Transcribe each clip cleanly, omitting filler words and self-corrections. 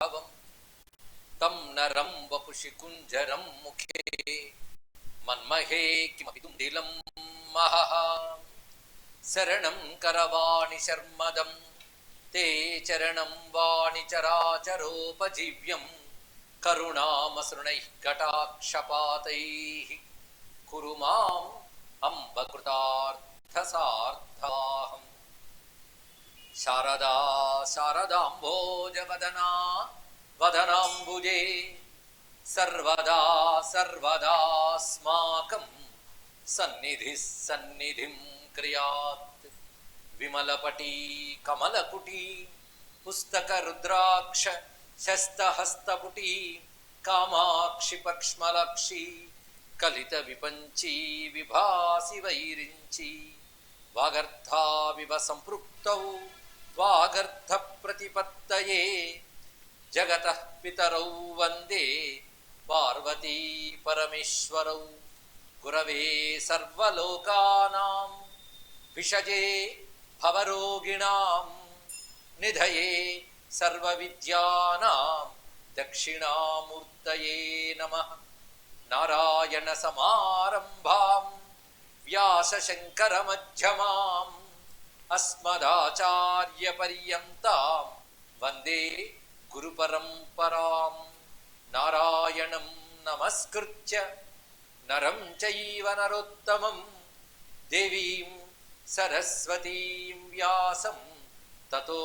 తం నరం వపుషి కుంజరం ముఖే మన్మహే కిమపి తుండిలం మహః శరణం కరవాణి శర్మదం తే చరణం వాణి చరాచరోపజీవ్యం కరుణామసృణైః కటాక్షపాతైః కురు మాం అంబకృతార్థసార్థాహం. శారదా శారదాంబోజవదనా వదనాంబుజే సర్వదా సర్వదాస్మాకం సన్నిధిః సన్నిధిం క్రియాత్. విమలపటీ కమలకుటీ పుస్తక రుద్రాక్ష శస్తహస్తపుటీ కామాక్షి పక్ష్మలక్షి కలిత విపంచీ విభాసి వైరించి వాగర్థావివ సంపృక్తౌ వాగర్థ ప్రతిపత్తయే జగతః పితరౌ వందే పార్వతీ పరమేశ్వరౌ. గురవే సర్వలోకానాం విషజే భవరోగిణాం నిధయే సర్వవిద్యానాం దక్షిణామూర్తయే నమః. నారాయణ సమారంభాం వ్యాసశంకర మధ్యమాం అస్మదాచార్య పర్యంతాం వందే గురు పరంపరాం. నారాయణం నమస్కృత్య నరం చైవ నరోత్తమం దేవీం సరస్వతీం వ్యాసం తతో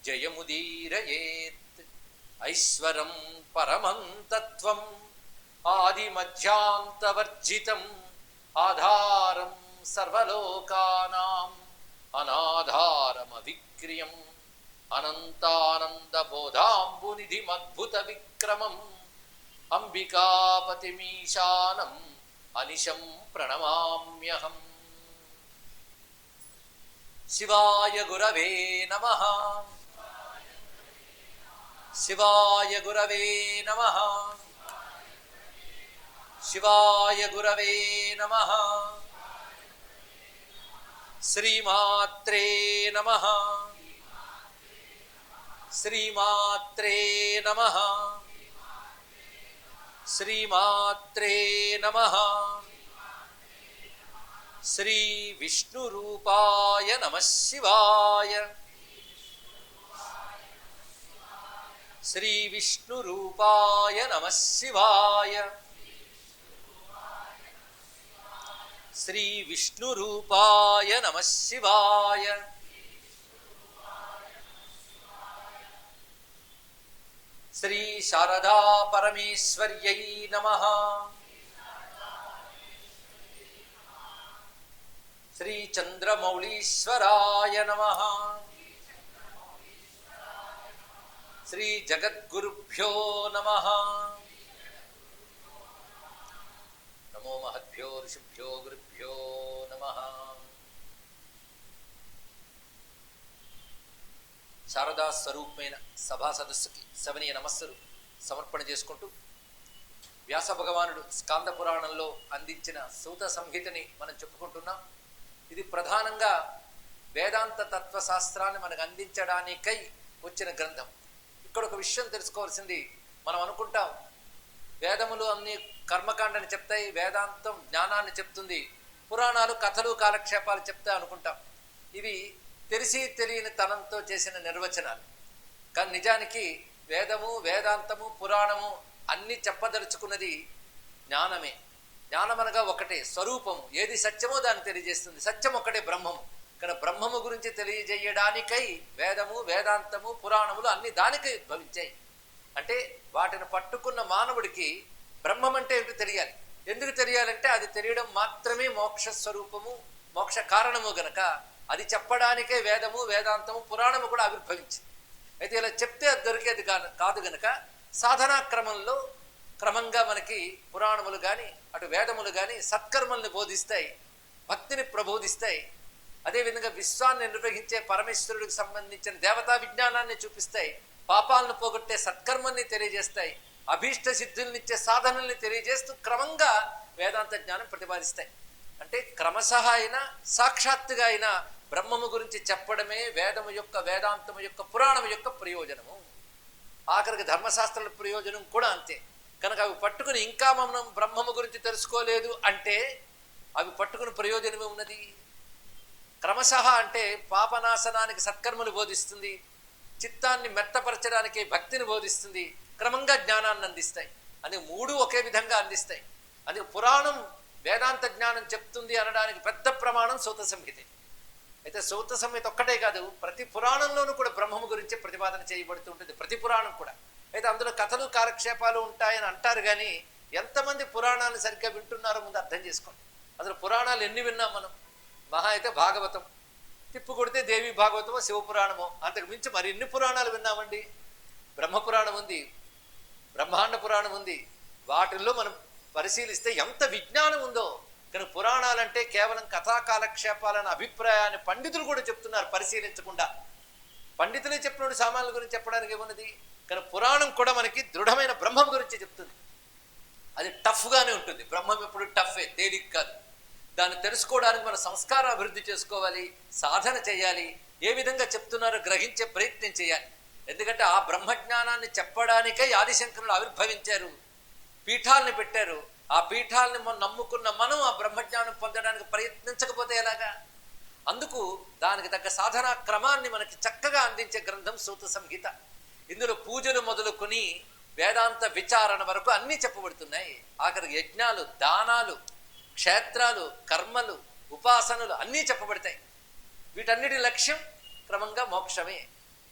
జయముదీరయేత్. ఐశ్వరం పరమం తత్వం ఆదిమధ్యాంతవర్జితం ఆధారం సర్వలోకానాం అనాధారమవిక్రియం అనంతానందబోధాంబునిధిమద్భుత విక్రమం అంబికాపతిమీశానం అనిశం ప్రణమామ్యహం. శివాయ గురవే నమః. శివాయ గురవే నమః. శివాయ గురవే నమః. శ్రీమాత్రే నమః. శ్రీమాత్రే నమః. శ్రీమాత్రే నమః. శ్రీ విష్ణు రూపాయ నమః శివాయ. శ్రీ విష్ణు రూపాయ నమః శివాయ. శ్రీ విష్ణు రూపాయ నమః శివాయ. శ్రీ శారదా పరమేశ్వర్యై నమః. శ్రీ చంద్రమౌళీశ్వరాయ నమః. శ్రీ జగద్గురుభ్యో నమః. నమో మహద్భ్యో ఋషిభ్యో గురుభ్యో నమః. శారదా స్వరూపమైన సభా సదస్సుకి సవనీయ నమస్సులు సమర్పణ చేసుకుంటూ వ్యాస భగవానుడు స్కాంద పురాణంలో అందించిన సూత సంహితని మనం చెప్పుకుంటున్నాం. ఇది ప్రధానంగా వేదాంత తత్వశాస్త్రాన్ని మనకు అందించడానికై వచ్చిన గ్రంథం. ఇక్కడ ఒక విషయం తెలుసుకోవాల్సింది, మనం అనుకుంటాం వేదములు అన్ని కర్మకాండని చెప్తాయి, వేదాంతం జ్ఞానాన్ని చెప్తుంది, పురాణాలు కథలు కాలక్షేపాలు చెప్తాయి అనుకుంటాం. ఇవి తెలిసి తెలియని తనంతో చేసిన నిర్వచనాలు. కానీ నిజానికి వేదము వేదాంతము పురాణము అన్ని చెప్పదలుచుకున్నది జ్ఞానమే. జ్ఞానం అనగా ఒకటే, స్వరూపము. ఏది సత్యమో దాన్ని తెలియజేస్తుంది. సత్యం ఒకటే, బ్రహ్మము. ఇక్కడ బ్రహ్మము గురించి తెలియజేయడానికై వేదము వేదాంతము పురాణములు అన్ని దానికై ఉద్భవించాయి. అంటే వాటిని పట్టుకున్న మానవుడికి బ్రహ్మం అంటే ఏంటో తెలియాలి. ఎందుకు తెలియాలంటే అది తెలియడం మాత్రమే మోక్ష స్వరూపము, మోక్ష కారణము గనక అది చెప్పడానికే వేదము వేదాంతము పురాణము కూడా ఆవిర్భవించింది. అయితే ఇలా చెప్తే అది దొరికేది కాదు గనక సాధనా క్రమంలో క్రమంగా మనకి పురాణములు కానీ అటు వేదములు కానీ సత్కర్మల్ని బోధిస్తాయి, భక్తిని ప్రబోధిస్తాయి. అదేవిధంగా విశ్వాన్ని నిర్వహించే పరమేశ్వరుడికి సంబంధించిన దేవతా విజ్ఞానాన్ని చూపిస్తాయి, పాపాలను పోగొట్టే సత్కర్మల్ని తెలియజేస్తాయి, అభీష్ట సిద్ధుల్నిచ్చే సాధనల్ని తెలియజేస్తూ క్రమంగా వేదాంత జ్ఞానం ప్రతిపాదిస్తాయి. అంటే క్రమశః అయినా సాక్షాత్తుగా అయినా బ్రహ్మము గురించి చెప్పడమే వేదము యొక్క వేదాంతము యొక్క పురాణము యొక్క ప్రయోజనము. ఆఖరికి ధర్మశాస్త్రాల ప్రయోజనం కూడా అంతే. కనుక అవి పట్టుకుని ఇంకా మనం బ్రహ్మము గురించి తెలుసుకోలేదు అంటే అవి పట్టుకుని ప్రయోజనమే ఉన్నది. క్రమశః అంటే పాపనాశనానికి సత్కర్మలు బోధిస్తుంది, చిత్తాన్ని మెత్తపరచడానికి భక్తిని బోధిస్తుంది, క్రమంగా జ్ఞానాన్ని అందిస్తాయి. అని మూడు ఒకే విధంగా అందిస్తాయి. అది పురాణం వేదాంత జ్ఞానం చెప్తుంది అనడానికి పెద్ద ప్రమాణం సూత సంహితే. అయితే సూత సంహిత ఒక్కటే కాదు, ప్రతి పురాణంలోనూ కూడా బ్రహ్మము గురించి ప్రతిపాదన చేయబడుతూ ఉంటుంది, ప్రతి పురాణం కూడా. అయితే అందులో కథలు కాలక్షేపాలు ఉంటాయని అంటారు, కానీ ఎంతమంది పురాణాలను సరిగ్గా వింటున్నారో ముందు అర్థం చేసుకోండి. అసలు పురాణాలు ఎన్ని విన్నాం మనం? మహా అయితే భాగవతం, తిప్పు కొడితే దేవి భాగవతమో శివపురాణమో, అంతకు మించి మరి ఎన్ని పురాణాలు విన్నామండి? బ్రహ్మపురాణం ఉంది, బ్రహ్మాండ పురాణం ఉంది. వాటిల్లో మనం పరిశీలిస్తే ఎంత విజ్ఞానం ఉందో. కానీ పురాణాలంటే కేవలం కథాకాలక్షేపాలన్న అభిప్రాయాన్ని పండితులు కూడా చెప్తున్నారు పరిశీలించకుండా. పండితులే చెప్పినప్పుడు సామాన్యుల గురించి చెప్పడానికి ఏమున్నది? కానీ పురాణం కూడా మనకి దృఢమైన బ్రహ్మం గురించి చెప్తుంది. అది టఫ్గానే ఉంటుంది. బ్రహ్మం ఎప్పుడు టఫే, తేలిక కాదు. దాన్ని తెలుసుకోవడానికి మన సంస్కారం అభివృద్ధి చేసుకోవాలి, సాధన చేయాలి, ఏ విధంగా చెప్తున్నారో గ్రహించే ప్రయత్నం చేయాలి. ఎందుకంటే ఆ బ్రహ్మజ్ఞానాన్ని చెప్పడానికే ఆదిశంకరులు ఆవిర్భవించారు, పీఠాలని పెట్టారు. ఆ పీఠాలని నమ్ముకున్న మనం ఆ బ్రహ్మజ్ఞానం పొందడానికి ప్రయత్నించకపోతే ఎలాగా? అందుకు దానికి తగ్గ సాధనా క్రమాన్ని మనకి చక్కగా అందించే గ్రంథం సూత సంహిత. ఇందులో పూజలు మొదలుకొని వేదాంత విచారణ వరకు అన్నీ చెప్పబడుతున్నాయి. ఆఖరికి యజ్ఞాలు, దానాలు, క్షేత్రాలు, కర్మలు, ఉపాసనలు అన్నీ చెప్పబడతాయి. వీటన్నిటి లక్ష్యం క్రమంగా మోక్షమే.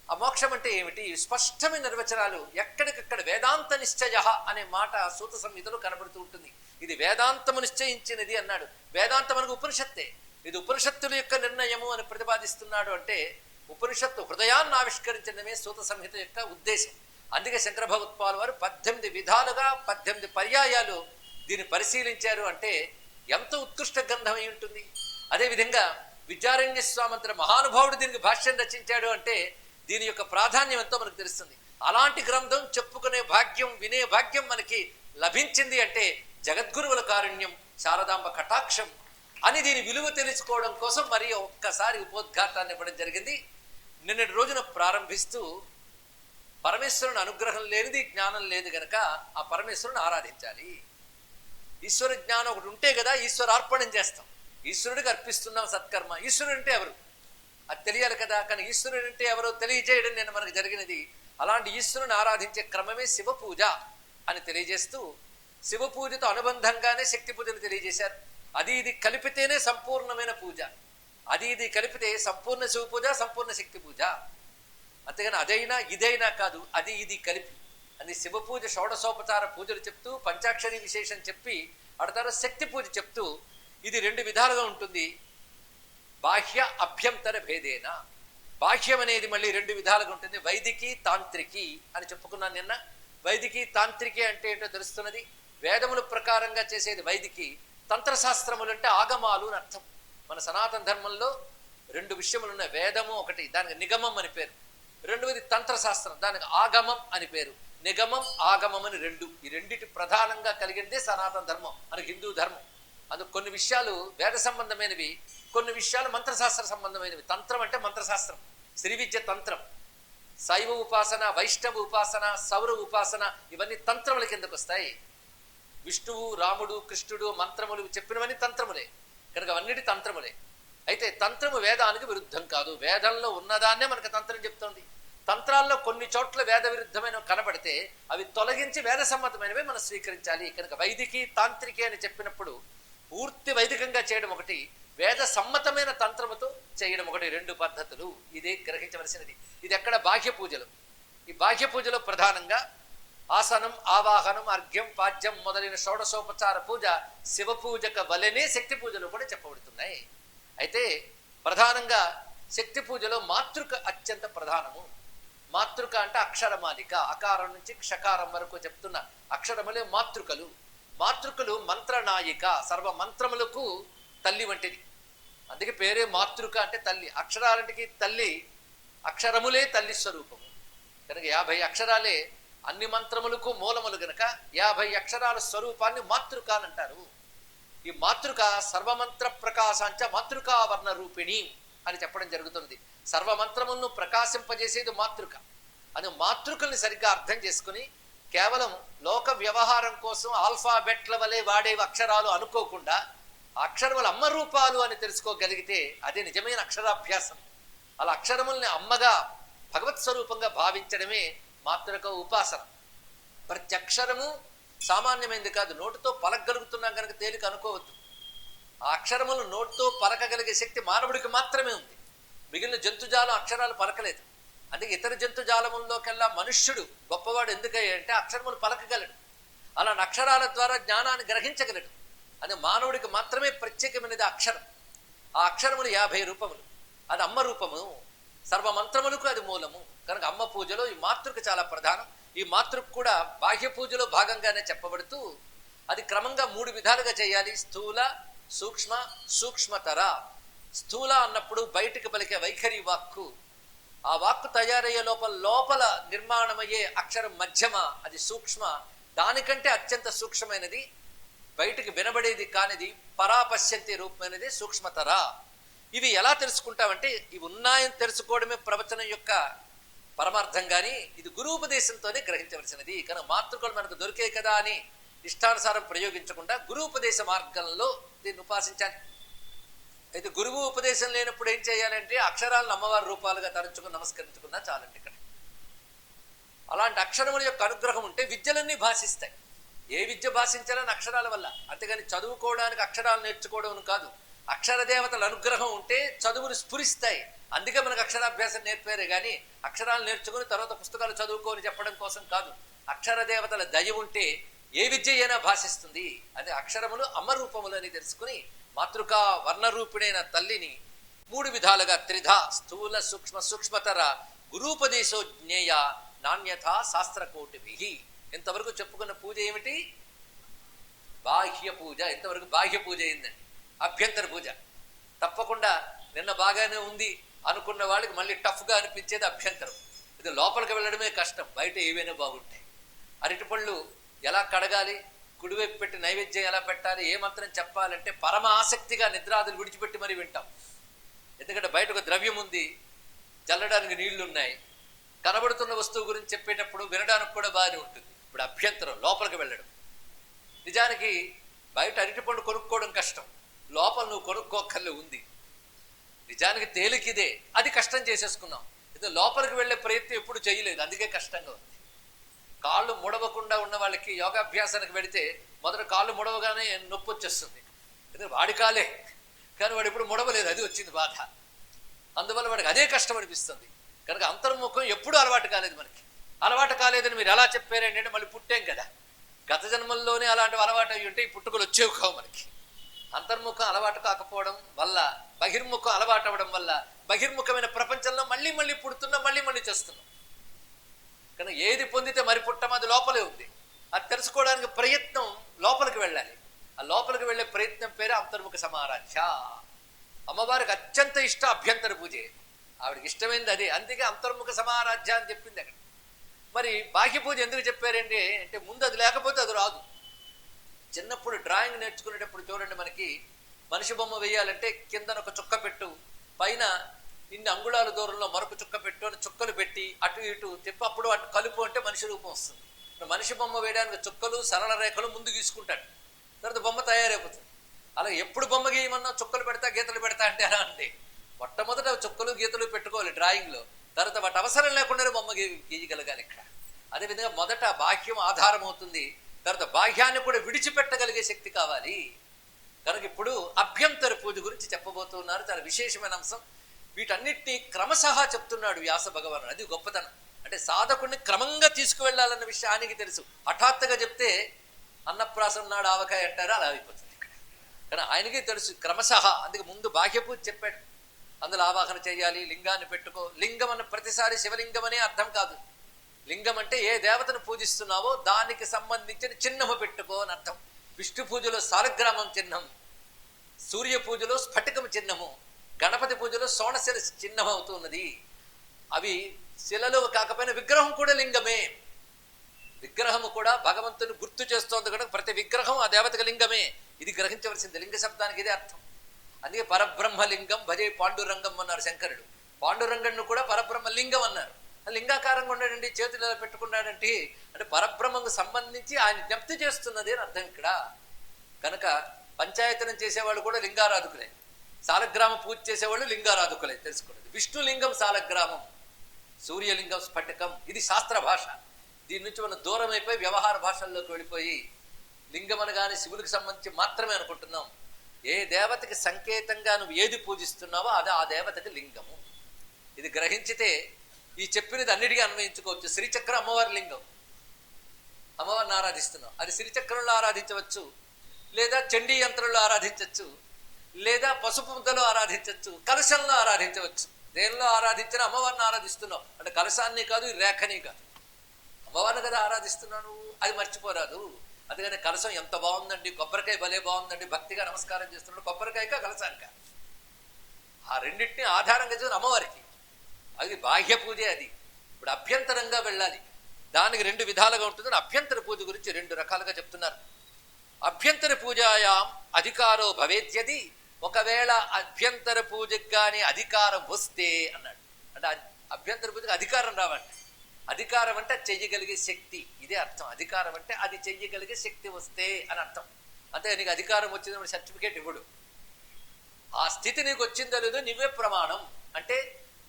ఆ మోక్షం అంటే ఏమిటి? స్పష్టమైన నిర్వచనాలు ఎక్కడికక్కడ వేదాంత నిశ్చయ అనే మాట సూత సంహితలో కనబడుతూ ఉంటుంది. ఇది వేదాంతము నిశ్చయించినది అన్నాడు. వేదాంతం మనకు ఉపనిషత్తే. ఇది ఉపనిషత్తుల యొక్క నిర్ణయము అని ప్రతిపాదిస్తున్నాడు. అంటే ఉపనిషత్తు హృదయాన్ని ఆవిష్కరించడమే సూత సంహిత యొక్క ఉద్దేశం. అందుకే శంకర భగవత్పాల్ వారు 18 విధాలుగా 18 పర్యాయాలు దీన్ని పరిశీలించారు. అంటే ఎంత ఉత్కృష్ట గ్రంథం అయి ఉంటుంది. అదేవిధంగా విద్యారణ్య స్వామంతర మహానుభావుడు దీనికి భాష్యం రచించాడు. అంటే దీని యొక్క ప్రాధాన్యం ఎంతో మనకు తెలుస్తుంది. అలాంటి గ్రంథం చెప్పుకునే భాగ్యం, వినే భాగ్యం మనకి లభించింది అంటే జగద్గురువుల కారుణ్యం, శారదాంబ కటాక్షం అని దీని విలువ తెలుసుకోవడం కోసం మరి ఒక్కసారి ఉపోద్ఘాతాన్ని ఇవ్వడం జరిగింది. నిన్నటి రోజున ప్రారంభిస్తూ పరమేశ్వరుని అనుగ్రహం లేనిది జ్ఞానం లేదు గనక ఆ పరమేశ్వరుని ఆరాధించాలి. ఈశ్వర జ్ఞానం ఒకటి ఉంటే కదా ఈశ్వరార్పణం చేస్తాం, ఈశ్వరుడికి అర్పిస్తున్నాం సత్కర్మ. ఈశ్వరుడు అంటే ఎవరు అది తెలియాలి కదా. కానీ ఈశ్వరుడు అంటే ఎవరో తెలియజేయడం నేను మనకు జరిగినది. అలాంటి ఈశ్వరుని ఆరాధించే క్రమమే శివ పూజ అని తెలియజేస్తూ శివ పూజతో అనుబంధంగానే శక్తి పూజను తెలియజేశారు. అది ఇది కలిపితేనే సంపూర్ణమైన పూజ, అది ఇది కలిపితే సంపూర్ణ శివ పూజ, సంపూర్ణ శక్తి పూజ. అంతేగాని అదైనా ఇదైనా కాదు, అది ఇది కలిపి. అని శివ పూజ షోడశోపచార పూజలు చెప్తూ పంచాక్షరి విశేషం చెప్పి అడతారు శక్తి పూజ చెప్తూ ఇది 2 విధాలుగా ఉంటుంది. బాహ్య అభ్యంతర భేదేన. బాహ్యం అనేది మళ్ళీ 2 విధాలుగా ఉంటుంది. వైదికి, తాంత్రికి అని చెప్పుకున్నాను నిన్న. వైదికి తాంత్రికి అంటే ఏంటో తెలుస్తున్నది. వేదముల ప్రకారంగా చేసేది వైదికి, తంత్రశాస్త్రములు అంటే ఆగమాలు అని అర్థం. మన సనాతన ధర్మంలో 2 విషయములు ఉన్నాయి. వేదము ఒకటి, దానికి నిగమం అని పేరు. రెండవది తంత్రశాస్త్రం, దానికి ఆగమం అని పేరు. నిగమం, ఆగమం అని 2. ఈ రెండిటి ప్రధానంగా కలిగిందే సనాతన ధర్మం, మన హిందూ ధర్మం. అందుకు కొన్ని విషయాలు వేద సంబంధమైనవి, కొన్ని విషయాలు మంత్రశాస్త్ర సంబంధమైనవి. తంత్రం అంటే మంత్రశాస్త్రం, శ్రీ విద్య తంత్రం. శైవ ఉపాసన, వైష్ణవ ఉపాసన, సౌర ఉపాసన ఇవన్నీ తంత్రముల కిందకు వస్తాయి. విష్ణువు, రాముడు, కృష్ణుడు మంత్రములు చెప్పినవన్నీ తంత్రములే కనుక అవన్నిటి తంత్రములే. అయితే తంత్రము వేదానికి విరుద్ధం కాదు. వేదంలో ఉన్నదాన్నే మనకు తంత్రం చెప్తోంది. తంత్రాల్లో కొన్ని చోట్ల వేద విరుద్ధమైన కనబడితే అవి తొలగించి వేద సమ్మతమైనవే మనం స్వీకరించాలి. కనుక వైదికి, తాంత్రికి అని చెప్పినప్పుడు పూర్తి వైదికంగా చేయడం ఒకటి, వేద సమ్మతమైన తంత్రముతో చేయడం ఒకటి, 2 పద్ధతులు. ఇదే గ్రహించవలసినది. ఇది ఎక్కడ? బాహ్య పూజలు. ఈ బాహ్య పూజలో ప్రధానంగా ఆసనం, ఆవాహనం, అర్ఘ్యం, పాద్యం మొదలైన షోడశోపచార పూజ శివ పూజక వలెనే శక్తి పూజలు కూడా చెప్పబడుతున్నాయి. అయితే ప్రధానంగా శక్తి పూజలో మాతృక అత్యంత ప్రధానము. మాతృక అంటే అక్షరమాలిక, అకారం నుంచి క్షకారం వరకు చెప్తున్న అక్షరములే మాతృకలు. మాతృకలు మంత్రనాయిక, సర్వ మంత్రములకు తల్లి వంటిది. అందుకే పేరే మాతృక అంటే తల్లి. అక్షరాలంటికి తల్లి, అక్షరములే తల్లి స్వరూపము కనుక 50 అక్షరాలే అన్ని మంత్రములకు మూలములు గనక 50 అక్షరాల స్వరూపాన్ని మాతృక అని అంటారు. ఈ మాతృక సర్వమంత్ర ప్రకాశాంచ మాతృకా వర్ణ రూపిణి అని చెప్పడం జరుగుతుంది. సర్వమంత్రములను ప్రకాశింపజేసేది మాతృక. అని మాతృకల్ని సరిగ్గా అర్థం చేసుకుని కేవలం లోక వ్యవహారం కోసం ఆల్ఫాబెట్ల వలె వాడే అక్షరాలు అనుకోకుండా అక్షరములు అమ్మ రూపాలు అని తెలుసుకోగలిగితే అదే నిజమైన అక్షరాభ్యాసం. అలా అక్షరముల్ని అమ్మగా భగవత్ స్వరూపంగా భావించడమే మాతృక ఉపాసన. ప్రతి అక్షరము సామాన్యమైనది కాదు, నోటితో పలకగలుగుతున్నాం కనుక తేలిక అనుకోవద్దు. ఆ అక్షరములు నోటితో పలకగలిగే శక్తి మానవుడికి మాత్రమే ఉంది. మిగిలిన జంతుజాలం అక్షరాలు పలకలేదు. అందుకే ఇతర జంతుజాలముల్లోకెల్లా మనుష్యుడు గొప్పవాడు ఎందుకంటే అక్షరములు పలకగలడు. అలాంటి అక్షరాల ద్వారా జ్ఞానాన్ని గ్రహించగలడు. అని మానవుడికి మాత్రమే ప్రత్యేకమైనది అక్షరం. ఆ అక్షరములు 50 రూపములు. అది అమ్మ రూపము. సర్వమంత్రములకు అది మూలము కనుక అమ్మ పూజలో ఈ మాతృక చాలా ప్రధానం. ఈ మాతృక కూడా బాహ్య పూజలో భాగంగానే చెప్పబడుతూ అది క్రమంగా 3 విధాలుగా చేయాలి. స్థూల, సూక్ష్మ, సూక్ష్మతర. స్థూల అన్నప్పుడు బయటికి పలికే వైఖరి వాక్కు. ఆ వాక్కు తయారయ్యే లోపల నిర్మాణమయ్యే అక్షరం మధ్యమ, అది సూక్ష్మ. దానికంటే అత్యంత సూక్ష్మమైనది, బయటికి వినబడేది కానిది, పరాపశ్యంతి రూపమైనది సూక్ష్మతర. ఇవి ఎలా తెలుసుకుంటామంటే ఇవి ఉన్నాయని తెలుసుకోవడమే ప్రవచనం యొక్క పరమార్థం. కానీ ఇది గురూపదేశంతోనే గ్రహించవలసినది. కనుక మాతృకలు మనకు దొరికే కదా అని ఇష్టానుసారం ప్రయోగించకుండా గురూపదేశ మార్గంలో దీన్ని ఉపాసించాలి. అయితే గురువు ఉపదేశం లేనప్పుడు ఏం చేయాలంటే అక్షరాలను అమ్మవారి రూపాలుగా తరచుకుని నమస్కరించుకున్నా చాలండి. ఇక్కడ అలాంటి అక్షరముల యొక్క అనుగ్రహం ఉంటే విద్యలన్నీ భాషిస్తాయి. ఏ విద్య భాషించాలని అక్షరాల వల్ల, అంతేగాని చదువుకోవడానికి అక్షరాలు నేర్చుకోవడం కాదు. అక్షర దేవతల అనుగ్రహం ఉంటే చదువులు స్ఫురిస్తాయి. అందుకే మనకు అక్షరాభ్యాసం నేర్పారే కానీ అక్షరాలు నేర్చుకుని తర్వాత పుస్తకాలు చదువుకోని చెప్పడం కోసం కాదు. అక్షర దేవతల దయ ఉంటే ఏ విద్య అయినా భాషిస్తుంది. అదే అక్షరములు అమ్మ రూపములు అని తెలుసుకుని మాతృకా వర్ణరూపిణైన తల్లిని 3 విధాలుగా త్రిధ స్థూల సూక్ష్మ సూక్ష్మతర గురూపదేశో జ్ఞేయ నాణ్యత శాస్త్రకోటిభి. ఇంతవరకు చెప్పుకున్న పూజ ఏమిటి? బాహ్య పూజ. ఇంతవరకు బాహ్య పూజ అయిందండి. అభ్యంతర పూజ తప్పకుండా నిన్న బాగానే ఉంది అనుకున్న వాళ్ళకి మళ్ళీ టఫ్గా అనిపించేది అభ్యంతరం. ఇది లోపలికి వెళ్ళడమే కష్టం, బయట ఏవైనా బాగుంటాయి. అరటిపళ్ళు ఎలా కడగాలి, కుడివైపు పెట్టి నైవేద్యం ఎలా పెట్టాలి, ఏ మంత్రం చెప్పాలంటే పరమ ఆసక్తిగా నిద్రాదులు విడిచిపెట్టి మరీ వింటాం. ఎందుకంటే బయట ఒక ద్రవ్యం ఉంది, చల్లడానికి నీళ్లు ఉన్నాయి, కనబడుతున్న వస్తువు గురించి చెప్పేటప్పుడు వినడానికి కూడా బాగానే ఉంటుంది. ఇప్పుడు అభ్యంతరం లోపలికి వెళ్ళడం. నిజానికి బయట అరటిపండు కొనుక్కోవడం కష్టం, లోపల నువ్వు కొనుక్కోకర్లే ఉంది. నిజానికి తేలికిదే, అది కష్టం చేసేసుకున్నాం. ఇది లోపలికి వెళ్ళే ప్రయత్నం ఎప్పుడు చేయలేదు, అందుకే కష్టంగా ఉంది. కాళ్ళు ముడవకుండా ఉన్న వాళ్ళకి యోగాభ్యాసానికి వెళితే మొదట కాళ్ళు ముడవగానే నొప్పి వచ్చేస్తుంది. ఎందుకంటే వాడి కాలే, కానీ వాడు ఎప్పుడు ముడవలేదు, అది వచ్చింది బాధ. అందువల్ల వాడికి అదే కష్టం అనిపిస్తుంది. కనుక అంతర్ముఖం ఎప్పుడూ అలవాటు కాలేదు మనకి. అలవాటు కాలేదని మీరు ఎలా చెప్పారండి అంటే మళ్ళీ పుట్టాం కదా, గత జన్మల్లోనే అలాంటివి అలవాటు అయ్యి ఉంటే ఈ పుట్టుకలు వచ్చేవి కావు మనకి. అంతర్ముఖం అలవాటు కాకపోవడం వల్ల, బహిర్ముఖం అలవాటు అవ్వడం వల్ల బహిర్ముఖమైన ప్రపంచంలో మళ్ళీ మళ్ళీ పుడుతున్నాం, మళ్ళీ చేస్తున్నాం. కానీ ఏది పొందితే మరి పుట్టం అది లోపలే ఉంది. అది తెలుసుకోవడానికి ప్రయత్నం లోపలికి వెళ్ళాలి. ఆ లోపలికి వెళ్ళే ప్రయత్నం పేరే అంతర్ముఖ సమారాధ్య. అమ్మవారికి అత్యంత ఇష్టం అభ్యంతర పూజే, ఆవిడకి ఇష్టమైంది అదే. అందుకే అంతర్ముఖ సమారాధ్య అని చెప్పింది అక్కడ. మరి బాహ్య పూజ ఎందుకు చెప్పారండి అంటే ముందు అది లేకపోతే అది రాదు. చిన్నప్పుడు డ్రాయింగ్ నేర్చుకునేటప్పుడు చూడండి, మనకి మనిషి బొమ్మ వేయాలంటే కిందన ఒక చుక్క పెట్టు, పైన ఇన్ని అంగుళాల దూరంలో మరొక చుక్క పెట్టు అని చుక్కలు పెట్టి అటు ఇటు తిప్పి అప్పుడు అటు కలుపు అంటే మనిషి రూపం వస్తుంది. మనిషి బొమ్మ వేయడానికి చుక్కలు సరళ రేఖలు ముందు గీసుకుంటాడు, తర్వాత బొమ్మ తయారైపోతుంది. అలా ఎప్పుడు బొమ్మ గీయమన్నా చుక్కలు పెడతా గీతలు పెడతా అంటే ఎలా అంటే మొట్టమొదట చుక్కలు గీతలు పెట్టుకోవాలి డ్రాయింగ్లో, తర్వాత వాటి అవసరం లేకుండానే బొమ్మ గీయగలగాలి. ఇక్కడ అదేవిధంగా మొదట బాహ్యం ఆధారం అవుతుంది, తర్వాత బాహ్యాన్ని కూడా విడిచిపెట్టగలిగే శక్తి కావాలి. కనుక ఇప్పుడు అభ్యంతర పూజ గురించి చెప్పబోతున్నారు. చాలా విశేషమైన అంశం. వీటన్నిటినీ క్రమశః చెప్తున్నాడు వ్యాస భగవానుడు. అది గొప్పతనం. అంటే సాధకుడిని క్రమంగా తీసుకువెళ్ళాలన్న విషయానికి తెలుసు. హఠాత్తుగా చెప్తే అన్నప్రాసం నాడు ఆవకాయ అంటారు, అలా అయిపోతుంది ఇక్కడ. కానీ ఆయనకి తెలుసు క్రమశః. అందుకే ముందు బాహ్య పూజ చెప్పాడు, అందులో ఆవాహన చేయాలి, లింగాన్ని పెట్టుకో. లింగం అన్న ప్రతిసారి శివలింగం అనే అర్థం కాదు. లింగం అంటే ఏ దేవతను పూజిస్తున్నావో దానికి సంబంధించిన చిహ్నము పెట్టుకో అని అర్థం. విష్ణు పూజలో సాలగ్రామం చిహ్నం, సూర్య పూజలో స్ఫటికం చిహ్నము, గణపతి పూజలో సోణశిల చిహ్నం అవుతున్నది. అవి శిలలో కాకపోయినా విగ్రహం కూడా లింగమే. విగ్రహము కూడా భగవంతుని గుర్తు చేస్తోంది కనుక ప్రతి విగ్రహం ఆ దేవతకి లింగమే. ఇది గ్రహించవలసింది. లింగ శబ్దానికి ఇదే అర్థం. అందుకే పరబ్రహ్మలింగం భజే పాండురంగం అన్నారు శంకరుడు. పాండురంగను కూడా పరబ్రహ్మలింగం అన్నారు. లింగాకారంగా ఉన్నాడండి, చేతులు ఎలా పెట్టుకున్నాడంటే అంటే పరబ్రహ్మకు సంబంధించి ఆయన జ్ఞప్తి చేస్తున్నది అని అర్థం ఇక్కడ. కనుక పంచాయతనం చేసేవాళ్ళు కూడా లింగారాధకులే, సాలగ్రామ పూజ చేసేవాళ్ళు లింగారాధకులే తెలుసుకున్నది. విష్ణులింగం సాలగ్రామం, సూర్యలింగం స్ఫటికం. ఇది శాస్త్ర భాష. దీని నుంచి మనం దూరం అయిపోయి వ్యవహార భాషల్లోకి వెళ్ళిపోయి లింగం అనగానే శివునికి సంబంధించి మాత్రమే అనుకుంటున్నాం. ఏ దేవతకి సంకేతంగా నువ్వు ఏది పూజిస్తున్నావో అది ఆ దేవతకి లింగము. ఇది గ్రహించితే ఈ చెప్పినది అన్నిటికీ అన్వయించుకోవచ్చు. శ్రీచక్రం అమ్మవారి లింగం, అమ్మవారిని ఆరాధిస్తున్నాం, అది శ్రీచక్రంలో ఆరాధించవచ్చు, లేదా చండీ యంత్రంలో ఆరాధించవచ్చు, లేదా పసుపు ముద్దలో ఆరాధించవచ్చు, కలశంలో ఆరాధించవచ్చు. దేనిలో ఆరాధించినా అమ్మవారిని ఆరాధిస్తున్నావు అంటే కలశాన్ని కాదు, ఈ రేఖని కాదు, అమ్మవారిని కదా ఆరాధిస్తున్నాను. అది మర్చిపోరాదు. అందుకని కలశం ఎంత బాగుందండి, కొబ్బరికాయ భలే బాగుందండి, భక్తిగా నమస్కారం చేస్తున్నాడు. కొబ్బరికాయక కలశానిక ఆ రెండింటిని ఆధారంగా చేసిన అమ్మవారికి అది బాహ్య పూజే. అది ఇప్పుడు అభ్యంతరంగా వెళ్ళాలి, దానికి రెండు విధాలుగా ఉంటుందని అభ్యంతర పూజ గురించి రెండు రకాలుగా చెప్తున్నారు. అభ్యంతర పూజాయాం అధికారో భవేద్యది, ఒకవేళ అభ్యంతర పూజకు కానీ అధికారం వస్తే అన్నాడు. అంటే అభ్యంతర పూజకు అధికారం రావండి. అధికారం అంటే చెయ్యగలిగే శక్తి, ఇదే అర్థం. అధికారం అంటే అది చెయ్యగలిగే శక్తి వస్తే అని అర్థం. అంతే, నీకు అధికారం వచ్చింది సర్టిఫికేట్ ఇవ్వడు. ఆ స్థితి నీకు వచ్చిందో లేదో నువ్వే ప్రమాణం. అంటే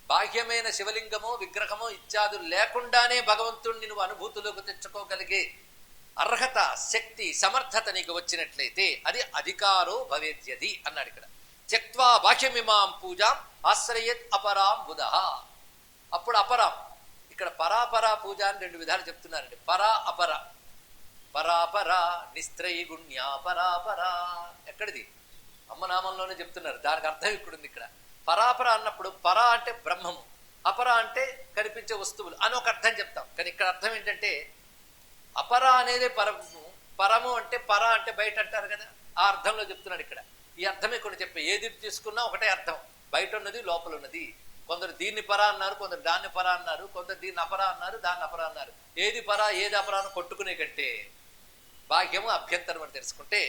బాహ్యమైన శివలింగమో విగ్రహమో ఇత్యాదులు లేకుండానే భగవంతుడిని నువ్వు అనుభూతిలోకి తెచ్చుకోగలిగే అర్హత, శక్తి, సమర్థత నీకు వచ్చినట్లయితే అది అధికారో భవేద్యది అన్నాడు ఇక్కడ. త్యక్వా బాహ్యమిమాం పూజాం ఆశ్రయేత్ అపరాం బుధ. అప్పుడు అపరాం, ఇక్కడ పరాపరా పూజ అని రెండు విధాలు చెప్తున్నారండి. పరా అపర. పరాపరా నిస్త్రయగుణ్యా పరాపరా ఎక్కడిది? అమ్మనామంలోనే చెప్తున్నారు. దానికి అర్థం ఇక్కడుంది. ఇక్కడ పరాపర అన్నప్పుడు పరా అంటే బ్రహ్మము, అపర అంటే కనిపించే వస్తువులు అని ఒక అర్థం చెప్తాం. కానీ ఇక్కడ అర్థం ఏంటంటే అపర అనేది పరము, పరము అంటే పర అంటే బయట అంటారు కదా, ఆ అర్థంలో చెప్తున్నాడు ఇక్కడ. ఈ అర్థమే కొన్ని చెప్పే, ఏది తీసుకున్నా ఒకటే అర్థం, బయట ఉన్నది లోపల ఉన్నది. కొందరు దీన్ని పర అన్నారు, కొందరు దాన్ని పర అన్నారు, కొందరు దీన్ని అపర అన్నారు, దాన్ని అపర అన్నారు. ఏది పర ఏది అపర అని కొట్టుకునే కంటే బాహ్యము అభ్యంతరం అని తెలుసుకుంటే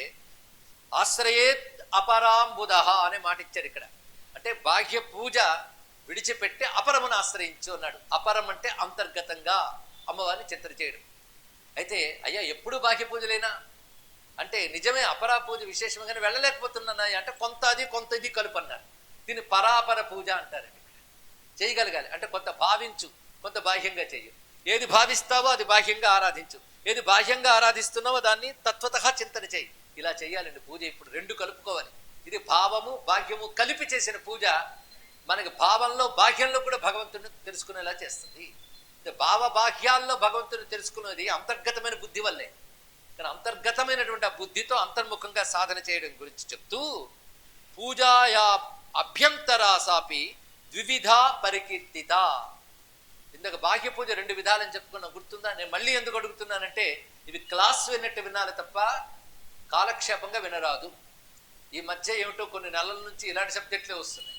ఆశ్రయేత్ అపరాంబుధ అనే మాట ఇచ్చారు ఇక్కడ. అంటే బాహ్య పూజ విడిచిపెట్టి అపరమును ఆశ్రయించు అన్నాడు. అపరం అంటే అంతర్గతంగా అమ్మవారిని చింతన చేయడం. అయితే అయ్యా ఎప్పుడు బాహ్య పూజలేనా అంటే నిజమే, అపరా పూజ విశేషంగానే వెళ్ళలేకపోతున్నాయి అంటే కొంత అది కొంత ఇది కలుపు అన్నారు. దీన్ని పరాపర పూజ అంటారండి. చేయగలగాలి అంటే కొంత భావించు, కొంత బాహ్యంగా చెయ్యు. ఏది భావిస్తావో అది బాహ్యంగా ఆరాధించు, ఏది బాహ్యంగా ఆరాధిస్తున్నావో దాన్ని తత్వతః చింతన చేయి. ఇలా చేయాలండి పూజ. ఇప్పుడు రెండు కలుపుకోవాలి. ఇది భావము బాహ్యము కలిపి చేసిన పూజ మనకి భావంలో బాహ్యంలో కూడా భగవంతుడిని తెలుసుకునేలా చేస్తుంది. భావ బాహ్యాల్లో భగవంతుడిని తెలుసుకునేది అంతర్గతమైన బుద్ధి వల్లే. కానీ అంతర్గతమైనటువంటి ఆ బుద్ధితో అంతర్ముఖంగా సాధన చేయడం గురించి చెప్తూ పూజాయా అభ్యంతరాసాపి ద్వివిధ పరికీర్తిత. ఇందాక బాహ్య పూజ రెండు విధాలని చెప్పుకున్నా, గుర్తుందా? నేను మళ్ళీ ఎందుకు అడుగుతున్నానంటే ఇవి క్లాస్ విన్నట్టు వినాలి తప్ప కాలక్షేపంగా వినరాదు. ఈ మధ్య ఏమిటో కొన్ని నెలల నుంచి ఇలాంటి సబ్జెక్టులే వస్తున్నాయి.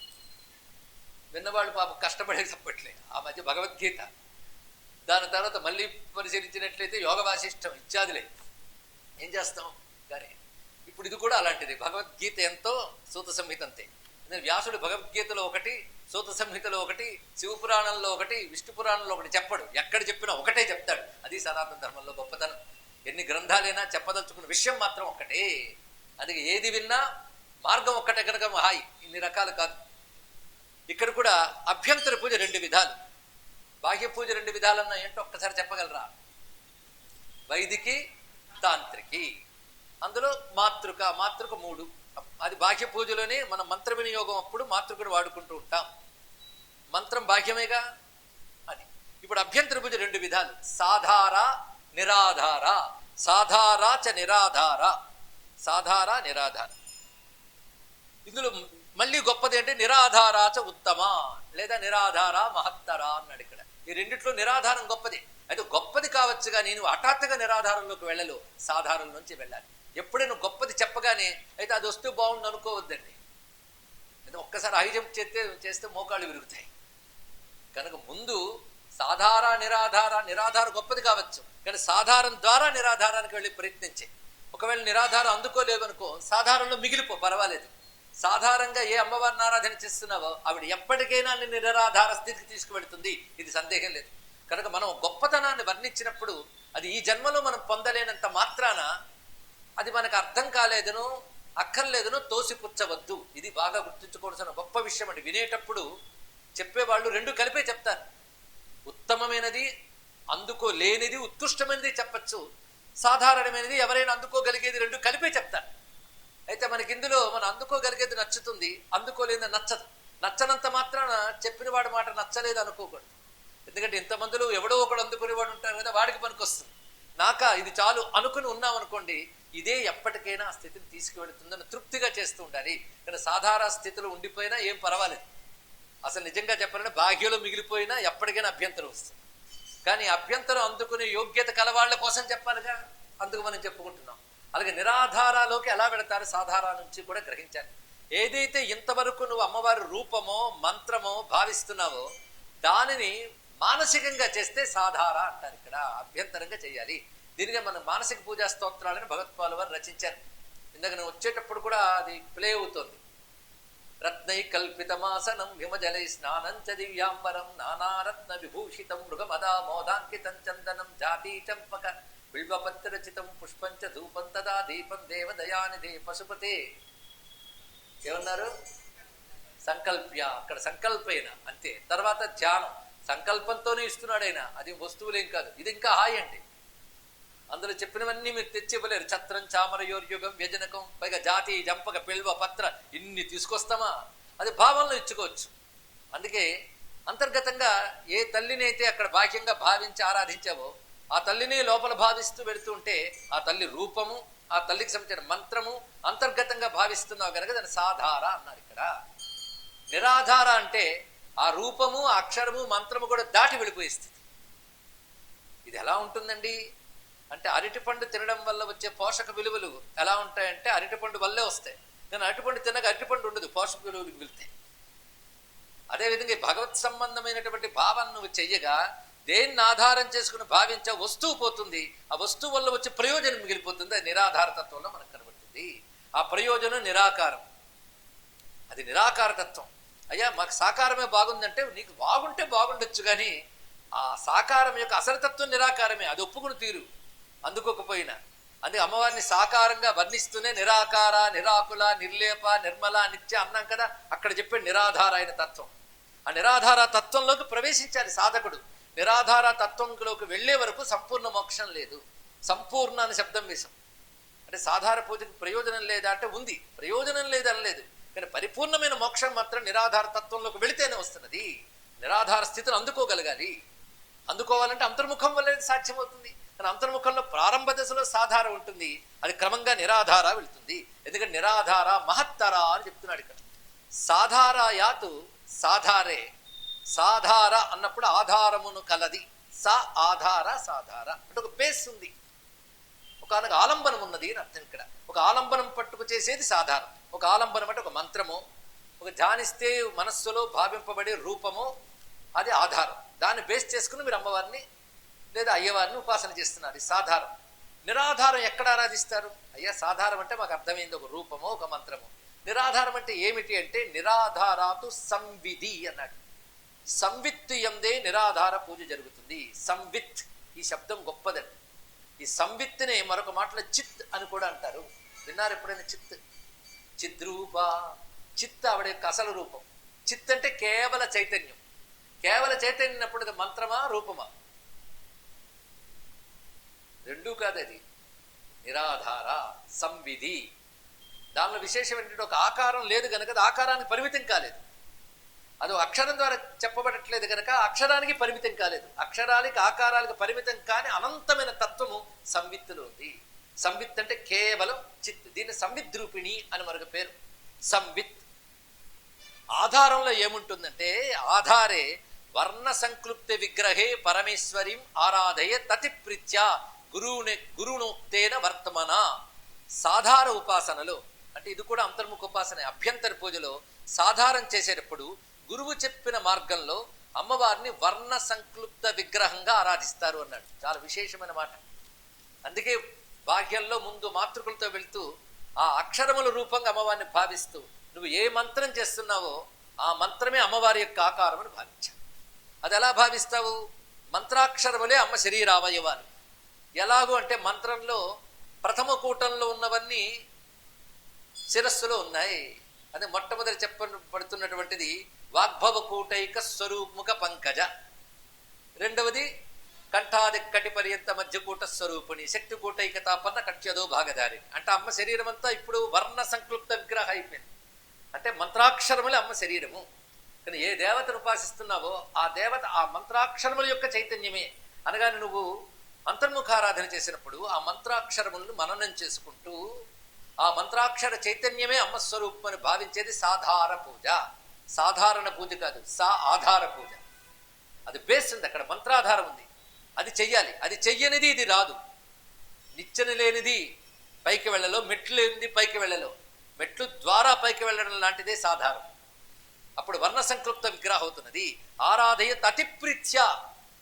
విన్నవాళ్ళు పాప కష్టపడే చెప్పట్లే. ఆ మధ్య భగవద్గీత, దాని తర్వాత మళ్ళీ పరిశీలించినట్లయితే యోగ వాసిష్టం ఇత్యాదులే. ఏం చేస్తాం కానీ ఇప్పుడు ఇది కూడా అలాంటిది. భగవద్గీత ఎంతో సూత సంహిత అంతే. వ్యాసుడు భగవద్గీతలో ఒకటి, సూత సంహితలో ఒకటి, శివపురాణంలో ఒకటి, విష్ణు పురాణంలో ఒకటి చెప్పడు. ఎక్కడ చెప్పినా ఒకటే చెప్తాడు. అది సనాతన ధర్మంలో గొప్పతనం. ఎన్ని గ్రంథాలైనా చెప్పదలుచుకున్న విషయం మాత్రం ఒక్కటే. అది ఏది విన్నా మార్గం ఒక్కటే కనుక హాయి, ఇన్ని రకాలు కాదు. ఇక్కడ కూడా అభ్యంతర పూజ రెండు విధాలు, బాహ్య పూజ రెండు విధాలన్నా ఏంటో ఒక్కసారి చెప్పగలరా? వైదికి, తాంత్రికి. అందులో మాతృక మూడు. అది బాహ్య పూజలోనే మనం మంత్ర వినియోగం అప్పుడు మాతృకను వాడుకుంటూ ఉంటాం. మంత్రం బాహ్యమేగా అది. ఇప్పుడు అభ్యంతర పూజ రెండు విధాలు, సాధార నిరాధార. సాధార చ నిరాధార. సాధార నిరాధార. ఇందులో మళ్ళీ గొప్పది అంటే నిరాధారాచ ఉత్తమ లేదా నిరాధార మహత్తర అన్నాడు ఇక్కడ. ఈ రెండిట్లో నిరాధారం గొప్పది. అయితే గొప్పది కావచ్చుగా నేను హఠాత్తుగా నిరాధారంలోకి వెళ్ళలేవు, సాధారణం నుంచి వెళ్ళాలి. ఎప్పుడైనా గొప్పది చెప్పగానే అయితే అది వస్తే బాగుండు అనుకోవద్దండి. అయితే ఒక్కసారి హైజం చేస్తే మోకాళ్ళు విరుగుతాయి. కనుక ముందు సాధార నిరాధార గొప్పది కావచ్చు, కానీ సాధారణ ద్వారా నిరాధారానికి వెళ్ళి ప్రయత్నించే. ఒకవేళ నిరాధారం అందుకోలేవనుకో సాధారణలో మిగిలిపో, పర్వాలేదు. సాధారణంగా ఏ అమ్మవారిని ఆరాధన చేస్తున్నావో ఆవిడ ఎప్పటికైనా నిన్ను నిరాధార స్థితికి తీసుకువెడుతుంది, ఇది సందేహం లేదు. కనుక మనం గొప్పతనాన్ని వర్ణించినప్పుడు అది ఈ జన్మలో మనం పొందలేనంత మాత్రాన అది మనకు అర్థం కాలేదనో అక్కర్లేదనో తోసిపుచ్చవద్దు. ఇది బాగా గుర్తుంచుకోవాల్సిన గొప్ప విషయం అండి. వినేటప్పుడు చెప్పేవాళ్ళు రెండు కలిపే చెప్తారు. ఉత్తమమైనది అందుకోలేనిది, ఉత్కృష్టమైనది చెప్పచ్చు, సాధారణమైనది ఎవరైనా అందుకోగలిగేది రెండు కలిపే చెప్తారు. అయితే మనకి ఇందులో మనం అందుకోగలిగేది నచ్చుతుంది, అందుకోలేనిది నచ్చదు. నచ్చనంత మాత్రాన చెప్పిన వాడి మాట నచ్చలేదు అనుకోకూడదు. ఎందుకంటే ఇంతమందిలో ఎవడో ఒకడు అందుకునేవాడు ఉంటారు కదా, వాడికి పనికొస్తుంది. ఇది చాలు అనుకుని ఉన్నాం అనుకోండి, ఇదే ఎప్పటికైనా ఆ స్థితిని తీసుకువెళుతుందని తృప్తిగా చేస్తూ ఉండాలి. కానీ సాధారణ స్థితిలో ఉండిపోయినా ఏం పర్వాలేదు. అసలు నిజంగా చెప్పాలంటే భాగ్యంలో మిగిలిపోయినా ఎప్పటికైనా అభ్యంతరం వస్తుంది. కానీ అభ్యంతరం అందుకునే యోగ్యత కలవాళ్ల కోసం చెప్పాలిగా, అందుకు మనం చెప్పుకుంటున్నాం. అలాగే నిరాధారాలోకి ఎలా పెడతారు సాధారణ నుంచి కూడా గ్రహించాలి. ఏదైతే ఇంతవరకు నువ్వు అమ్మవారి రూపమో మంత్రమో భావిస్తున్నావో దానిని మానసికంగా చేస్తే సాధార అంటారు. ఇక్కడ అభ్యంతరంగా చేయాలి. దీనిగా మనం మానసిక పూజా స్తోత్రాలను భగవత్పాల్ వారు రచించారు. ఇందాక నేను వచ్చేటప్పుడు కూడా అది ప్లే అవుతోంది. రత్నై కల్పితమాసనం హిమజలై స్నానం చ దివ్యాంబరం నానారత్న విభూషితం మృగమదా మోదాంకితం చందనం జాతీ చంపక బిల్వపత్రచితం పుష్పంచ ధూపం తదా దీపం దేవదయానిధే పశుపతే. ఏమన్నారు? సంకల్ప్య. అక్కడ సంకల్పైన అంతే. తర్వాత ధ్యానం సంకల్పంతోనే ఇస్తున్నాడు ఆయన, అది వస్తువులేం కాదు. ఇది ఇంకా హాయి అండి. అందులో చెప్పినవన్నీ మీరు తెచ్చి ఇవ్వలేరు. ఛత్రం చామరయోర్యుగం వ్యజనకం, పైగా జాతి జంపక పిల్వ పత్ర ఇన్ని తీసుకొస్తామా? అది భావంలో ఇచ్చుకోవచ్చు. అందుకే అంతర్గతంగా ఏ తల్లిని అయితే అక్కడ బాహ్యంగా భావించి ఆరాధించావో ఆ తల్లిని లోపల భావిస్తూ వెళుతుంటే ఆ తల్లి రూపము, ఆ తల్లికి సంబంధించిన మంత్రము అంతర్గతంగా భావిస్తున్నావు కనుక దాన్ని సాధార అన్నారు. ఇక్కడ నిరాధార అంటే ఆ రూపము, అక్షరము, మంత్రము కూడా దాటి వెళ్ళిపోయే స్థితి. ఇది ఎలా ఉంటుందండి అంటే అరటిపండు తినడం వల్ల వచ్చే పోషక విలువలు ఎలా ఉంటాయంటే అరటిపండు వల్లే వస్తాయి. కానీ అరటిపండు తినక అరటిపండు ఉండదు, పోషక విలువలు వెళ్తాయి. అదేవిధంగా భగవత్ సంబంధమైనటువంటి భావాన్ని నువ్వు చెయ్యగా దేన్ని ఆధారం చేసుకుని భావించా వస్తువు పోతుంది. ఆ వస్తువు వల్ల వచ్చే ప్రయోజనం మిగిలిపోతుంది. అది నిరాధార తత్వంలో మనకు కనబడుతుంది. ఆ ప్రయోజనం నిరాకారం, అది నిరాకార తత్వం. అయ్యా మాకు సాకారమే బాగుందంటే నీకు బాగుంటే బాగుండొచ్చు, కానీ ఆ సాకారం యొక్క అసలతత్వం నిరాకారమే. అది ఒప్పుకుని తీరు అందుకోకపోయినా. అందుకే అమ్మవారిని సాకారంగా వర్ణిస్తూనే నిరాకార, నిరాకుల, నిర్లేప, నిర్మల, నిత్య అన్నాం కదా. అక్కడ చెప్పే నిరాధార అయిన తత్వం. ఆ నిరాధార తత్వంలోకి ప్రవేశించాలి సాధకుడు. నిరాధార తత్వంలోకి వెళ్లే వరకు సంపూర్ణ మోక్షం లేదు. సంపూర్ణ అని శబ్దం వేశాం అంటే సాధారణ పూజకు ప్రయోజనం లేదా అంటే ఉంది, ప్రయోజనం లేదనలేదు. కానీ పరిపూర్ణమైన మోక్షం మాత్రం నిరాధార తత్వంలోకి వెళితేనే వస్తున్నది. నిరాధార స్థితిని అందుకోగలగాలి. అందుకోవాలంటే అంతర్ముఖం వల్ల సాధ్యమవుతుంది. కానీ అంతర్ముఖంలో ప్రారంభ దశలో సాధార ఉంటుంది, అది క్రమంగా నిరాధార వెళుతుంది. ఎందుకంటే నిరాధార మహత్తర అని చెప్తున్నాడు ఇక్కడ. సాధారాయాతు సాధారే. సాధార అన్నప్పుడు ఆధారమును కలది. సా ఆధార సాధార అంటే ఒక బేస్ ఉంది, ఒక ఆలంబనం ఉన్నది అని అర్థం. ఇక్కడ ఒక ఆలంబనం పట్టుకు చేసేది సాధారం. ఒక ఆలంబనం అంటే ఒక మంత్రము, ఒక ధ్యానిస్తే మనస్సులో భావింపబడే రూపము, అది ఆధారం. దాన్ని బేస్ చేసుకుని మీరు అమ్మవారిని లేదా అయ్యవారిని ఉపాసన చేస్తున్నారు. సాధారం. నిరాధారం ఎక్కడ ఆరాధిస్తారు? అయ్యా సాధారం అంటే మాకు అర్థమైంది, ఒక రూపము, ఒక మంత్రము. నిరాధారం అంటే ఏమిటి అంటే నిరాధారాతు సంవిధి అన్నాడు. సంవిత్ ఎందే నిరాధార పూజ జరుగుతుంది. సంవిత్ ఈ శబ్దం గొప్పదండి. ఈ సంవిత్ని మరొక మాటలో చిత్ అని కూడా అంటారు. విన్నారు ఎప్పుడైనా? చిత్, చిద్రూప. చిత్ ఆవిడ యొక్క అసలు రూపం. చిత్ అంటే కేవల చైతన్యం. కేవల చైతన్యం అప్పుడు అది మంత్రమా రూపమా? రెండూ కాదు, అది నిరాధార సంవిధి. దానిలో విశేషం ఏంటంటే ఒక ఆకారం లేదు కనుక అది ఆకారానికి పరిమితం కాలేదు. అది అక్షరం ద్వారా చెప్పబడట్లేదు కనుక అక్షరానికి పరిమితం కాలేదు. అక్షరాలకి ఆకారాలకు పరిమితం కాని అనంతమైన తత్వము సంవిత్తులో ఉంది. సంవిత్ అంటే కేవలం చిత్. దీన్ని సంవిద్రూపిణి అని మరొక పేరు. సంవిత్. ఆధారంలో ఏముంటుందంటే ఆధారే వర్ణ సంక్లుప్త విగ్రహే పరమేశ్వరీం ఆరాధయ తతి ప్రీత్య గురునోక్తేన వర్తమన. సాధార ఉపాసనలో అంటే ఇది కూడా అంతర్ముఖ ఉపాసన. అభ్యంతర పూజలో సాధారం చేసేటప్పుడు గురువు చెప్పిన మార్గంలో అమ్మవారిని వర్ణ సంక్లుప్త విగ్రహంగా ఆరాధిస్తారు అన్నాడు. చాలా విశేషమైన మాట. అందుకే బాహ్యంలో ముందు మాతృకులతో వెళ్తూ ఆ అక్షరముల రూపంగా అమ్మవారిని భావిస్తూ నువ్వు ఏ మంత్రం చేస్తున్నావో ఆ మంత్రమే అమ్మవారి యొక్క ఆకారం అని భావించావు. అది ఎలా భావిస్తావు? మంత్రాక్షరములే అమ్మ శరీరావయవాలు. ఎలాగూ అంటే మంత్రంలో ప్రథమ కూటంలో ఉన్నవన్నీ శిరస్సులో ఉన్నాయి. అది మొట్టమొదటి చెప్పబడుతున్నటువంటిది వాగ్భవ కూటైక స్వరూపముఖ పంకజ. రెండవది కంఠాదిక్కటి పర్యంత మధ్యకూట స్వరూపిణి శక్తి కూటైక తాపన్న కక్ష్యదో భాగధారి. అంటే అమ్మ శరీరం అంతా ఇప్పుడు వర్ణ సంక్లుప్త విగ్రహం అయిపోయింది. అంటే మంత్రాక్షరములే అమ్మ శరీరము. కానీ ఏ దేవతను ఉపాసిస్తున్నావో ఆ దేవత ఆ మంత్రాక్షరముల యొక్క చైతన్యమే. అనగానే నువ్వు అంతర్ముఖారాధన చేసినప్పుడు ఆ మంత్రాక్షరములను మననం చేసుకుంటూ ఆ మంత్రాక్షర చైతన్యమే అమ్మ స్వరూపం అని భావించేది సాధార పూజ. సాధారణ పూజ కాదు, ఆధార పూజ. అది బేస్ ఉంది, అక్కడ మంత్రాధారం ఉంది, అది చెయ్యాలి. అది చెయ్యనిది ఇది రాదు. నిచ్చెన లేనిది పైకి వెళ్ళలో, మెట్లు లేనిది పైకి వెళ్ళలో, మెట్లు ద్వారా పైకి వెళ్ళడం లాంటిదే సాధారం. అప్పుడు వర్ణ సంక్లుప్త విగ్రహం అవుతున్నది. ఆరాధయ అతిప్రీత్య.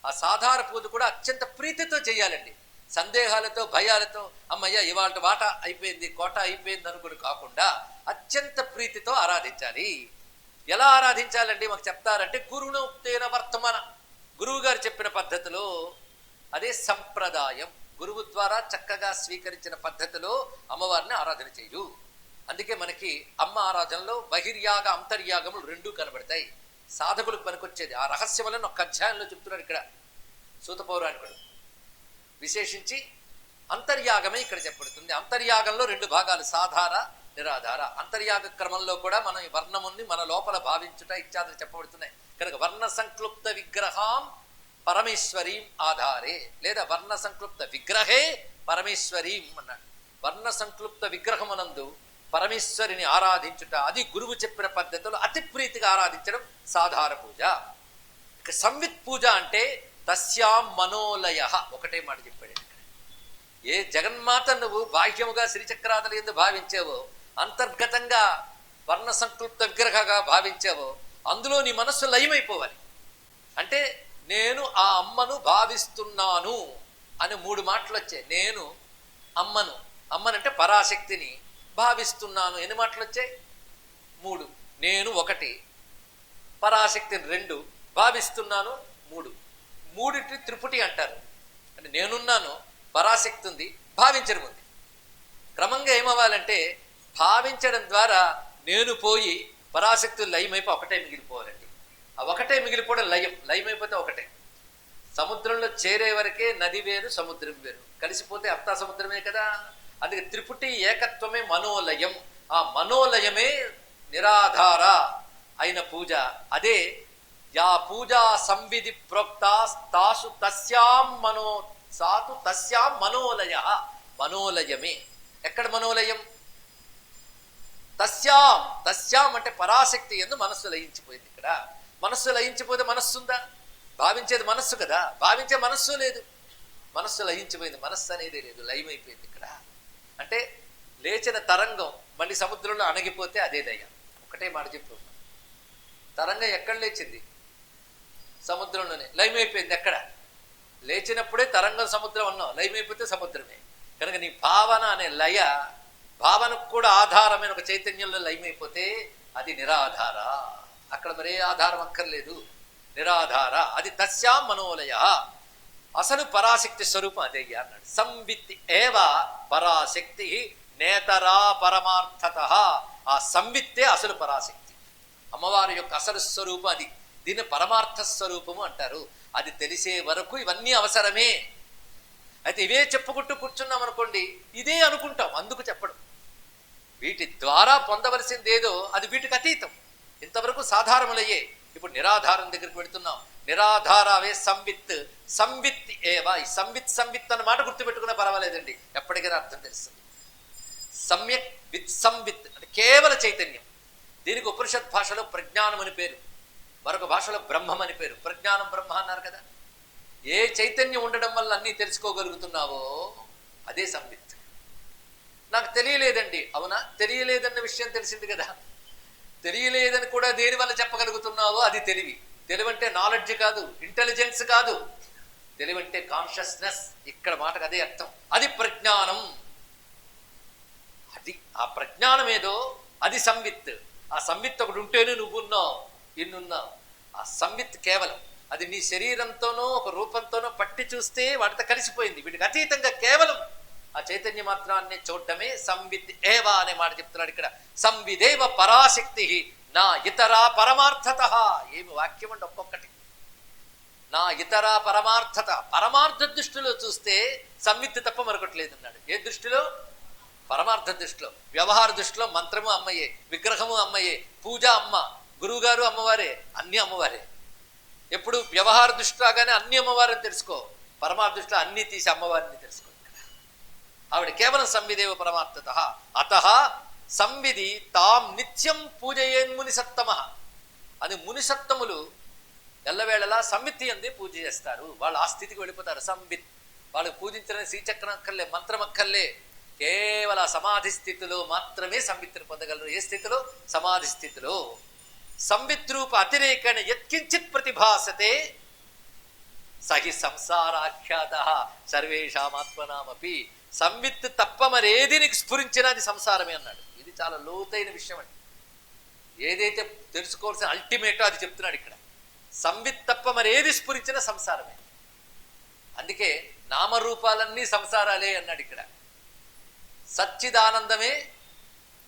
ఆ సాధార పూజ కూడా అత్యంత ప్రీతితో చేయాలండి. సందేహాలతో భయాలతో అమ్మయ్య ఇవాళ వాట అయిపోయింది కోట అయిపోయింది అనుకుని కాకుండా అత్యంత ప్రీతితో ఆరాధించాలి. ఎలా ఆరాధించాలండి మాకు చెప్తారంటే గురువునోక్తేన వర్తమాన. గురువు గారు చెప్పిన పద్ధతిలో, అదే సంప్రదాయం. గురువు ద్వారా చక్కగా స్వీకరించిన పద్ధతిలో అమ్మవారిని ఆరాధన చేయు. అందుకే మనకి అమ్మ ఆరాధనలో బహిర్యాగ అంతర్యాగములు రెండూ కనబడతాయి. సాధకులకు పనికొచ్చేది ఆ రహస్యములను ఒక అధ్యాయంలో చెప్తున్నాడు ఇక్కడ సూత పౌరాణికుడు. విశేషించి అంతర్యాగమే ఇక్కడ చెప్పబడుతుంది. అంతర్యాగంలో రెండు భాగాలు, సాధార నిరాధార. అంతర్యాగ క్రమంలో కూడా మనం ఈ వర్ణముని మన లోపల భావించుట ఇత్యాదులు చెప్పబడుతున్నాయి. కనుక వర్ణ సంక్లుప్త విగ్రహం పరమేశ్వరీం ఆధారే, లేదా వర్ణ సంక్లుప్త విగ్రహే పరమేశ్వరీం అన్నాడు. వర్ణ సంక్లుప్త విగ్రహమునందు పరమేశ్వరిని ఆరాధించుట, అది గురువు చెప్పిన పద్ధతిలో అతి ప్రీతిగా ఆరాధించడం సాధార పూజ. ఇక సంవిత్ పూజ అంటే తస్యాం మనోలయ. ఒకటే మాట చెప్పాడు ఇక్కడ. ఏ జగన్మాత నువ్వు బాహ్యముగా శ్రీచక్రాదులు ఎందు భావించావో, అంతర్గతంగా వర్ణ సంక్లుప్త విగ్రహగా భావించావో, అందులో నీ మనస్సు లయమైపోవాలి. అంటే నేను ఆ అమ్మను భావిస్తున్నాను అని మూడు మాటలు వచ్చాయి. నేను అమ్మను, అమ్మనంటే పరాశక్తిని భావిస్తున్నాను. ఎన్ని మాటలు వచ్చాయి? మూడు. నేను ఒకటి, పరాశక్తిని రెండు, భావిస్తున్నాను మూడు. మూడిటి త్రిపుటి అంటారు. అంటే నేనున్నాను, పరాశక్తి ఉంది, భావించడం ఉంది. క్రమంగా ఏమవ్వాలంటే భావించడం ద్వారా నేను పోయి పరాశక్తులు లయమైపో ఒకటే మిగిలిపోవాలండి. ఆ ఒకటే మిగిలిపోవడం లయం. లయమైపోతే ఒకటే. సముద్రంలో చేరే వరకే నది వేరు సముద్రం వేరు, కలిసిపోతే అంతా సముద్రమే కదా. అందుకే త్రిపుటి ఏకత్వమే మనోలయం. ఆ మనోలయమే నిరాధార అయిన పూజ. అదే యా పూజా సంవిధి ప్రోక్త తాసు తస్యాం మనో సాతు తస్యాం మనోలయ. మనోలయమే. ఎక్కడ మనోలయం? తస్యాం. తస్యాం అంటే పరాశక్తి ఎందు మనస్సు లయించిపోయింది. ఇక్కడ మనస్సు లయించిపోతే మనస్సు ఉందా? భావించేది మనస్సు కదా, భావించే మనస్సు లేదు. మనస్సు లయించిపోయింది, మనస్సు అనేది లేదు, లయమైపోయింది ఇక్కడ. అంటే లేచిన తరంగం మళ్ళీ సముద్రంలో అణగిపోతే అదే లయ. ఒకటే మాట చెప్తున్నాం. తరంగం ఎక్కడ లేచింది? సముద్రంలోనే. లయమైపోయింది ఎక్కడ? లేచినప్పుడే తరంగం సముద్రం అన్నాం, లయమైపోతే సముద్రమే. కనుక నీ భావన అనే లయ, భావనకు కూడా ఆధారమైన ఒక చైతన్యంలో లయమైపోతే అది నిరాధార. అక్కడ మరే ఆధారం అక్కర్లేదు, నిరాధార. అది తస్యాం మనోలయ. అసలు పరాశక్తి స్వరూపం అదే అన్నాడు. సంవిత్ ఏవ పరాశక్తి నేతరా పరమార్థత. ఆ సంవిత్తే అసలు పరాశక్తి, అమ్మవారి యొక్క అసలు స్వరూపం అది. దీన్ని పరమార్థ స్వరూపము అంటారు. అది తెలిసే వరకు ఇవన్నీ అవసరమే. అయితే ఇవే చెప్పుకుంటూ కూర్చున్నాం అనుకోండి, ఇదే అనుకుంటాం. అందుకు చెప్పడం వీటి ద్వారా పొందవలసింది ఏదో అది వీటికి అతీతం. ఇంతవరకు సాధారణములయ్యే. ఇప్పుడు నిరాధారం దగ్గరికి వెళుతున్నాం. నిరాధారవే సంవిత్. సంవిత్ ఏవా. ఈ సంవిత్ సంవిత్ అన్న మాట గుర్తుపెట్టుకున్నా పర్వాలేదండి, ఎప్పటికైనా అర్థం తెలుస్తుంది. సమ్యక్ విత్ సంవిత్ అంటే కేవల చైతన్యం. దీనికి ఉపనిషత్ భాషలో ప్రజ్ఞానం అని పేరు, మరొక భాషలో బ్రహ్మం అని పేరు. ప్రజ్ఞానం బ్రహ్మ అన్నారు కదా. ఏ చైతన్యం ఉండడం వల్ల అన్నీ తెలుసుకోగలుగుతున్నావో అదే సంవిత్. నాకు తెలియలేదండి, అవునా? తెలియలేదన్న విషయం తెలిసింది కదా. తెలియలేదని కూడా దేని వల్ల చెప్పగలుగుతున్నావో అది తెలివి. తెలివంటే నాలెడ్జ్ కాదు, ఇంటెలిజెన్స్ కాదు. తెలివంటే కాన్షియస్నెస్. ఇక్కడ మాటకు అదే అర్థం. అది ప్రజ్ఞానం. అది ఆ ప్రజ్ఞానం ఏదో అది సంవిత్. ఆ సంవిత్ ఒకటి ఉంటేనే నువ్వున్నావు, ఇన్నున్నావు. ఆ సంవిత్ కేవలం అది నీ శరీరంతోనో ఒక రూపంతోనో పట్టి చూస్తే వాటితో కలిసిపోయింది. వీటికి అతీతంగా కేవలం ఆ చైతన్య మాత్రాన్ని చూడటమే సంవిత్ ఏవ అనే మాట చెప్తున్నాడు ఇక్కడ. సంవిదేవ పరాశక్తి నా ఇతరా పరమార్థత. ఏమి వాక్యం అంటే ఒక్కొక్కటి. నా ఇతర పరమార్థత, పరమార్థ దృష్టిలో చూస్తే సంవిత్ తప్ప మరొకటి లేదన్నాడు. ఏ దృష్టిలో? పరమార్థ దృష్టిలో. వ్యవహార దృష్టిలో మంత్రము అమ్మయ్యే, విగ్రహము అమ్మయ్యే, పూజ అమ్మ, గురువుగారు అమ్మవారే, అన్ని అమ్మవారే. ఎప్పుడు వ్యవహార దృష్టి రాగానే అన్ని అమ్మవారిని తెలుసుకో, పరమార్థ దృష్టిలో అన్ని తీసి అమ్మవారిని తెలుసుకో. ఆవిడ కేవలం సంవిదేవ పరమార్థత. అత సంవిధి తాం నిత్యం పూజయేన్ముని సత్తమ. అది మునిసత్తములు ఎల్లవేళలా సంవిత్తి అందే పూజ చేస్తారు. వాళ్ళు ఆ స్థితికి వెళ్ళిపోతారు. సంవిత్ వాళ్ళు పూజించిన శ్రీచక్రం అక్కర్లే, మంత్రం అక్కర్లే, కేవల సమాధి స్థితిలో మాత్రమే సంవిత్తిని పొందగలరు. ఏ స్థితిలో? సమాధి స్థితిలో. సంవిత్ రూప అతిరేకణ యత్కించిత్ ప్రతిభాసతే సహి సంసారాఖ్యాత సర్వేషామాత్మనామపి. సంవిత్ తప్ప మరేది నీకు స్ఫురించినా అది సంసారమే అన్నాడు. ఇది చాలా లోతైన విషయం అండి. ఏదైతే తెలుసుకోవాల్సిన అల్టిమేటో అది చెప్తున్నాడు ఇక్కడ. సంవిత్ తప్ప మరేది స్ఫురించినా సంసారమే. అందుకే నామరూపాలన్నీ సంసారాలే అన్నాడు ఇక్కడ. సచ్చిదానందమే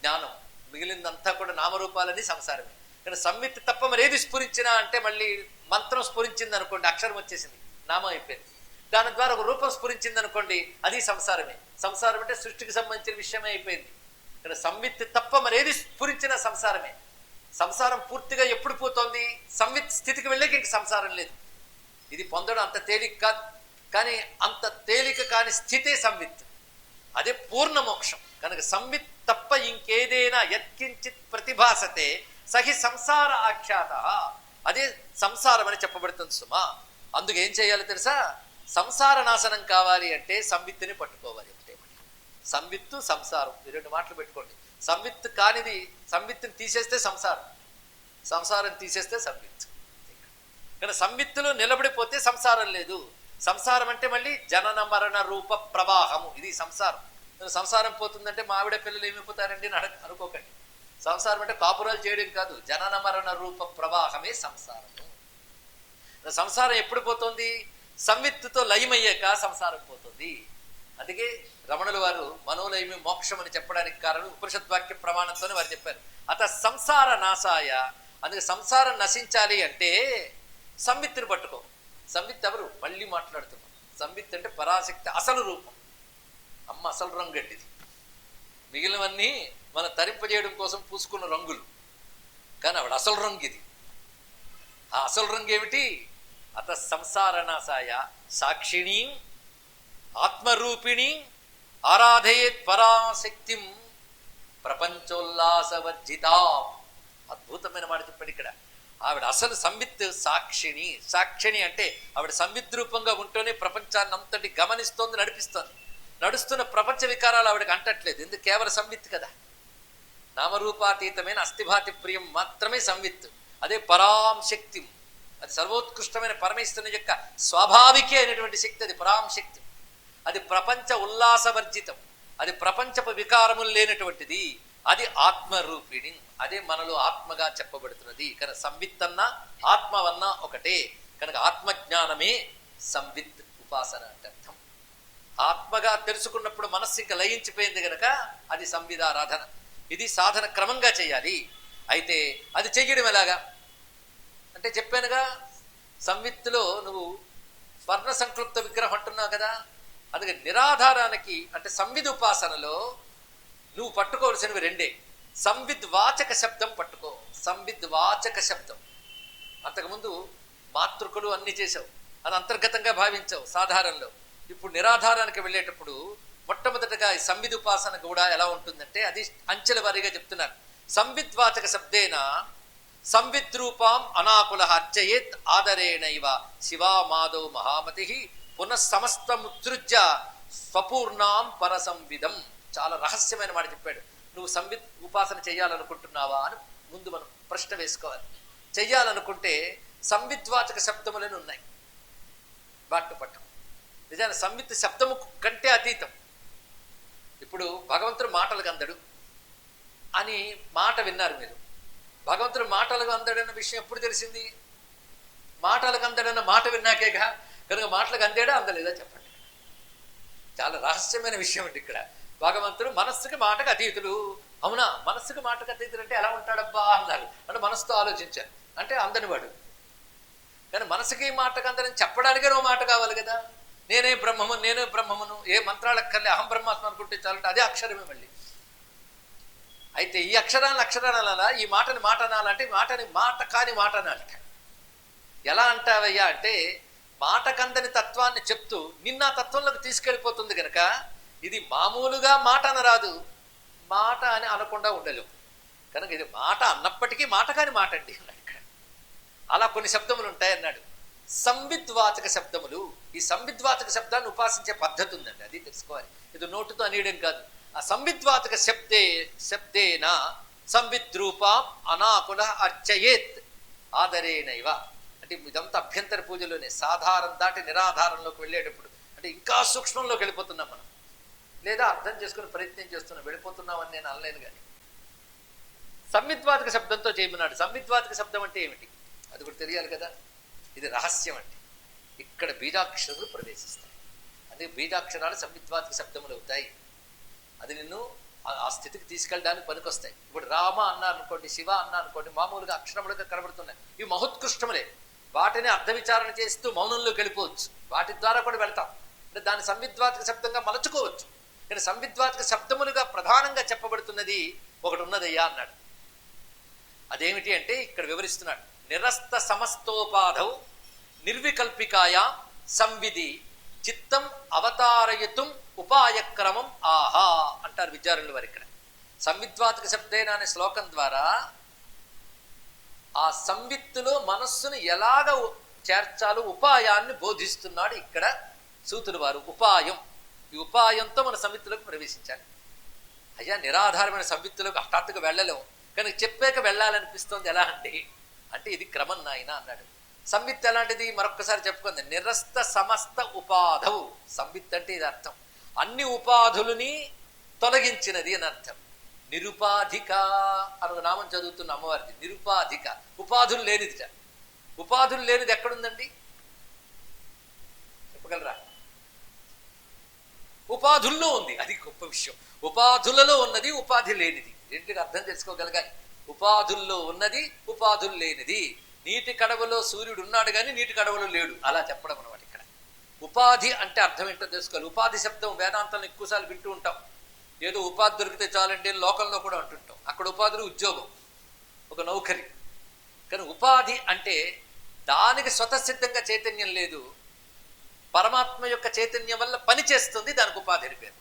జ్ఞానం, మిగిలిందంతా కూడా నామరూపాలన్నీ సంసారమే. ఇక్కడ సంవిత్ తప్ప మరేది స్ఫురించినా అంటే మళ్ళీ మంత్రం స్ఫురించింది అనుకోండి, అక్షరం వచ్చేసింది, నామం అయిపోయింది. దాని ద్వారా ఒక రూపం స్ఫురించింది అనుకోండి, అది సంసారమే. సంసారం అంటే సృష్టికి సంబంధించిన విషయమే అయిపోయింది. ఇక్కడ సంవిత్ తప్ప మరేది స్ఫురించినా సంసారమే. సంసారం పూర్తిగా ఎప్పుడు పోతోంది? సంవిత్ స్థితికి వెళ్ళాక ఇంక సంసారం లేదు. ఇది పొందడం అంత తేలిక కాదు, కానీ అంత తేలిక కాని స్థితే సంవిత్. అదే పూర్ణ మోక్షం. కనుక సంవిత్ తప్ప ఇంకేదైనా యత్కించిత్ ప్రతిభాసతే సహి సంసార ఆఖ్యాత. అదే సంసారం అని చెప్పబడుతుంది సుమా. అందుకు ఏం చేయాలి తెలుసా? సంసార నాశనం కావాలి అంటే సంవిత్తుని పట్టుకోవాలి. ఒకటే సంవిత్తు సంసారం, ఈ రెండు మాటలు పెట్టుకోండి. సంవిత్తు కానిది, సంవిత్తుని తీసేస్తే సంసారం, సంసారం తీసేస్తే సంవిత్. కానీ సంవిత్తులో నిలబడిపోతే సంసారం లేదు. సంసారం అంటే మళ్ళీ జనన మరణ రూప ప్రవాహము, ఇది సంసారం. సంసారం పోతుందంటే మావిడ పిల్లలు ఏమైపోతారండి అని అనుకోకండి. సంసారం అంటే కాపురాలు చేయడం కాదు, జనన మరణ రూప ప్రవాహమే సంసారము. సంసారం ఎప్పుడు పోతుంది? సంవిత్తుతో లయమయ్యాక సంసారం పోతుంది. అందుకే రమణుల వారు మనోలయమి మోక్షం అని చెప్పడానికి కారణం ఉపనిషద్వాక్య ప్రమాణంతోనే వారు చెప్పారు. అత సంసార నాశాయ. అందుకే సంసారం నశించాలి అంటే సంవిత్తుని పట్టుకో. సంవిత్ ఎవరు? మళ్ళీ మాట్లాడుతున్నాం. సంవిత్ అంటే పరాశక్తి అసలు రూపం. అమ్మ అసలు రంగు అండి ఇది. మిగిలినవన్నీ మనం తరింపజేయడం కోసం పూసుకున్న రంగులు, కానీ ఆవిడ అసలు రంగు ఇది. ఆ అసలు రంగు ఏమిటి? అత సంసారనాశాయ సాక్షిణీ ఆత్మరూపిణి ఆరాధయేత్ పరాశక్తిం ప్రపంచోల్లాసవర్జిత. అద్భుతమైన మాట చెప్పండి ఇక్కడ. ఆవిడ అసలు సంవిత్ సాక్షిణి. సాక్షిణి అంటే ఆవిడ సంవిత్ రూపంగా ఉంటూనే ప్రపంచాన్ని అంతటి గమనిస్తోంది, నడిపిస్తోంది. నడుస్తున్న ప్రపంచ వికారాలు ఆవిడకి అంటట్లేదు. ఎందుకు? కేవలం సంవిత్ కదా. నామరూపాతీతమైన అస్థిభాతి ప్రియం మాత్రమే సంవిత్. అదే పరాం శక్తి. అది సర్వోత్కృష్టమైన పరమేశ్వరుని యొక్క స్వాభావికే అయినటువంటి శక్తి. అది పరాం శక్తి. అది ప్రపంచ ఉల్లాసవర్జితం. అది ప్రపంచపు వికారములు లేనటువంటిది. అది ఆత్మరూపిణి. అదే మనలో ఆత్మగా చెప్పబడుతున్నది. కనుక సంవిత్ అన్నా ఆత్మవన్నా ఒకటే. కనుక ఆత్మజ్ఞానమే సంవిత్ ఉపాసన అంటే అర్థం. ఆత్మగా తెలుసుకున్నప్పుడు మనస్సు ఇంకా లయించిపోయింది కనుక అది సంవిధారాధన. ఇది సాధన క్రమంగా చేయాలి. అయితే అది చెయ్యడం ఎలాగా అంటే చెప్పానుగా, సంవిత్తులో నువ్వు వర్ణ సంక్లుప్త విగ్రహం అంటున్నావు కదా. అందుకే నిరాధారానికి అంటే సంవిద్ ఉపాసనలో నువ్వు పట్టుకోవలసినవి రెండే. సంవిద్వాచక శబ్దం పట్టుకో. సంవిద్వాచక శబ్దం. అంతకుముందు మాతృకులు అన్ని చేసావు, అది అంతర్గతంగా భావించావు సాధారణలో. ఇప్పుడు నిరాధారానికి వెళ్ళేటప్పుడు మొట్టమొదటగా ఈ సంవిద్ ఉపాసన కూడా ఎలా ఉంటుందంటే అది అంచెల వారీగా చెప్తున్నారు. సంవిద్వాచక శబ్దేన సంవిద్రూపాం అనాకుల అర్చయేత్ ఆదరేణైవ శివా మాధవ్ మహామతి పునఃసమస్తముత్సృజ్య స్వపూర్ణాం పరసంవిధం. చాలా రహస్యమైన మాట చెప్పాడు. నువ్వు సంవిత్ ఉపాసన చెయ్యాలనుకుంటున్నావా అని ముందు మనం ప్రశ్న వేసుకోవాలి. చెయ్యాలనుకుంటే సంవిద్వాచక శబ్దములని ఉన్నాయి, వాటిని పట్టం. నిజానికి సంవిత్ శబ్దము కంటే అతీతం. ఇప్పుడు భగవంతుడు మాటలకు అందడు అని మాట విన్నారు మీరు. భగవంతుడు మాటలకు అందడన్న విషయం ఎప్పుడు తెలిసింది? మాటలకు అందడన్న మాట విన్నాకేగా. కనుక మాటలకు అందాడా అందలేదా చెప్పండి. చాలా రహస్యమైన విషయం అండి ఇక్కడ. భగవంతుడు మనస్సుకి మాటకు అతీతుడు. అవునా, మనస్సుకి మాటకు అతీతుడు అంటే ఎలా ఉంటాడబ్బా అన్నారు. అంటే మనసుతో ఆలోచించారు అంటే అందనివాడు. కానీ మనసుకి మాటకు అందరని చెప్పడానికే ఓ మాట కావాలి కదా. నేనే బ్రహ్మము, నేనే బ్రహ్మమును, ఏ మంత్రాలక్కర్లే, అహం బ్రహ్మాస్మి అనుకుంటే చాలంటే అదే అక్షరమే మళ్ళీ. అయితే ఈ అక్షరాలను అనాలా, ఈ మాటని మాట అనాలంటే మాటని మాట కాని మాట అనాలట. ఎలా అంటావయ్యా అంటే మాటకందని తత్వాన్ని చెప్తూ నిన్న తత్వంలోకి తీసుకెళ్ళిపోతుంది కనుక ఇది మామూలుగా మాట అనరాదు, మాట అని అనకుండా ఉండలేవు. కనుక ఇది మాట అన్నప్పటికీ మాట కాని మాట అండి ఇక్కడ. అలా కొన్ని శబ్దములు ఉంటాయన్నాడు. సంవిద్వాచక శబ్దములు. ఈ సంవిద్వాచక శబ్దాన్ని ఉపాసించే పద్ధతి ఉందండి, అది తెలుసుకోవాలి. ఇది నోటుతో అనేయడం కాదు. ఆ సంవిద్వాచక శబ్దేన సంవిద్రూపాం అనాకుల అర్చయేత్ ఆదరేనైవ. అంటే ఇదంతా అభ్యంతర పూజలోనే. సాధారణ దాటి నిరాధారంలోకి వెళ్ళేటప్పుడు అంటే ఇంకా సూక్ష్మంలోకి వెళ్ళిపోతున్నాం మనం, లేదా అర్థం చేసుకుని ప్రయత్నం చేస్తున్నాం. వెళ్ళిపోతున్నామని నేను అనలేను. కానీ సంవిద్వాచక శబ్దంతో చేయమన్నాడు. సంవిద్వాచక శబ్దం అంటే ఏమిటి అది కూడా తెలియాలి కదా. ఇది రహస్యం అంటే ఇక్కడ బీజాక్షరములు ప్రవేశిస్తాయి. అదే బీజాక్షరాలు సంవిద్వాచక శబ్దములు అవుతాయి. అది నిన్ను ఆ స్థితికి తీసుకెళ్ళడానికి పనికొస్తాయి. ఇప్పుడు రామ అన్నారు అనుకోండి, శివ అన్నారు అనుకోండి, మామూలుగా అక్షరములుగా కనబడుతున్నాయి. ఇవి మహోత్కృష్టములే. వాటిని అర్థ విచారణ చేస్తూ మౌనంలోకి వెళ్ళిపోవచ్చు. వాటి ద్వారా కూడా వెళ్తాం. అంటే దాన్ని సంవిద్వాచక శబ్దంగా మలచుకోవచ్చు. కానీ సంవిద్వాచక శబ్దములుగా ప్రధానంగా చెప్పబడుతున్నది ఒకటి ఉన్నదయ్యా అన్నాడు. అదేమిటి అంటే ఇక్కడ వివరిస్తున్నాడు. నిరస్త సమస్తోపాధౌ నిర్వికల్పికాయ సంవిధి చిత్తం అవతారయతుం ఉపాయక్రమం ఆహా అంటారు విద్యారణుల వారు. ఇక్కడ సంవిద్వాచక శబ్దేన అనే శ్లోకం ద్వారా ఆ సంవిత్తులో మనస్సును ఎలాగ చేర్చాలో ఉపాయాన్ని బోధిస్తున్నాడు ఇక్కడ సూతులు వారు. ఉపాయం, ఈ ఉపాయంతో మన సంవిత్తులకు ప్రవేశించాలి. అయ్యా నిరాధారమైన సంవిత్తులకు హఠాత్తుగా వెళ్ళలేము, కానీ చెప్పాక వెళ్ళాలనిపిస్తుంది. ఎలా అండి అంటే ఇది క్రమం నాయన అన్నాడు. సంవిత్ ఎలాంటిది మరొక్కసారి చెప్పుకుంది. నిరస్త సమస్త ఉపాధవు. సంవిత్ అంటే ఇది అర్థం, అన్ని ఉపాధులని తొలగించినది అని అర్థం. నిరుపాధిక అన్న నామం చదువుతున్న అమ్మవారిది. నిరుపాధిక, ఉపాధులు లేనిదిట. ఉపాధులు లేనిది ఎక్కడుందండి చెప్పగలరా? ఉపాధుల్లో ఉంది. అది గొప్ప విషయం. ఉపాధులలో ఉన్నది, ఉపాధి లేనిది. రెండుగా అర్థం తెలుసుకోగలగాలి. ఉపాధుల్లో ఉన్నది, ఉపాధులు లేనిది. నీటి కడవలో సూర్యుడు ఉన్నాడు కానీ నీటి కడవలో లేడు, అలా చెప్పడం అన్నమాట. ఇక్కడ ఉపాధి అంటే అర్థం ఏంటో తెలుసుకోవాలి. ఉపాధి శబ్దం వేదాంతంలో ఎక్కువసార్లు వింటూ ఉంటాం. ఏదో ఉపాధి దొరికితే చాలండి లోకంలో కూడా అంటుంటాం. అక్కడ ఉపాధులు ఉద్యోగం, ఒక నౌకరి. కానీ ఉపాధి అంటే దానికి స్వతసిద్ధంగా చైతన్యం లేదు, పరమాత్మ యొక్క చైతన్యం వల్ల పని చేస్తుంది, దానికి ఉపాధి అని పేరు.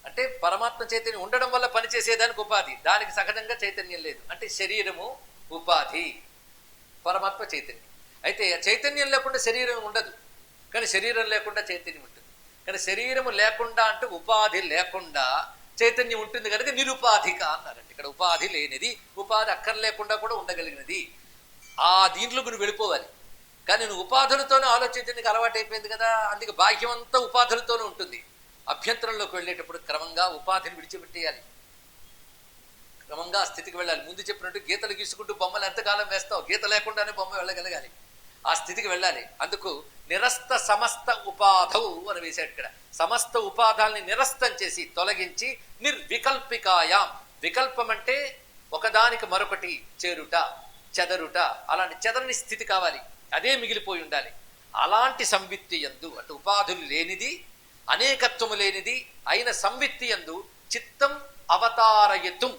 అంటే పరమాత్మ చైతన్యం ఉండడం వల్ల పనిచేసేదానికి ఉపాధి, దానికి సహజంగా చైతన్యం లేదు. అంటే శరీరము ఉపాధి, పరమాత్మ చైతన్యం. అయితే చైతన్యం లేకుండా శరీరం ఉండదు, కానీ శరీరం లేకుండా చైతన్యం ఉంటుంది. కానీ శరీరము లేకుండా అంటే ఉపాధి లేకుండా చైతన్యం ఉంటుంది కనుక నిరుపాధిక అన్నారండి. ఇక్కడ ఉపాధి లేనిది, ఉపాధి అక్కర్లేకుండా కూడా ఉండగలిగినది. ఆ దీంట్లో నువ్వు వెళ్ళిపోవాలి. కానీ నువ్వు ఉపాధులతోనే ఆలోచించడానికి అలవాటు అయిపోయింది కదా, అందుకే బాహ్యం అంతా ఉపాధులతోనే ఉంటుంది. అభ్యంతరంలోకి వెళ్ళేటప్పుడు క్రమంగా ఉపాధిని విడిచిపెట్టేయాలి, క్రమంగా ఆ స్థితికి వెళ్ళాలి. ముందు చెప్పినట్టు గీతలు గీసుకుంటూ బొమ్మలు ఎంతకాలం వేస్తావు, గీత లేకుండానే బొమ్మ వెళ్ళగలగాలి, ఆ స్థితికి వెళ్ళాలి. అందుకు నిరస్త సమస్త ఉపాధౌ అని వేశాడు ఇక్కడ. సమస్త ఉపాధాలని నిరస్తం చేసి తొలగించి నిర్వికల్పికాయాం. వికల్పం అంటే ఒకదానికి మరొకటి చేరుట, చెదరుట. అలాంటి చెదరని స్థితి కావాలి, అదే మిగిలిపోయి ఉండాలి. అలాంటి సంవిత్తి యందు అంటే ఉపాధులు లేనిది, అనేకత్వము లేనిది అయిన సంవిత్తి యందు చిత్తం అవతారయతుం.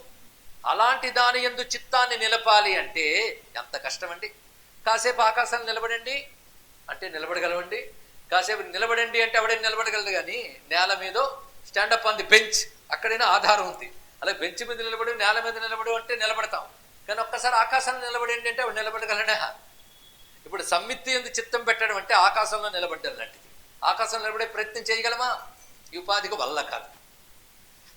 అలాంటి దాని యందు చిత్తాన్ని నిలపాలి అంటే ఎంత కష్టమండి. కాసేపు ఆకాశాన్ని నిలబడండి అంటే నిలబడగలవండి, కాసేపు నిలబడండి అంటే ఎవడైనా నిలబడగలదు. కానీ నేల మీద స్టాండప్ ఆన్ ది బెంచ్, అక్కడైనా ఆధారం ఉంది. అలాగే బెంచ్ మీద నిలబడి నేల మీద నిలబడు అంటే నిలబడతాం. కానీ ఒక్కసారి ఆకాశాన్ని నిలబడండి అంటే వాడు నిలబడగలడా? ఇప్పుడు సంవిత్తి యందు చిత్తం పెట్టడం అంటే ఆకాశంలో నిలబడ్డం లాంటిది. ఆకాశంలో నిలబడే ప్రయత్నం చేయగలమా? ఈ ఉపాధికి వల్ల కాదు.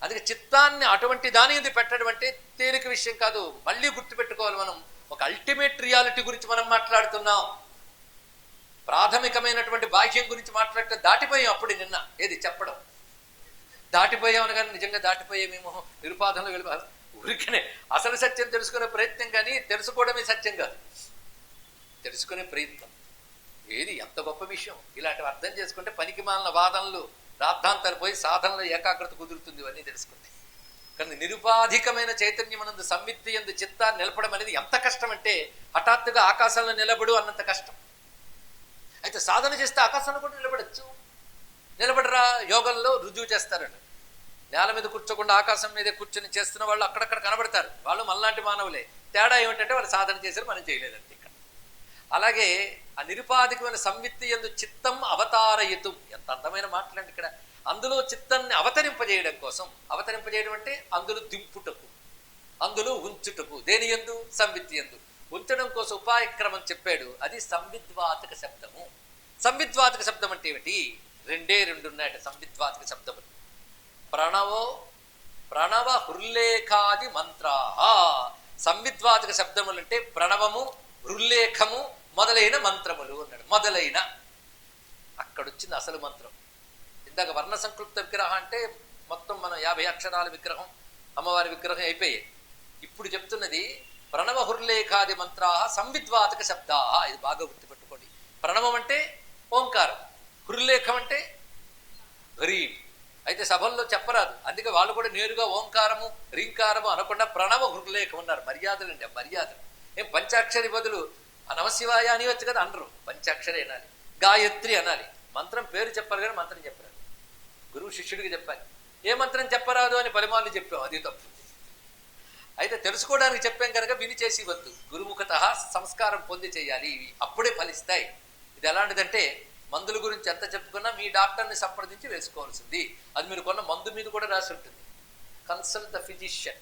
అందుకే చిత్తాన్ని అటువంటి దాని యందు పెట్టడం అంటే తేలిక విషయం కాదు. మళ్ళీ గుర్తుపెట్టుకోవాలి, మనం ఒక అల్టిమేట్ రియాలిటీ గురించి మనం మాట్లాడుతున్నాం. ప్రాథమికమైనటువంటి బాహ్యం గురించి మాట్లాడితే దాటిపోయాం. అప్పుడు నిన్న ఏది చెప్పడం దాటిపోయామని కానీ నిజంగా దాటిపోయామేమో. నిరుపాధంలో వెళ్ళి ఊరికనే అసలు సత్యం తెలుసుకునే ప్రయత్నం, కానీ తెలుసుకోవడమే సత్యం కాదు, తెలుసుకునే ప్రయత్నం. ఏది ఎంత గొప్ప విషయం! ఇలాంటివి అర్థం చేసుకుంటే పనికి మాలిన వాదనలు రాద్ధాంతాలు పోయి సాధనలో ఏకాగ్రత కుదురుతుంది, ఇవన్నీ తెలుసుకుంటే. కానీ నిరుపాధికమైన చైతన్యమనందు సంవిత్తి యందు చిత్తాన్ని నిలపడం అనేది ఎంత కష్టం అంటే, హఠాత్తుగా ఆకాశంలో నిలబడు అన్నంత కష్టం. అయితే సాధన చేస్తే ఆకాశంలో కూడా నిలబడచ్చు. నిలబడరా యోగంలో రుజువు చేస్తారట. నేల మీద కూర్చోకుండా ఆకాశం మీదే కూర్చొని చేస్తున్న వాళ్ళు అక్కడక్కడ కనబడతారు. వాళ్ళు మనలాంటి మానవులే. తేడా ఏమిటంటే వాళ్ళు సాధన చేశారు, మనం చేయలేదంటే ఇక్కడ. అలాగే ఆ నిరుపాధికమైన సంవిత్తి యందు చిత్తం అవతారయుతం, ఎంత అందమైన మాటలండి ఇక్కడ. అందులో చిత్తాన్ని అవతరింపజేయడం కోసం, అవతరింపజేయడం అంటే అందులో దింపుటకు, అందులో ఉంచుటకు. దేని యందు? సంవిత్తి యందు ఉంచడం కోసం ఉపాయక్రమం చెప్పాడు. అది సంవిద్వాతక శబ్దము. సంవిద్వాతక శబ్దం అంటే ఏమిటి? రెండు ఉన్నాయట సంవిద్వాతక శబ్దములు. ప్రణవ హృల్లేఖాది మంత్రా. సంవిద్వాతక శబ్దములు అంటే ప్రణవము, హృల్లేఖము మొదలైన మంత్రములు అన్నాడు. మొదలైన అక్కడొచ్చింది అసలు మంత్రం. ఇందాక వర్ణ సంకృప్త విగ్రహం అంటే మొత్తం మనం 50 అక్షరాల విగ్రహం, అమ్మవారి విగ్రహం అయిపోయాయి. ఇప్పుడు చెప్తున్నది ప్రణవ హృల్లేఖాది మంత్రా సంవిద్వాతక శబ్దా. ఇది బాగా గుర్తుపెట్టుకోండి. ప్రణవం అంటే ఓంకారం, హృల్లేఖం అంటే హ్రీం. అయితే సభల్లో చెప్పరాదు, అందుకే వాళ్ళు కూడా నేరుగా ఓంకారము రీంకారము అనకుండా ప్రణవ హృల్లేఖం అన్నారు. మర్యాదలండి, మర్యాదలు. ఏం పంచాక్షరి బదులు నమశివాయ అని వచ్చు కదా, అనరు. పంచాక్షరి అనాలి, గాయత్రి అనాలి. మంత్రం పేరు చెప్పాలి కానీ మంత్రం చెప్పరాదు. గురువు శిష్యుడికి చెప్పాలి. ఏ మంత్రం చెప్పరాదు అని పలిమార్లు చెప్పాం, అది తప్పు. అయితే తెలుసుకోవడానికి చెప్పాం కనుక విని చేసి వద్దు, గురుముఖత సంస్కారం పొంది చేయాలి, అప్పుడే ఫలిస్తాయి. ఇది ఎలాంటిదంటే, మందుల గురించి ఎంత చెప్పుకున్నా మీ డాక్టర్ని సంప్రదించి వేసుకోవాల్సింది. అది మీరు కొన్న మందు మీద కూడా రాసి ఉంటుంది, కన్సల్ట్ ద ఫిజిషియన్.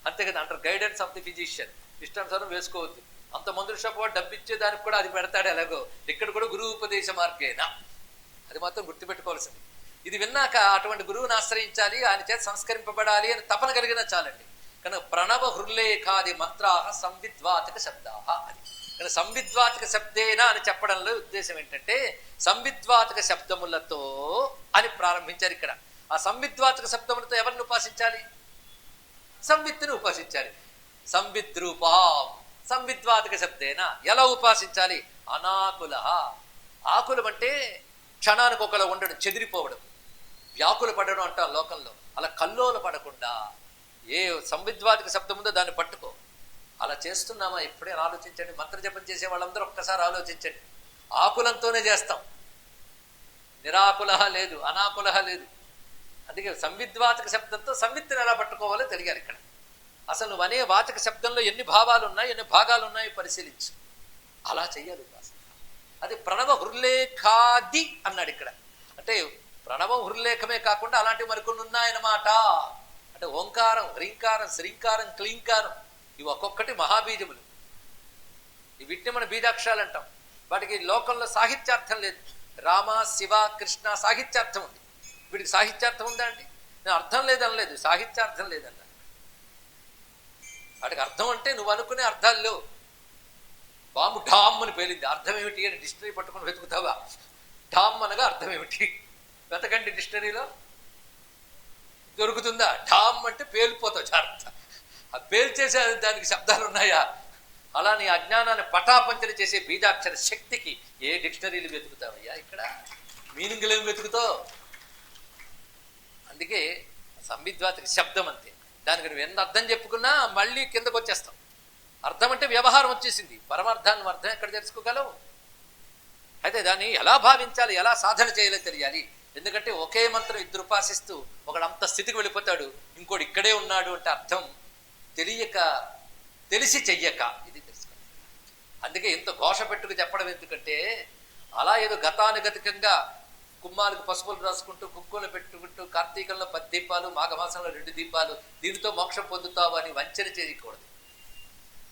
అంతే కదా అంటారు, గైడెన్స్ ఆఫ్ ది ఫిజిషియన్. ఇష్టానుసారం వేసుకోవద్దు. అంత మందుల షాప్ వాడు డబ్బిచ్చే దానికి కూడా అది పెడతాడు ఎలాగో. ఇక్కడ కూడా గురువు ఉపదేశ మార్గేనా, అది మాత్రం గుర్తుపెట్టుకోవాల్సింది. ఇది విన్నాక అటువంటి గురువుని ఆశ్రయించాలి, ఆయన చేత సంస్కరింపబడాలి అని తపన కలిగిన చాలండి. కనుక ప్రణవ హృల్లేఖాది మంత్రా సంవిద్వాతక శబ్దా. అది కానీ సంవిద్వాతక శబ్దేనా అని చెప్పడంలో ఉద్దేశం ఏంటంటే, సంవిద్వాతక శబ్దములతో అని ప్రారంభించారు ఇక్కడ. ఆ సంవిద్వాతక శబ్దములతో ఎవరిని ఉపాసించాలి? సంవిత్తుని ఉపాసించాలి. సంవిద్రూపాం సంవిద్వాతక శబ్దేనా. ఎలా ఉపాసించాలి? అనాకుల. ఆకులం అంటే క్షణానికి ఒకలా ఉండడం, చెదిరిపోవడం, వ్యాకుల పడడం అంటాం లోకంలో. అలా కల్లోల పడకుండా ఏ సంవిద్వాతక శబ్దం ఉందో దాన్ని పట్టుకో. అలా చేస్తున్నామా? ఎప్పుడే ఆలోచించండి. మంత్రజపం చేసే వాళ్ళందరూ ఒక్కసారి ఆలోచించండి. ఆకులంతోనే చేస్తాం, నిరాకుల లేదు, అనాకుల లేదు. అందుకే సంవిద్వాతక శబ్దంతో సంవిత్తుని ఎలా పట్టుకోవాలో తెలియాలి ఇక్కడ. అసలు నువ్వు అనే వాచక శబ్దంలో ఎన్ని భావాలు ఉన్నాయి, ఎన్ని భాగాలు ఉన్నాయో పరిశీలించు. అలా చెయ్యాలి ఉపాసన. అది ప్రణవ హృల్లేఖాది అన్నాడు ఇక్కడ. అంటే ప్రణవం హృల్లేఖమే కాకుండా అలాంటివి మరికొన్ని ఉన్నాయన్నమాట. అంటే ఓంకారం, హ్రీంకారం, శ్రీంకారం, క్లీంకారం, ఇవి ఒక్కొక్కటి మహాబీజములు. వీటిని మన బీజాక్షరాలు అంటాం. వాటికి లోకంలో సాహిత్యార్థం లేదు. రామ, శివ, కృష్ణ సాహిత్యార్థం ఉంది. వీటికి సాహిత్యార్థం ఉందా అండి? నేను అర్థం లేదనలేదు, సాహిత్యార్థం లేదన్నా. వాటికి అర్థం అంటే నువ్వు అనుకునే అర్థాల్లో బాంబు ఢామ్ అని పేలింది, అర్థం ఏమిటి అని డిక్షనరీ పట్టుకుని వెతుకుతావా? ఢామ్ అనగా అర్థం ఏమిటి వెతకండి, డిక్షనరీలో దొరుకుతుందా? ఢామ్ అంటే పేలిపోతావు జాగ్రత్త. ఆ పేల్చేసే దానికి శబ్దాలు ఉన్నాయా? అలా నీ అజ్ఞానాన్ని పటాపంచలు చేసే బీజాక్షర శక్తికి ఏ డిక్షనరీలు వెతుకుతావయ్యా? ఇక్కడ మీనింగ్లు ఏమి వెతుకుతావు? అందుకే సంవిద్వాతక శబ్దం అంతే. దానికి నువ్వు ఎంత అర్థం చెప్పుకున్నా మళ్ళీ కిందకు వచ్చేస్తాం. అర్థం అంటే వ్యవహారం వచ్చేసింది, పరమార్థాన్ని అర్థం ఎక్కడ తెలుసుకోగలవు? అయితే దాన్ని ఎలా భావించాలి, ఎలా సాధన చేయాలో తెలియాలి. ఎందుకంటే ఒకే మంత్రం ఇద్దరు ఉపాసిస్తూ ఒకడు అంత స్థితికి వెళ్ళిపోతాడు, ఇంకోటి ఇక్కడే ఉన్నాడు అంటే అర్థం తెలియక, తెలిసి చెయ్యక, ఇది తెలుసుకోవాలి. అందుకే ఇంత ఘోష పెట్టుకు చెప్పడం ఎందుకంటే, అలా ఏదో గతానుగతికంగా కుమ్మాలకు పసుపులు రాసుకుంటూ, కుక్కులు పెట్టుకుంటూ, కార్తీకంలో 10 దీపాలు, మాఘమాసంలో 2 దీపాలు, దీనితో మోక్షం పొందుతావు అని వంచన చేయకూడదు.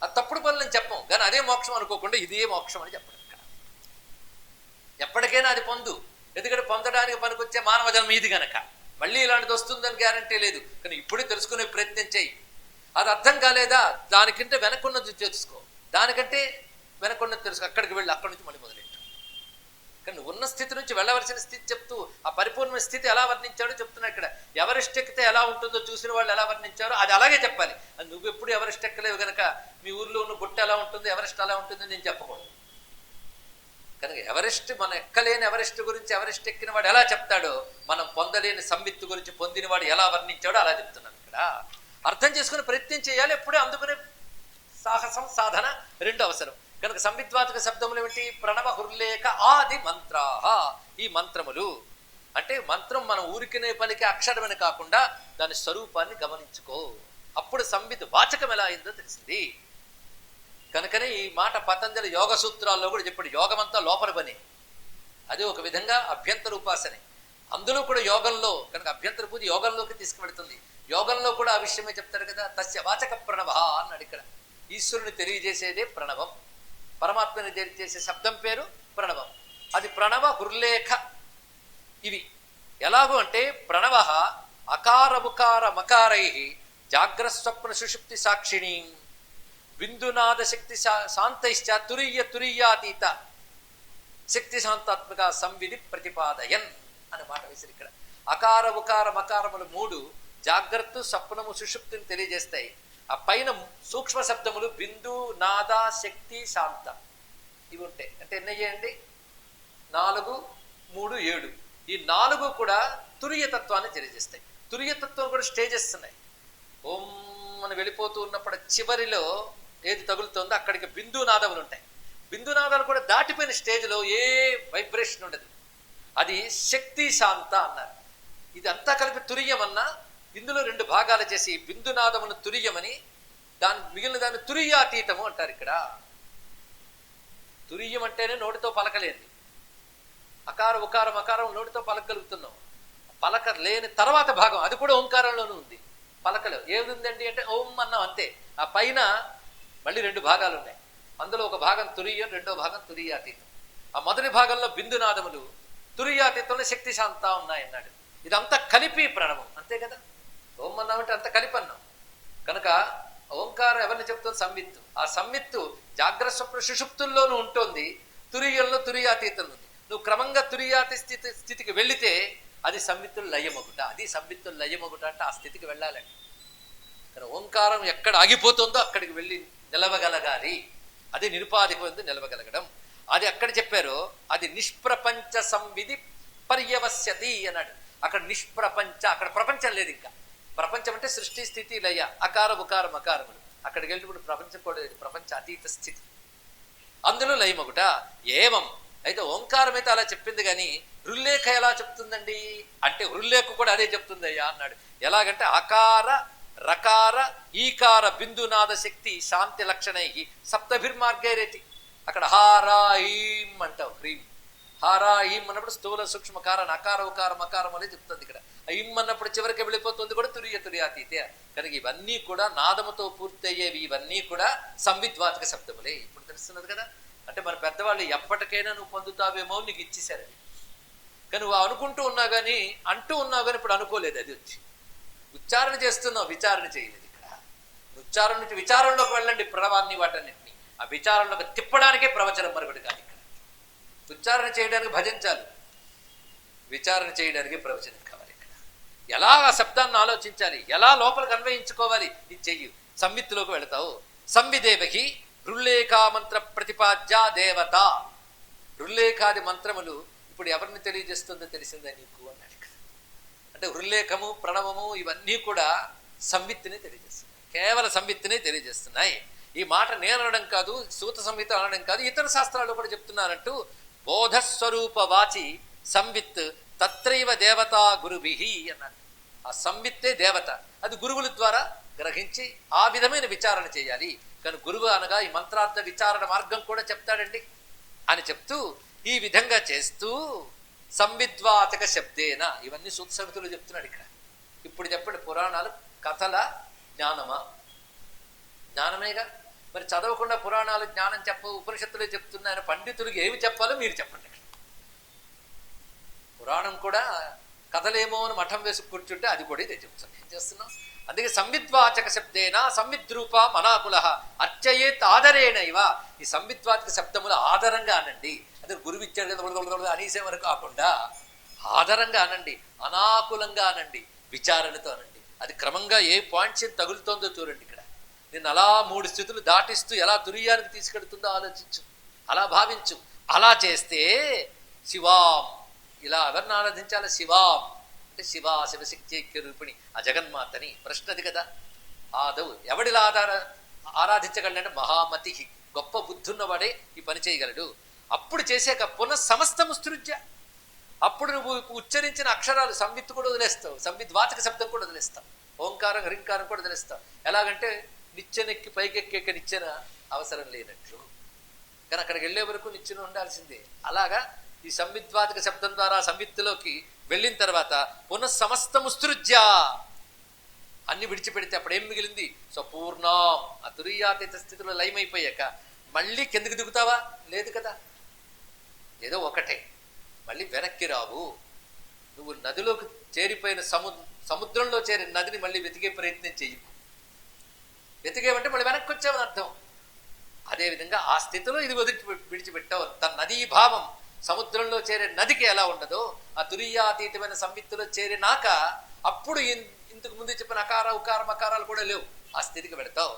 అది తప్పుడు పనులు అని చెప్పం, కానీ అదే మోక్షం అనుకోకుండా ఇదే మోక్షం అని చెప్పడం. ఇక్కడ ఎప్పటికైనా అది పొందు, ఎందుకంటే పొందడానికి పనికొచ్చే మానవ జన్మ ఇది గనక. మళ్ళీ ఇలాంటిది వస్తుందని గ్యారంటీ లేదు, కానీ ఇప్పుడే తెలుసుకునే ప్రయత్నం చేయి. అది అర్థం కాలేదా, దానికంటే వెనక్కున్నది తెలుసుకో, దానికంటే వెనక్కున్నది తెలుసుకో, అక్కడికి వెళ్ళి అక్కడి నుంచి మళ్ళీ మొదలెట్టు. కానీ నువ్వు ఉన్న స్థితి నుంచి వెళ్ళవలసిన స్థితి చెప్తూ ఆ పరిపూర్ణ స్థితి ఎలా వర్ణించాడో చెప్తున్నా. ఇక్కడ ఎవరెస్ట్ ఎక్కితే ఎలా ఉంటుందో చూసిన వాళ్ళు ఎలా వర్ణించారో అది అలాగే చెప్పాలి. అది నువ్వు ఎప్పుడు ఎవరెస్ట్ ఎక్కలేవు కనుక మీ ఊర్లో ఉన్న గుట్ట ఎలా ఉంటుంది, ఎవరెస్ట్ ఎలా ఉంటుంది నేను చెప్పకూడదు. కనుక ఎవరెస్ట్ మనం ఎక్కలేని ఎవరెస్ట్ గురించి ఎవరెస్ట్ ఎక్కిన వాడు ఎలా చెప్తాడో, మనం పొందలేని సంవిత్తు గురించి పొందిన వాడు ఎలా వర్ణించాడో అలా చెప్తున్నాను. ఇక్కడ అర్థం చేసుకుని ప్రయత్నం చేయాలి. ఎప్పుడే అందుకునే సాహసం సాధన రెండు అవసరం. కనుక సంవిద్వాచక శబ్దములు ఏమిటి? ప్రణవ హృల్లేఖ ఆది మంత్రాహ. ఈ మంత్రములు అంటే మంత్రం మనం ఊరికినే పలికే అక్షరమని కాకుండా దాని స్వరూపాన్ని గమనించుకో. అప్పుడు సంవిద్ వాచకం ఎలా అయిందో తెలిసింది. కనుకనే ఈ మాట పతంజలి యోగ సూత్రాల్లో కూడా చెప్పాడు. యోగం అంతా లోపల పని, అది ఒక విధంగా అభ్యంతర ఉపాసనే. అందులో కూడా యోగంలో కనుక అభ్యంతర పూజ యోగంలోకి తీసుకువెడుతుంది. యోగంలో కూడా ఆ విషయమే చెప్తారు కదా. తస్య వాచక ప్రణవ అన్నాడు. ఇక్కడ ఈశ్వరుని తెలియజేసేదే ప్రణవం, పరమాత్మని తెలియజేసే శబ్దం పేరు ప్రణవం. అది ప్రణవ హృల్లేఖ. ఇవి ఎలాగో అంటే ప్రణవ అకారముకార మకారై జాగ్రస్వప్న సుషుప్తి సాక్షిణీ బిందునాద శక్తి శాంతైశ్చ తురీయ తురీయాతీత శక్తి శాంతాత్మక సంవిధి ప్రతిపాదయన్ అనే మాట వేసారు. ఇక్కడ అకార ఉకార మకారములు మూడు జాగ్రత్త స్వప్నము సుషుప్తిని తెలియజేస్తాయి. ఆ పైన సూక్ష్మ శబ్దములు బిందు నాద శక్తి శాంత ఇవి ఉంటాయి. అంటే ఎన్ని చేయండి? 4, 3, 7. ఈ 4 కూడా తురియతత్వాన్ని తెలియజేస్తాయి. తురియతత్వం కూడా స్టేజెస్ ఉన్నాయి. ఓం మనం వెళ్ళిపోతూ ఉన్నప్పుడు చివరిలో ఏది తగులుతుందో అక్కడికి బిందునాదములు ఉంటాయి. బిందునాదాలు కూడా దాటిపోయిన స్టేజ్లో ఏ వైబ్రేషన్ ఉండదు. అది శక్తి శాంత అన్నారు. ఇది అంతా కలిపి తురియమన్నా ఇందులో 2 భాగాలు చేసి బిందునాదమును తురియమని మిగిలిన దాన్ని తురియాతీతము అంటారు. ఇక్కడ తురియం అంటేనే నోటితో పలకలేంది. అకార ఉకార మకారం నోటితో పలకగలుగుతున్నాం. పలక లేని తర్వాత భాగం అది కూడా ఓంకారంలోనూ ఉంది. పలకలు ఏముందండి అంటే ఓం అన్నాం అంతే. ఆ పైన మళ్ళీ 2 భాగాలు ఉన్నాయి. అందులో ఒక భాగం తురియం, రెండో భాగం తురియాతీతం. ఆ మొదటి భాగంలో బిందునాదములు, తురియాతీతంలో శక్తి శాంత ఉన్నాయన్నాడు. ఇదంతా కలిపి ప్రణవం అంతే కదా. ఓం అన్నామంటే అంత కలిపి అన్నాం. కనుక ఓంకారం ఎవరిని చెప్తుంది? సంవిత్తు. ఆ సంవిత్తు జాగ్రత్త స్వప్న సుషుప్తుల్లోనూ ఉంటుంది, తురియంలో తురియాతీతం ఉంది. నువ్వు క్రమంగా తురియాతి స్థితికి వెళితే అది సంవిత్తులు లయమగుట. అది సంవిత్తులు లయమగుట అంటే ఆ స్థితికి వెళ్ళాలండి. కానీ ఓంకారం ఎక్కడ ఆగిపోతుందో అక్కడికి వెళ్ళి నిలవగలగాలి. అది నిరుపాధికమందు నిలవగలగడం. అది అక్కడ చెప్పారో అది నిష్ప్రపంచ సంవిధి పర్యవస్యతి అన్నాడు. అక్కడ నిష్ప్రపంచ, అక్కడ ప్రపంచం లేదు. ఇంకా ప్రపంచం అంటే సృష్టి స్థితి లయ, అకార ఉకార మకారములు. అక్కడికి వెళ్ళినప్పుడు ప్రపంచం కూడా లేదు, ప్రపంచ అతీత స్థితి, అందులో లయమగుట. ఏవం అయితే ఓంకారం అయితే అలా చెప్పింది, కానీ హృల్లేఖ ఎలా చెప్తుందండి అంటే హృల్లేఖ కూడా అదే చెప్తుందయ్యా అన్నాడు. ఎలాగంటే అకార రకార ఈకార బిందునాద శక్తి శాంతి లక్షణై సప్తభిర్మార్గైరేతి. అక్కడ హారాయిం అంటావు, హ్రీం. హారాయిం అన్నప్పుడు స్థూల సూక్ష్మ కారణ అకార ఉకార మకారం అనేది చెప్తుంది. ఇక్కడ ఇం అన్నప్పుడు చివరికి వెళ్ళిపోతుంది కూడా తురియాతీతే. కనుక ఇవన్నీ కూడా నాదముతో పూర్తయ్యేవి. ఇవన్నీ కూడా సంవిద్వాచక శబ్దములే. ఇప్పుడు తెలుస్తున్నది కదా. అంటే మన పెద్దవాళ్ళు ఎప్పటికైనా నువ్వు పొందుతావేమో నీకు ఇచ్చేశారు. కానీ నువ్వు అనుకుంటూ ఉన్నా కానీ అంటూ ఉన్నావు కానీ ఇప్పుడు అనుకోలేదు. అది వచ్చి ఉచ్చారణ చేస్తున్నావు, విచారణ చేయలేదు. ఇక్కడ ఉచ్చారణ నుంచి విచారంలోకి వెళ్ళండి. ప్రణవాన్ని వాటన్నింటినీ ఆ విచారంలోకి తిప్పడానికే ప్రవచనం మరొకటి కాదు. ఇక్కడ ఉచ్చారణ చేయడానికి భజించాలి, విచారణ చేయడానికి ప్రవచనం కావాలి. ఇక్కడ ఎలా ఆ శబ్దాన్ని ఆలోచించాలి, ఎలా లోపలికి అన్వయించుకోవాలి, ఇది చెయ్యి. సంవిత్తులోకి వెళతావు. సంవిదేవహి హృల్లేఖా మంత్ర ప్రతిపాద్య దేవత. హృల్లేఖాది మంత్రములు ఇప్పుడు ఎవరిని తెలియజేస్తుందో తెలిసిందా నీకు అన్నాడు. ఇక్కడ అంటే హృల్లేఖము ప్రణవము ఇవన్నీ కూడా సంవిత్తుని తెలియజేస్తున్నాయి, కేవలం సంవిత్తుని తెలియజేస్తున్నాయి. ఈ మాట నేను అనడం కాదు, సూత సంహిత అనడం కాదు, ఇతర శాస్త్రాలు కూడా చెప్తున్నారంటూ బోధస్వరూప వాచి సంవిత్ తత్రైవ దేవతా గురుభిహి అన్నాడు. ఆ సంవిత్తే దేవత, అది గురువుల ద్వారా గ్రహించి ఆ విధమైన విచారణ చేయాలి. కానీ గురువు అనగా ఈ మంత్రార్థ విచారణ మార్గం కూడా చెప్తాడండి అని చెప్తూ ఈ విధంగా చేస్తూ సంవిద్వాచక శబ్దేన ఇవన్నీ సూత సంహితలు చెప్తున్నాడు. ఇక్కడ ఇప్పుడు చెప్పండి, పురాణాలు కథల జ్ఞానమా? జ్ఞానమేగా. మరి చదవకుండా పురాణాలు జ్ఞానం ఉపనిషత్తులే చెప్తున్నాయని పండితులకు ఏమి చెప్పాలో మీరు చెప్పండి. పురాణం కూడా కథలేమో అని మఠం వేసి కూర్చుంటే అది కూడా ఇదే చెప్తుంది. ఏం చేస్తున్నాం? అందుకే సంవిద్వాచక శబ్దేన సంవిద్రూప మనాకుల అర్చయేత్ ఆదరేణైవ. ఈ సంవిద్వాచక శబ్దములు ఆదరంగా అనండి. అదే గురువు ఇచ్చాడు కదా అనేసే వరకు కాకుండా ఆదరంగా అనండి, అనాకులంగా అనండి, విచారణతో అనండి. అది క్రమంగా ఏ పాయింట్స్ తగులుతోందో చూడండి. ఇక్కడ నేను అలా 3 స్థితులు దాటిస్తూ ఎలా తురియానికి తీసుకెడుతుందో ఆలోచించు, అలా భావించు. అలా చేస్తే శివాం, ఇలా ఎవరిని ఆరాధించాలి? శివాం అంటే శివా శివశక్తి ఐక్య రూపిణి ఆ జగన్మాతని. ప్రశ్నది కదా. ఆదవు ఎవడిలా ఆరాధించగలంటే మహామతి, గొప్ప బుద్ధున్నవాడే ఈ పని చేయగలడు. అప్పుడు చేసాక పునః సమస్తము సృజ్య. అప్పుడు నువ్వు ఉచ్చరించిన అక్షరాలు సంవిత్తు కూడా వదిలేస్తావు, సంవిద్వాచక శబ్దం కూడా వదిలేస్తావు, ఓంకారం హ్రింకారం కూడా వదిలేస్తావు. ఎలాగంటే నిచ్చెనెక్కి పైకెక్కే నిచ్చెన అవసరం లేనట్లు. కానీ అక్కడికి వెళ్ళే వరకు నిచ్చెన ఉండాల్సిందే. అలాగా ఈ సంవిద్వాచక శబ్దం ద్వారా సంవిత్తులోకి వెళ్ళిన తర్వాత పునః సమస్తము సృజ్య, అన్ని విడిచిపెడితే అప్పుడు ఏం మిగిలింది? స్వపూర్ణం. ఆ తురీయాతీత స్థితిలో లయమైపోయాక మళ్ళీ కిందకి దిగుతావా? లేదు కదా. ఏదో ఒకటే, మళ్ళీ వెనక్కి రావు. నువ్వు నదిలోకి చేరిపోయిన సముద్రంలో చేరిన నదిని మళ్ళీ వెతికే ప్రయత్నం చెయ్యకు. వెతికేవంటే మళ్ళీ వెనక్కి వచ్చావని అర్థం. అదేవిధంగా ఆ స్థితిలో ఇది విడిచిపెట్టావు. తన నదీ భావం సముద్రంలో చేరే నదికి ఎలా ఉండదో ఆ తురీయాతీతమైన సంవిత్తులో చేరినాక అప్పుడు ఇంతకు ముందు చెప్పిన అకార ఉకార మకారాలు కూడా లేవు. ఆ స్థితికి పెడతావు.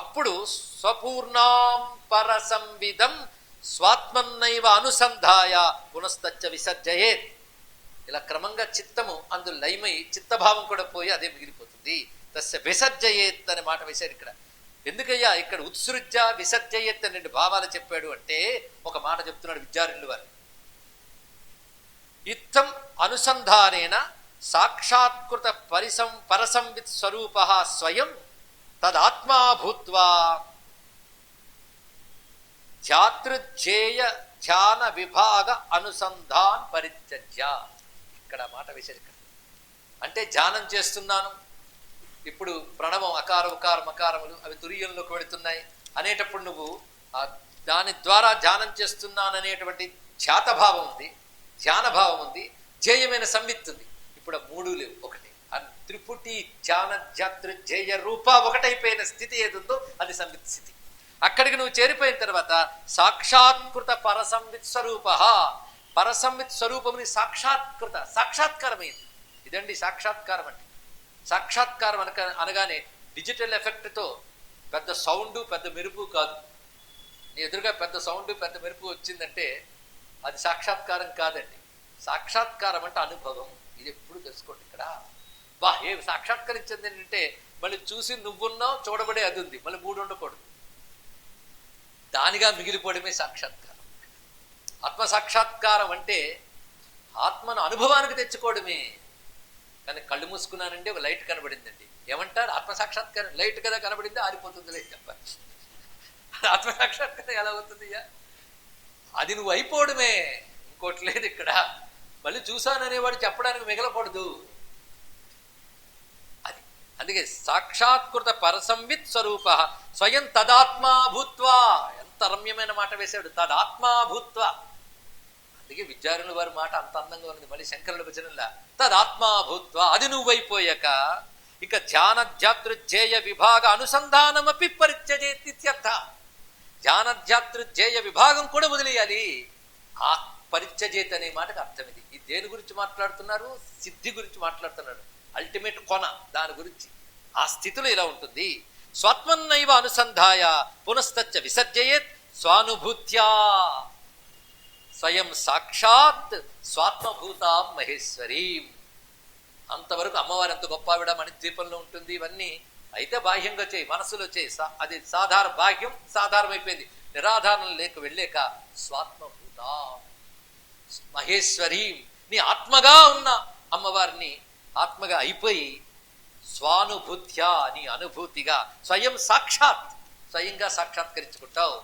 అప్పుడు స్వపూర్ణాం పరసంవిధం స్వాత్మన్నైవ అనుసంధాయ పునస్తచ్చ విసర్జయేత్. ఇలా క్రమంగా చిత్తము అందు లయమై చిత్తభావం కూడా పోయి అదే మిగిలిపోతుంది. తస్య విసర్జయేత్ అనే మాట వేశారు ఇక్కడ. ఎందుకయ్యా ఇక్కడ ఉత్సృజ్య విసర్జయేత్ అనే 2 భావాలు చెప్పాడు అంటే ఒక మాట చెప్తున్నాడు విద్యారణ్యుల వారు. ఇత్తం అనుసంధానేన సాక్షాత్కృత పరసంవిత్ స్వరూప స్వయం తదాత్మా భూత్వా ధ్యాతృధ్యేయ ధ్యాన విభాగ అనుసంధాన్ పరిత్యజ్య. ఇక్కడ మాట వేశారు. ఇక్కడ అంటే ధ్యానం చేస్తున్నాను, ఇప్పుడు ప్రణవం అకార ఉకార మకారములు అవి తురీయంలోకి వెళుతున్నాయి అనేటప్పుడు నువ్వు దాని ద్వారా ధ్యానం చేస్తున్నాననేటువంటి ధ్యాతభావం ఉంది, ధ్యానభావం ఉంది, ధ్యేయమైన సంవిత్ ఉంది. ఇప్పుడు 3 లేవు, ఒకటి. త్రిపుటి ధ్యాన ధ్యాతృధ్యేయ రూప ఒకటైపోయిన స్థితి ఏది ఉందో అది సంవిత్ స్థితి. అక్కడికి నువ్వు చేరిపోయిన తర్వాత సాక్షాత్కృత పరసంవిత్ స్వరూప, పరసంవిత్ స్వరూపముని సాక్షాత్కారమైంది. ఇదండి సాక్షాత్కారం అంటే. సాక్షాత్కారం అనగానే డిజిటల్ ఎఫెక్ట్తో పెద్ద సౌండ్ పెద్ద మెరుపు కాదు. నీ ఎదురుగా పెద్ద సౌండ్ పెద్ద మెరుపు వచ్చిందంటే అది సాక్షాత్కారం కాదండి. సాక్షాత్కారం అంటే అనుభవం. ఇది ఎప్పుడు తెలుసుకోండి. ఇక్కడ ఏం సాక్షాత్కరించింది ఏంటంటే మళ్ళీ చూసి నువ్వున్నావు, చూడబడే అది ఉంది, మళ్ళీ 3 ఉండకూడదు. దానిగా మిగిలిపోవడమే సాక్షాత్కారం. ఆత్మ సాక్షాత్కారం అంటే ఆత్మను అనుభవానికి తెచ్చుకోవడమే. కానీ కళ్ళు మూసుకున్నానండి ఒక లైట్ కనబడిందండి, ఏమంటారు? ఆత్మసాక్షాత్కారం. లైట్ కదా కనబడింది, ఆరిపోతుంది లైట్ తప్ప. ఆత్మసాక్షాత్కారం ఎలా అవుతుంది? అది నువ్వు అయిపోవడమే, ఇంకోటి లేదు ఇక్కడ. మళ్ళీ చూశాననేవాడు చెప్పడానికి మిగలకూడదు. అది అందుకే సాక్షాత్కృత పరసంవిత్ స్వరూప స్వయం తదాత్మా భూత్వా. ఎంత రమ్యమైన మాట వేశాడు, తదాత్మా భూత్వా. అందుకే విద్యారణుల వారి మాట అంత అందంగా ఉన్నది. మళ్ళీ శంకరుల భజనలా తదాత్మా భూత్వా, అది నువ్వైపోయాక ఇక ధ్యాన ధ్యాతృధ్యేయ విభాగ అనుసంధానమపి పరిత్యజేత్యర్థ. ధ్యాన ధ్యాతృధ్యేయ విభాగం కూడా వదిలేయాలి. ఆ పరిత్యజేత్ అనే మాటకు అర్థం ఇది. ఈ దేని గురించి మాట్లాడుతున్నారు? సిద్ధి గురించి మాట్లాడుతున్నాడు. అల్టిమేట్ కొన, దాని గురించి. ఆ స్థితిలో ఇలా ఉంటుంది. స్వాత్మన్నైవ అనుసంధాయ పునస్తచ్చ విసర్జయేత్ స్వానుభూత్యా స్వయం సాక్షాత్ స్వాత్మభూతాం మహేశ్వరీం. అంతవరకు అమ్మవారు ఎంత గొప్పవిడ మణిద్వీపంలో ఉంటుంది. ఇవన్నీ అయితే బాహ్యంగా చేయి, మనసులో చేయి. అది బాహ్యం సాధారణమైపోయింది. నిరాధారణం లేక వెళ్ళాక స్వాత్మభూత మహేశ్వరీం, నీ ఆత్మగా ఉన్న అమ్మవారిని ఆత్మగా అయిపోయి స్వానుభూత్యా, నీ అనుభూతిగా స్వయం సాక్షాత్, స్వయంగా సాక్షాత్కరించుకుంటావు.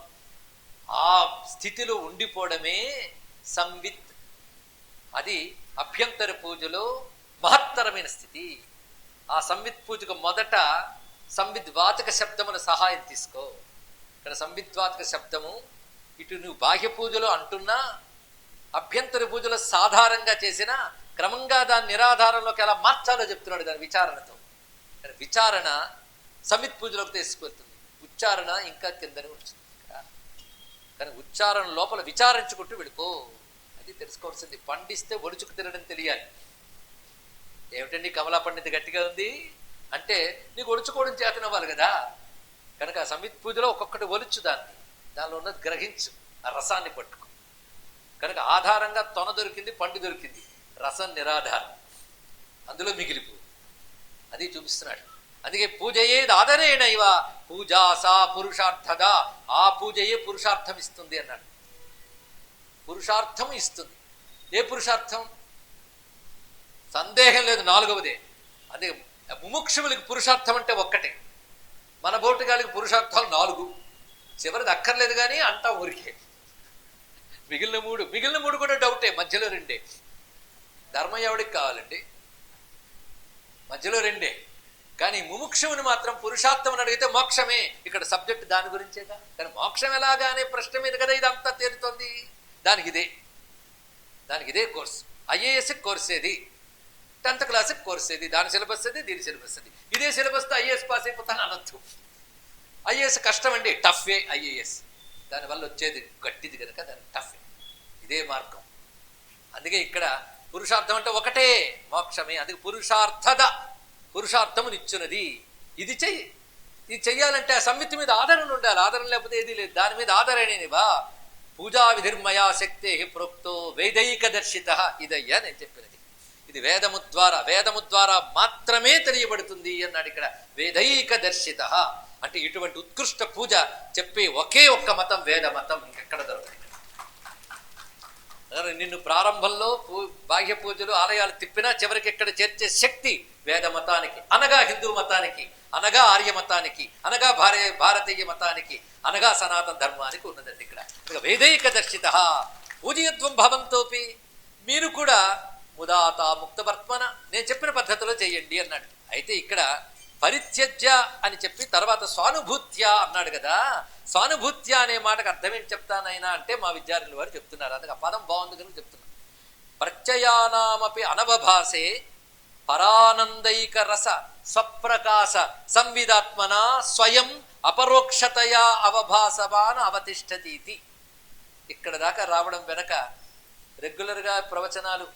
ఆ స్థితిలో ఉండిపోవడమే సంవిత్. అది అభ్యంతర పూజలో మహత్తరమైన స్థితి. ఆ సంవిత్ పూజకు మొదట సంవిద్వాచక శబ్దముల సహాయం తీసుకో. ఇక్కడ సంవిద్వాచక శబ్దము ఇటు నువ్వు బాహ్య పూజలో అంటున్నా, అభ్యంతర పూజలో సాధారణంగా చేసిన క్రమంగా దాన్ని నిరాధారంలోకి ఎలా మార్చాలో చెప్తున్నాడు దాని విచారణతో. విచారణ సమిత్ పూజలోకి తీసుకువెళ్తుంది, ఉచ్చారణ ఇంకా కిందనే ఉంచుతుంది. కానీ ఉచ్చారణ లోపల విచారించుకుంటూ వెళ్ళిపో, అది తెలుసుకోవాల్సింది. పండిస్తే ఒడుచుకు తినడం తెలియాలి. ఏమిటండి కమలా పండిత గట్టిగా ఉంది అంటే నీకు ఒలుచుకోవడం చేతనవ్వాలి కదా. కనుక సమిత్ పూజలో ఒక్కొక్కటి ఒలుచు, దానిలో ఉన్నది గ్రహించు, ఆ రసాన్ని పట్టుకో. కనుక ఆధారంగా తొన దొరికింది, పండు దొరికింది, రసం నిరాధారం, అందులో మిగిలిపో, అది చూపిస్తున్నాడు. అందుకే పూజయేది ఆదరేణైవ పూజా సా పురుషార్థదా, ఆ పూజయే పురుషార్థం ఇస్తుంది అన్నాడు. పురుషార్థం ఇస్తుంది. ఏ పురుషార్థం? సందేహం లేదు, నాలుగవదే. అదే ముముక్షువులకి పురుషార్థం అంటే ఒక్కటే, మన బోటుగాలికి పురుషార్థాలు 4, చివరిది అక్కర్లేదు కానీ అంటా ఊరికే. మిగిలిన మూడు కూడా డౌటే, మధ్యలో 2. ధర్మం ఎవడికి కావాలండి? మధ్యలో 2. కానీ ముముక్షువుని మాత్రం పురుషార్థం అని అడిగితే మోక్షమే. ఇక్కడ సబ్జెక్ట్ దాని గురించేగా. కానీ మోక్షం ఎలాగా అనే ప్రశ్న మీద కదా ఇదంతా తేలుతోంది. దానికి ఇదే కోర్సు. ఐఏఎస్ కోర్స్ ఏది, 10th క్లాస్కి కోర్స్ ఏది, దాని సిలబస్ అది, దీని సిలబస్ అది. ఇదే సిలబస్తో ఐఏఎస్ పాస్ అయిపోతాను అనొద్దు. ఐఏఎస్ కష్టం అండి, టఫే ఐఏఎస్. దానివల్ల వచ్చేది గట్టిది కనుక దాని టఫే. ఇదే మార్గం. అందుకే ఇక్కడ పురుషార్థం అంటే ఒకటే, మోక్షమే. అందుకే పురుషార్థము నిచ్చున్నది. ఇది చెయ్యాలంటే ఆ సంవిత్తి మీద ఆదరణ ఉండాలి. ఆదరణ లేకపోతే ఏది లేదు. దాని మీద ఆదరణేనివా పూజా విధిర్మయా శక్తే ప్రోక్తో వేదైక దర్శిత. ఇదయ్యా నేను చెప్పినది. ఇది వేదము ద్వారా మాత్రమే తెలియబడుతుంది అన్నాడు ఇక్కడ. వేదైక దర్శిత అంటే ఇటువంటి ఉత్కృష్ట పూజ చెప్పే ఒకే ఒక్క మతం వేద మతం, ఇంకెక్కడ దొరకదు. నిన్ను ప్రారంభంలో బాహ్య పూజలు ఆలయాలు తిప్పినా చివరికి ఎక్కడ చేర్చే శక్తి వేద మతానికి, అనగా హిందూ మతానికి, అనగా ఆర్య మతానికి, అనగా భారతీయ మతానికి, అనగా సనాతన ధర్మానికి ఉన్నదండి ఇక్కడ. వేదైక దర్శిత పూజయత్వం భవంతోపి, మీరు కూడా ముదాత ముక్తవర్త్మన నేను చెప్పిన పద్ధతిలో చేయండి అన్నాడు. అయితే ఇక్కడ పరిత్యజ్య అని చెప్పి తర్వాత స్వానుభూత్య అన్నాడు కదా. స్వానుభూత్య అనే మాటకు అర్థం ఏంటి చెప్తానైనా అంటే మా విద్యార్థుల వారు చెప్తున్నారు. అందుకే ఆ పదం బాగుంది కనుక చెప్తున్నారు. ప్రత్యయానామపి అనవభాసే పరానందైక రస స్వప్రకాశ సంవిదాత్మన స్వయం అపరోక్షతయా అవభాసవాన అవతిష్టతీతి. ఇక్కడ దాకా రావడం వెనక రెగ్యులర్గా ప్రవచనాలు,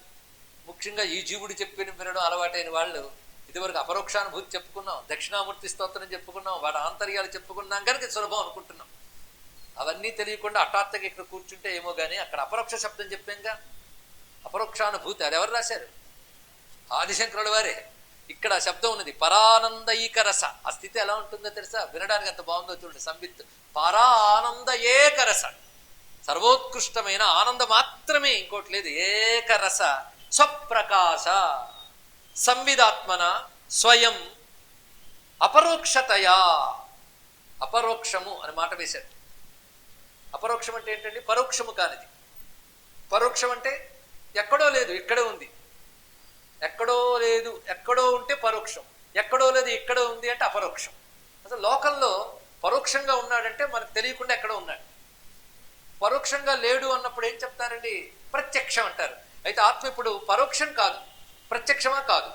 ముఖ్యంగా ఈ జీవుడు చెప్పిన వినడం అలవాటైన వాళ్ళు ఇదివరకు అపరోక్షానుభూతి చెప్పుకున్నాం, దక్షిణామూర్తి స్తోత్రం చెప్పుకున్నాం, వాడి ఆంతర్యాలు చెప్పుకున్నాం కనుక సులభం అనుకుంటున్నాం. అవన్నీ తెలియకుండా హఠాత్తుగా ఇక్కడ కూర్చుంటే ఏమో కానీ అక్కడ అపరోక్ష శబ్దం చెప్పాంగా. అపరోక్షానుభూతి అది ఎవరు రాశారు? ఆదిశంకరుల వారే. ఇక్కడ శబ్దం ఉన్నది పరానందైక రస. ఆ స్థితి ఎలా ఉంటుందో తెలుసా? వినడానికి ఎంత బాగుందో చూడండి. సంవిత్ పరానంద ఏకరస, సర్వోత్కృష్టమైన ఆనందం మాత్రమే, ఇంకోటి లేదు. ఏకరస స్వప్రకాశ సంవిదాత్మన స్వయం అపరోక్షతయా. అపరోక్షము అని మాట వేశాడు. అపరోక్షం అంటే ఏంటండి? పరోక్షము కానిది. పరోక్షం అంటే ఎక్కడో లేదు ఇక్కడే ఉంది, ఎక్కడో లేదు ఎక్కడో ఉంటే పరోక్షం, ఎక్కడో లేదు ఇక్కడో ఉంది అంటే అపరోక్షం. అసలు లోకంలో పరోక్షంగా ఉన్నాడంటే మనకు తెలియకుండా ఎక్కడో ఉన్నాడు. పరోక్షంగా లేడు అన్నప్పుడు ఏం చెప్తారండి? ప్రత్యక్షం అంటారు. అయితే ఆత్మ ఇప్పుడు పరోక్షం కాదు, ప్రత్యక్షమా కాదు.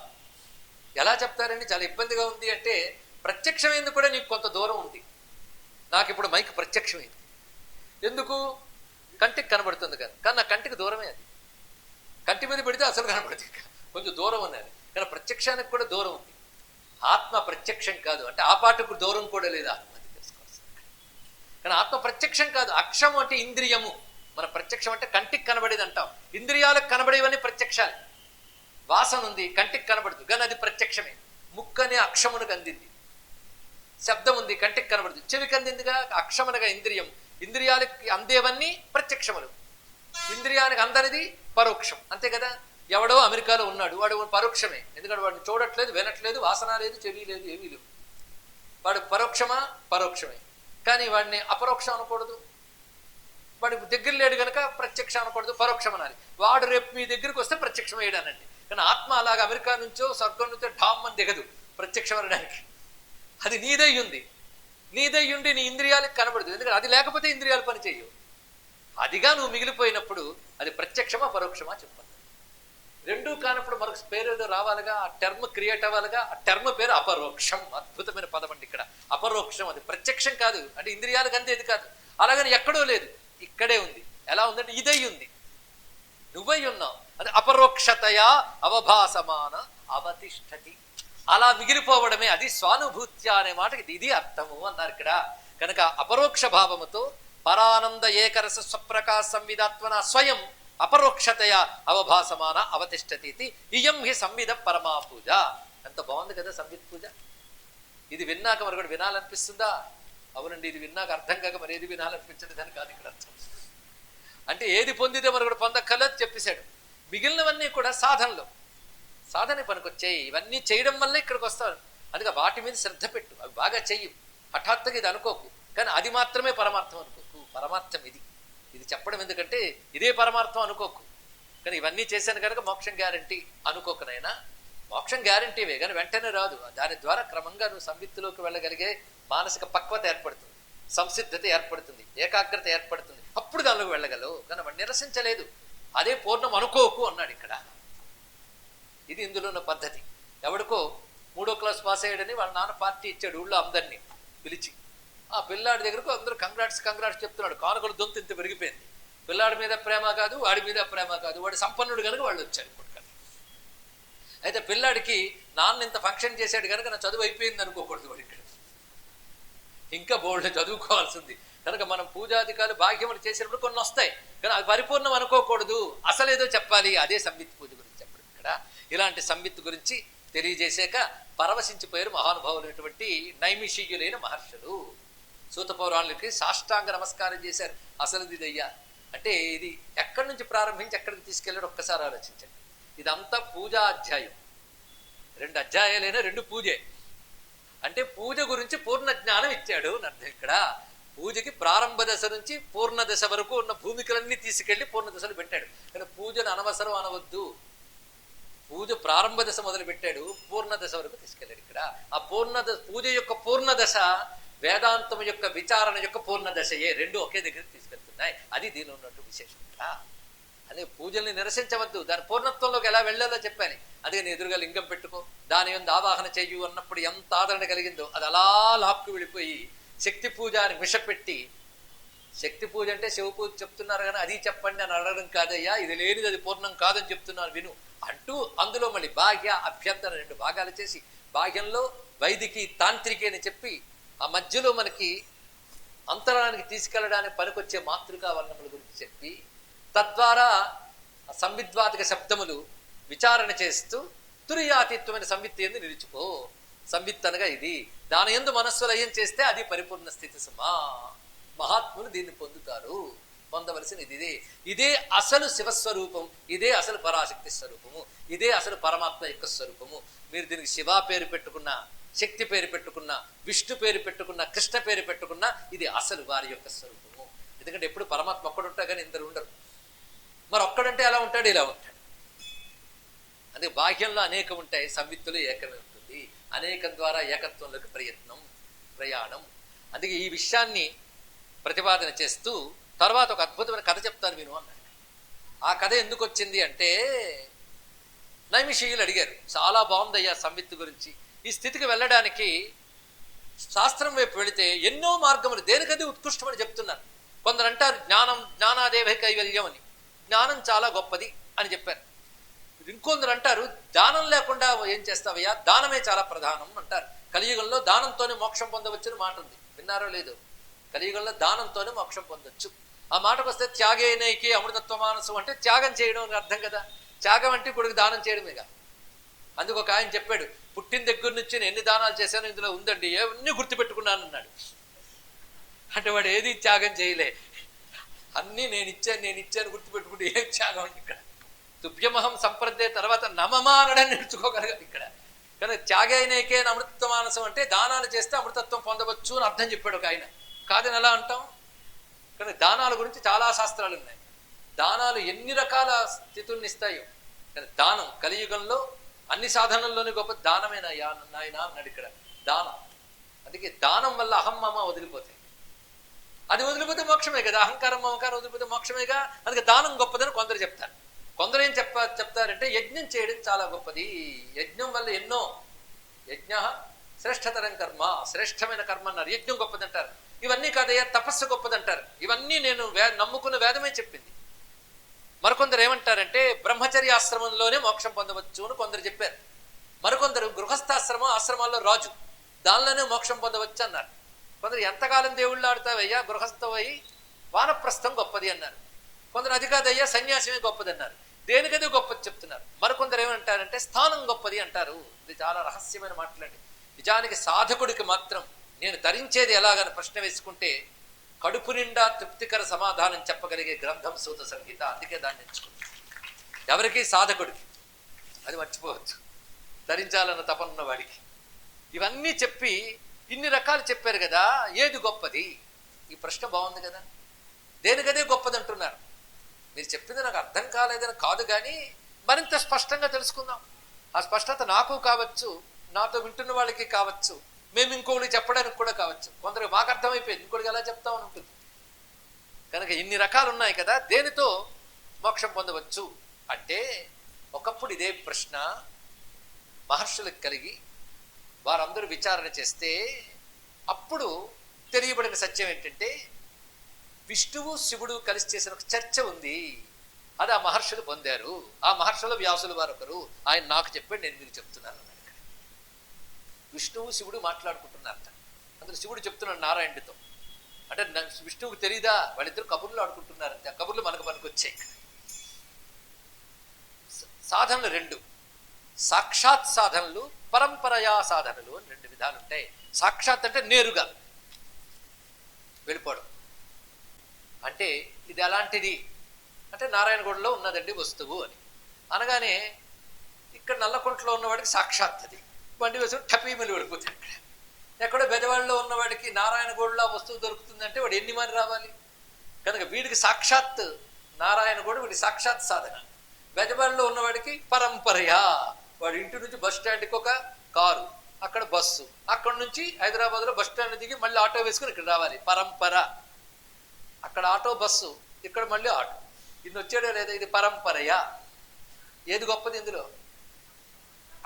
ఎలా చెప్తారండి? చాలా ఇబ్బందిగా ఉంది. అంటే ప్రత్యక్షమైంది కూడా నీకు కొంత దూరం ఉంది. నాకు ఇప్పుడు మైక్ ప్రత్యక్షమైంది. ఎందుకు? కంటికి కనబడుతుంది కదా, కానీ నా కంటికి దూరమే. అది కంటి మీద పెడితే అసలు కనబడుతుంది, కొంచెం దూరం ఉన్నది. కానీ ప్రత్యక్షానికి కూడా దూరం ఉంది. ఆత్మ ప్రత్యక్షం కాదు అంటే ఆ పాటకు దూరం కూడా లేదు. ఆత్మ అది తెలుసుకోవాల్సింది. కానీ ఆత్మ ప్రత్యక్షం కాదు. అక్షము అంటే ఇంద్రియము. మన ప్రత్యక్షం అంటే కంటికి కనబడేది అంటాం. ఇంద్రియాలకు కనబడేవన్నీ ప్రత్యక్షాలు. వాసన ఉంది, కంటికి కనబడదు కానీ అది ప్రత్యక్షమే. ముక్కు అనే అక్షమునకు అందింది. శబ్దం ఉంది, కంటికి కనబడదు, చెవికి అందిందిగా. అక్షమనగా ఇంద్రియం. ఇంద్రియాలకి అందేవన్నీ ప్రత్యక్షములు, ఇంద్రియానికి అందనిది పరోక్షం. అంతే కదా. ఎవడో అమెరికాలో ఉన్నాడు, వాడు పరోక్షమే. ఎందుకంటే వాడిని చూడట్లేదు, వినట్లేదు, వాసన లేదు, చెవి లేదు, ఏమీ లేవు. వాడు పరోక్షమా? పరోక్షమే. కానీ వాడిని అపరోక్షం అనకూడదు. వాడికి దగ్గర లేడు కనుక ప్రత్యక్షం అనకూడదు, పరోక్షం అనాలి. వాడు రేపు మీ దగ్గరికి వస్తే ప్రత్యక్షం వేయడానండి. కానీ ఆత్మ అలాగా అమెరికా నుంచో స్వర్గం నుంచో ఢామ్ అని దిగదు ప్రత్యక్షం అనడానికి. అది నీదై ఉంది. నీదై ఉండి నీ ఇంద్రియాలకు కనబడదు. ఎందుకంటే అది లేకపోతే ఇంద్రియాలు పని చేయవు. అదిగా నువ్వు మిగిలిపోయినప్పుడు అది ప్రత్యక్షమా పరోక్షమా చెప్పాలి. రెండూ కానప్పుడు మనకు పేరు ఏదో రావాలిగా, ఆ టర్మ్ క్రియేట్ అవ్వాలిగా. ఆ టర్మ్ పేరు అపరోక్షం. అద్భుతమైన పదం అండి ఇక్కడ. అపరోక్షం, అది ప్రత్యక్షం కాదు, అంటే ఇంద్రియాలకు అందేది కాదు. అలాగని ఎక్కడో లేదు, ఇక్కడే ఉంది. ఎలా ఉందంటే ఇదై ఉంది, నువ్వై ఉన్నావు. అది అపరోక్షతయా అవభాసమాన అవతిష్టతి, అలా మిగిలిపోవడమే. అది స్వానుభూత్య అనే మాటకి ఇది అర్థము అన్నారు ఇక్కడ. కనుక అపరోక్ష భావముతో పరానంద ఏకరస స్వప్రకాశ సంవిధాత్మన స్వయం అపరోక్షతయ అవభాసమాన అవతిష్టతి. ఇయం హి సంవిధ పరమా పూజ. ఎంత బాగుంది కదా సంవిత్ పూజ. ఇది విన్నాక మరి కూడా వినాలనిపిస్తుందా? అవునండి, ఇది విన్నాక అర్థం కాక మరి ఏది వినాలనిపించదు దాని కాదు ఇక్కడ అర్థం. అంటే ఏది పొందితే మరి కూడా పొందక్కర్లేదు చెప్పేశాడు. మిగిలినవన్నీ కూడా సాధనలో, సాధన పనికొచ్చాయి. ఇవన్నీ చేయడం వల్ల ఇక్కడికి వస్తారు. అందుకే వాటి మీద శ్రద్ధ పెట్టు, అవి బాగా చెయ్యి. హఠాత్తుగా ఇది అనుకోకు, కానీ అది మాత్రమే పరమార్థం అనుకోకు. పరమార్థం ఇది, ఇది చెప్పడం ఎందుకంటే ఇదే పరమార్థం అనుకోకు. కానీ ఇవన్నీ చేశాను కనుక మోక్షం గ్యారంటీ అనుకోకనైనా. మోక్షం గ్యారంటీవే, కానీ వెంటనే రాదు. దాని ద్వారా క్రమంగా నువ్వు సంవిత్తులోకి వెళ్ళగలిగే మానసిక పక్వత ఏర్పడుతుంది, సంసిద్ధత ఏర్పడుతుంది, ఏకాగ్రత ఏర్పడుతుంది. అప్పుడు దానిలోకి వెళ్ళగలవు. కానీ వాడు నిరసించలేదు. అదే పూర్ణం అనుకోకు అన్నాడు ఇక్కడ. ఇది ఇందులో ఉన్న పద్ధతి. ఎవడికో 3వ క్లాస్ పాస్ అయ్యాడని వాళ్ళ నాన్న పార్టీ ఇచ్చాడు ఊళ్ళో అందరినీ పిలిచి. ఆ పిల్లాడి దగ్గరకు అందరూ కంగ్రాట్స్ కంగ్రాట్స్ చెప్తున్నాడు. కానుకలు దొంతు ఇంత పెరిగిపోయింది. పిల్లాడి మీద ప్రేమ కాదు, వాడి మీద ప్రేమ కాదు, వాడు సంపన్నుడు కనుక వాళ్ళు వచ్చారు ఇప్పుడు. అయితే పిల్లాడికి నాన్న ఇంత ఫంక్షన్ చేశాడు కనుక నా చదువు అయిపోయింది అనుకోకూడదు. వాడు ఇక్కడ ఇంకా బోల్డ్ చదువుకోవాల్సింది కనుక మనం పూజాధికారులు భాగ్యములు చేసినప్పుడు కొన్ని వస్తాయి, కానీ అది పరిపూర్ణం అనుకోకూడదు. అసలేదో చెప్పాలి. అదే సంవిత్ పూజ గురించి చెప్పడం ఇక్కడ. ఇలాంటి సంవిత్ గురించి తెలియజేసాక పరవశించిపోయారు మహానుభావులైనటువంటి నైమిషీయులైన మహర్షులు. సూత పౌరాణులకి సాష్టాంగ నమస్కారం చేశారు. అసలు ఇది అయ్యా అంటే ఇది ఎక్కడి నుంచి ప్రారంభించి ఎక్కడికి తీసుకెళ్ళాడు ఒక్కసారి ఆలోచించండి. ఇదంతా పూజా అధ్యాయం. 2 అధ్యాయాలైన 2 పూజే. అంటే పూజ గురించి పూర్ణ జ్ఞానం ఇచ్చాడు అర్థం ఇక్కడ. పూజకి ప్రారంభ దశ నుంచి పూర్ణ దశ వరకు ఉన్న భూమికలన్నీ తీసుకెళ్లి పూర్ణ దశలు పెట్టాడు. కానీ పూజను అనవసరం అనవద్దు. పూజ ప్రారంభ దశ మొదలు పెట్టాడు, పూర్ణ దశ వరకు తీసుకెళ్ళాడు ఇక్కడ. ఆ పూజ యొక్క పూర్ణ దశ వేదాంతం యొక్క విచారణ యొక్క పూర్ణ దశయే. 2 ఒకే దగ్గరికి తీసుకెళ్తున్నాయి. అది దీనిలో ఉన్నట్టు విశేషం. అదే పూజల్ని నిరసించవద్దు, దాని పూర్ణత్వంలోకి ఎలా వెళ్ళాలో చెప్పాను. అదే నీ ఎదురుగా లింగం పెట్టుకో, దాని యొక్క ఆవాహన చెయ్యు అన్నప్పుడు ఎంత ఆదరణ కలిగిందో అది అలా లాక్కు వెళ్ళిపోయి శక్తి పూజ అని విషపెట్టి, శక్తి పూజ అంటే శివ పూజ చెప్తున్నారు కానీ అది చెప్పండి అని అడగడం కాదయ్యా, ఇది లేనిది అది పూర్ణం కాదని చెప్తున్నారు విను అంటూ అందులో మళ్ళీ బాహ్య అభ్యంతర 2 భాగాలు చేసి, బాహ్యంలో వైదికి తాంత్రికే అని చెప్పి, ఆ మధ్యలో మనకి అంతరానికి తీసుకెళ్లడానికి పనికొచ్చే మాతృకా వర్ణముల గురించి చెప్పి, తద్వారా సంవిద్వాదిక శబ్దములు విచారణ చేస్తూ తురియాతీత్వమైన సంవిత్ ఎందు నిలిచిపో. సంవిత్ అనగా ఇది. దాని యందు మనస్సు లయం చేస్తే అది పరిపూర్ణ స్థితి సుమా. మహాత్ములు దీన్ని పొందుతారు. పొందవలసిన ఇదే. ఇదే అసలు శివస్వరూపం, ఇదే అసలు పరాశక్తి స్వరూపము, ఇదే అసలు పరమాత్మ యొక్క స్వరూపము. మీరు దీనికి శివ పేరు పెట్టుకున్నా, శక్తి పేరు పెట్టుకున్నా, విష్ణు పేరు పెట్టుకున్నా, కృష్ణ పేరు పెట్టుకున్నా, ఇది అసలు వారి యొక్క స్వరూపము. ఎందుకంటే ఎప్పుడు పరమాత్మ ఒక్కడుంటా కానీ ఇద్దరు ఉండరు. మరి ఒక్కడంటే ఎలా ఉంటాడు, ఇలా ఉంటాడు. అదే బాహ్యంలో అనేకం ఉంటాయి, సంవిత్తులు ఏకమే ఉంటుంది. అనేకం ద్వారా ఏకత్వంలోకి ప్రయాణం. అందుకే ఈ విషయాన్ని ప్రతిపాదన చేస్తూ తర్వాత ఒక అద్భుతమైన కథ చెప్తాను విను అన్నాడు. ఆ కథ ఎందుకు వచ్చింది అంటే, నైమిషీయులు అడిగారు, చాలా బాగుందయ్యా సంవిత్తు గురించి. ఈ స్థితికి వెళ్ళడానికి శాస్త్రం వైపు వెళితే ఎన్నో మార్గములు, దేనికది ఉత్కృష్టమని చెప్తున్నారు. కొందరు అంటారు జ్ఞానాదేవ కైవల్యం అని, జ్ఞానం చాలా గొప్పది అని చెప్పారు. ఇంకొందరు అంటారు దానం లేకుండా ఏం చేస్తావయ్యా, దానమే చాలా ప్రధానం అంటారు. కలియుగంలో దానంతోనే మోక్షం పొందవచ్చుని మాట ఉంది, విన్నారో లేదో. కలియుగంలో దానంతోనే మోక్షం పొందొచ్చు. ఆ మాటకు వస్తే త్యాగేనైకి అమృతత్వ మానసం అంటే త్యాగం చేయడం అని అర్థం కదా. త్యాగం అంటే ఇప్పుడు దానం చేయడమేగా. అందుకు ఒక ఆయన చెప్పాడు, పుట్టిన దగ్గర నుంచి నేను ఎన్ని దానాలు చేశానో ఇందులో ఉందండి, అవన్నీ గుర్తుపెట్టుకున్నాను అన్నాడు. అంటే వాడు ఏది త్యాగం చేయలే, అన్నీ నేను ఇచ్చాను గుర్తుపెట్టుకుంటే ఏం త్యాగం అంటే ఇక్కడ. తుభ్యమహం సంప్రదే తర్వాత నమమానడం నేర్చుకోగలగాలి ఇక్కడ. కానీ త్యాగైనకే అమృతత్వ మానసం అంటే దానాలు చేస్తే అమృతత్వం పొందవచ్చు అని అర్థం చెప్పాడు ఒక ఆయన. కాదని ఎలా అంటాం? కానీ దానాల గురించి చాలా శాస్త్రాలు ఉన్నాయి. దానాలు ఎన్ని రకాల స్థితుల్ని ఇస్తాయో. కానీ దానం కలియుగంలో అన్ని సాధనల్లోనే గొప్ప దానమేనా నాయన అన్నాడు ఇక్కడ. దానం. అందుకే దానం వల్ల అహం మమ వదిలిపోతాయి. అది వదిలిపోతే మోక్షమే కదా. అహంకారం మమకారం వదిలిపోతే మోక్షమేగా. అందుకే దానం గొప్పదని కొందరు చెప్తారు. కొందరు ఏం చెప్తారంటే యజ్ఞం చేయడం చాలా గొప్పది, యజ్ఞం వల్ల ఎన్నో యజ్ఞ శ్రేష్టతరం కర్మ, శ్రేష్టమైన కర్మ అన్నారు. యజ్ఞం గొప్పదంటారు. ఇవన్నీ కాదయ్యా తపస్సు గొప్పదంటారు. ఇవన్నీ నేను నమ్ముకున్న వేదమే చెప్పింది. మరికొందరు ఏమంటారంటే బ్రహ్మచర్యాశ్రమంలోనే మోక్షం పొందవచ్చు అని కొందరు చెప్పారు. మరికొందరు గృహస్థాశ్రమం, ఆశ్రమాల్లో రాజు, దానిలోనే మోక్షం పొందవచ్చు అన్నారు. కొందరు ఎంతకాలం దేవుళ్ళు ఆడుతావయ్యా గృహస్థమై వానప్రస్థం గొప్పది అన్నారు. కొందరు అది కాదయ్యా సన్యాసమే గొప్పది అన్నారు. దేనికదే గొప్పది చెప్తున్నారు. మరికొందరు ఏమంటారంటే స్థానం గొప్పది అంటారు. ఇది చాలా రహస్యమైన మాటలండి. నిజానికి సాధకుడికి మాత్రం నేను ధరించేది ఎలాగని ప్రశ్న వేసుకుంటే కడుపు నిండా తృప్తికర సమాధానం చెప్పగలిగే గ్రంథం సూత సంహిత. అందుకే దాన్ని ఎంచుకుంటాను. ఎవరికి? సాధకుడికి. అది మర్చిపోవచ్చు, ధరించాలన్న తపనున్న వాడికి. ఇవన్నీ చెప్పి ఇన్ని రకాలు చెప్పారు కదా, ఏది గొప్పది? ఈ ప్రశ్న బాగుంది కదా. దేనికదే గొప్పది అంటున్నారు. మీరు చెప్పింది నాకు అర్థం కాలేదని కాదు, కానీ మరింత స్పష్టంగా తెలుసుకుందాం. ఆ స్పష్టత నాకు కావచ్చు, నాతో వింటున్న వాళ్ళకి కావచ్చు, మేము ఇంకొకరికి చెప్పడానికి కూడా కావచ్చు. కొందరికి మాకు అర్థమైపోయింది, ఇంకొకరికి ఎలా చెప్తామని ఉంటుంది. కనుక ఇన్ని రకాలు ఉన్నాయి కదా, దేనితో మోక్షం పొందవచ్చు అంటే ఒకప్పుడు ఇదే ప్రశ్న మహర్షులకు కలిగి వారందరూ విచారణ చేస్తే అప్పుడు తెలియబడిన సత్యం ఏంటంటే విష్ణువు శివుడు కలిసి చేసిన ఒక చర్చ ఉంది. అది ఆ మహర్షులు పొందారు. ఆ మహర్షులు వ్యాసులు వారు ఒకరు. ఆయన నాకు చెప్పాడు, నేను మీకు చెప్తున్నాను అన్నాడు. విష్ణువు శివుడు మాట్లాడుకుంటున్నారట. అందులో శివుడు చెప్తున్నాడు నారాయణుడితో. అంటే విష్ణువుకు తెలీదా? వాళ్ళిద్దరు కబుర్లు ఆడుకుంటున్నారంటే ఆ కబుర్లు మనకు పనికొచ్చాయి. సాధనలు రెండు, సాక్షాత్ సాధనలు, పరంపరయా సాధనలు అని రెండు విధాలు ఉంటాయి. సాక్షాత్ అంటే నేరుగా వెళ్ళిపోవడం. అంటే ఇది ఎలాంటిది అంటే నారాయణగూడలో ఉన్నదండి వస్తువు అని అనగానే ఇక్కడ నల్లకుంటలో ఉన్నవాడికి సాక్షాత్ అది బండి వేసుకుని టపీమలు వెళ్ళిపోతాడు. ఎక్కడో బెదవాళ్ళలో ఉన్నవాడికి నారాయణగూడలో వస్తువు దొరుకుతుందంటే వాడు ఎన్ని మంది రావాలి? కనుక వీడికి సాక్షాత్ నారాయణగూడ, వీడికి సాక్షాత్ సాధన. బెదవాళ్ళలో ఉన్నవాడికి పరంపరయా, వాడి ఇంటి నుంచి బస్ స్టాండ్కి ఒక కారు, అక్కడ బస్సు, అక్కడ నుంచి హైదరాబాద్లో బస్ స్టాండ్ దిగి మళ్ళీ ఆటో వేసుకుని ఇక్కడ రావాలి. పరంపర. అక్కడ ఆటో, బస్సు, ఇక్కడ మళ్ళీ ఆటో. ఇన్ని వచ్చాడో లేదా? ఇది పరంపరయా. ఏది గొప్పది ఇందులో?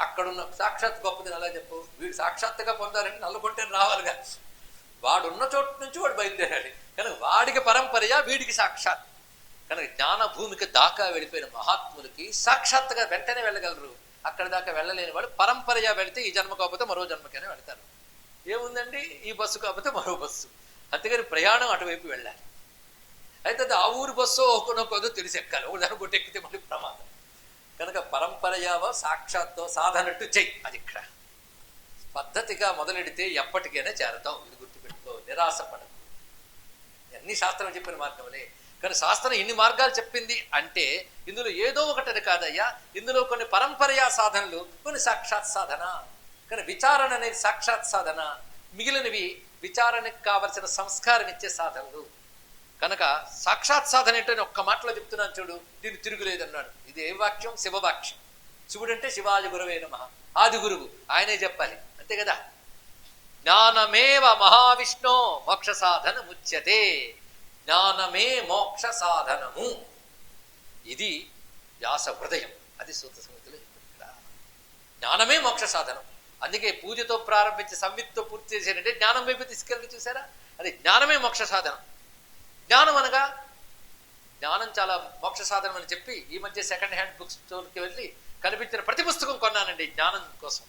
అక్కడున్న సాక్షాత్ గొప్పది అలా చెప్పు. వీడు సాక్షాత్తుగా పొందాలంటే నల్లకుంటే రావాలిగా. వాడున్న చోటు నుంచి వాడు బయలుదేరాలి. కనుక వాడికి పరంపరయా, వీడికి సాక్షాత్. కనుక జ్ఞాన భూమికి దాకా వెళ్ళిపోయిన మహాత్ములకి సాక్షాత్తుగా వెంటనే వెళ్ళగలరు. అక్కడ దాకా వెళ్ళలేని వాడు పరంపరయా వెళితే ఈ జన్మ కాకపోతే మరో జన్మకైనా వెళతారు. ఏముందండి, ఈ బస్సు కాకపోతే మరో బస్సు. అంతేగాని ప్రయాణం అటువైపు వెళ్ళాలి. అయితే అది ఆ ఊరు బస్సో ఒకనొకదో తెలిసి ఎక్కాలి. ఒక దాని కొట్టి ఎక్కితే మళ్ళీ ప్రమాదం. కనుక పరంపరయావో సాక్షాత్తో సాధనట్టు చెయ్యి. అది ఇక్కడ పద్ధతిగా మొదలెడితే ఎప్పటికైనా చేరతాం. ఇది గుర్తుపెట్టుకో, నిరాశపడదు. అన్ని శాస్త్రం చెప్పిన మార్గంలే. కానీ శాస్త్రం ఇన్ని మార్గాలు చెప్పింది అంటే ఇందులో ఏదో ఒకటి కాదయ్యా. ఇందులో కొన్ని పరంపరయా సాధనలు, కొన్ని సాక్షాత్ సాధన. కానీ విచారణ అనేది సాక్షాత్ సాధన, మిగిలినవి విచారణకు కావలసిన సంస్కారం ఇచ్చే సాధనలు. కనుక సాక్షాత్ సాధన ఏంటో ఒక్క మాటలో చెప్తున్నాను చూడు, దీన్ని తిరుగులేదన్నాడు. ఇది ఏ వాక్యం? శివవాక్యం. శివుడు అంటే శివాజి గురవే నమః, ఆది గురువు, ఆయనే చెప్పాలి. అంతే కదా. జ్ఞానమేవ మహావిష్ణో మోక్ష సాధన ముచ్యతే. జ్ఞానమే మోక్ష సాధనము. ఇది వ్యాస హృదయం. అది సూత సంహితలో ఇక్కడ జ్ఞానమే మోక్ష సాధనం. అందుకే పూజతో ప్రారంభించి సంవిత్తో పూర్తి చేసేటంటే జ్ఞానం వైపు తీసుకెళ్ళి చూసారా. అది జ్ఞానమే మోక్ష సాధనం. జ్ఞానం అనగా జ్ఞానం చాలా మోక్ష సాధనం అని చెప్పి ఈ మధ్య సెకండ్ హ్యాండ్ బుక్ స్టోర్కి వెళ్ళి కనిపించిన ప్రతి పుస్తకం కొన్నానండి జ్ఞానం కోసం.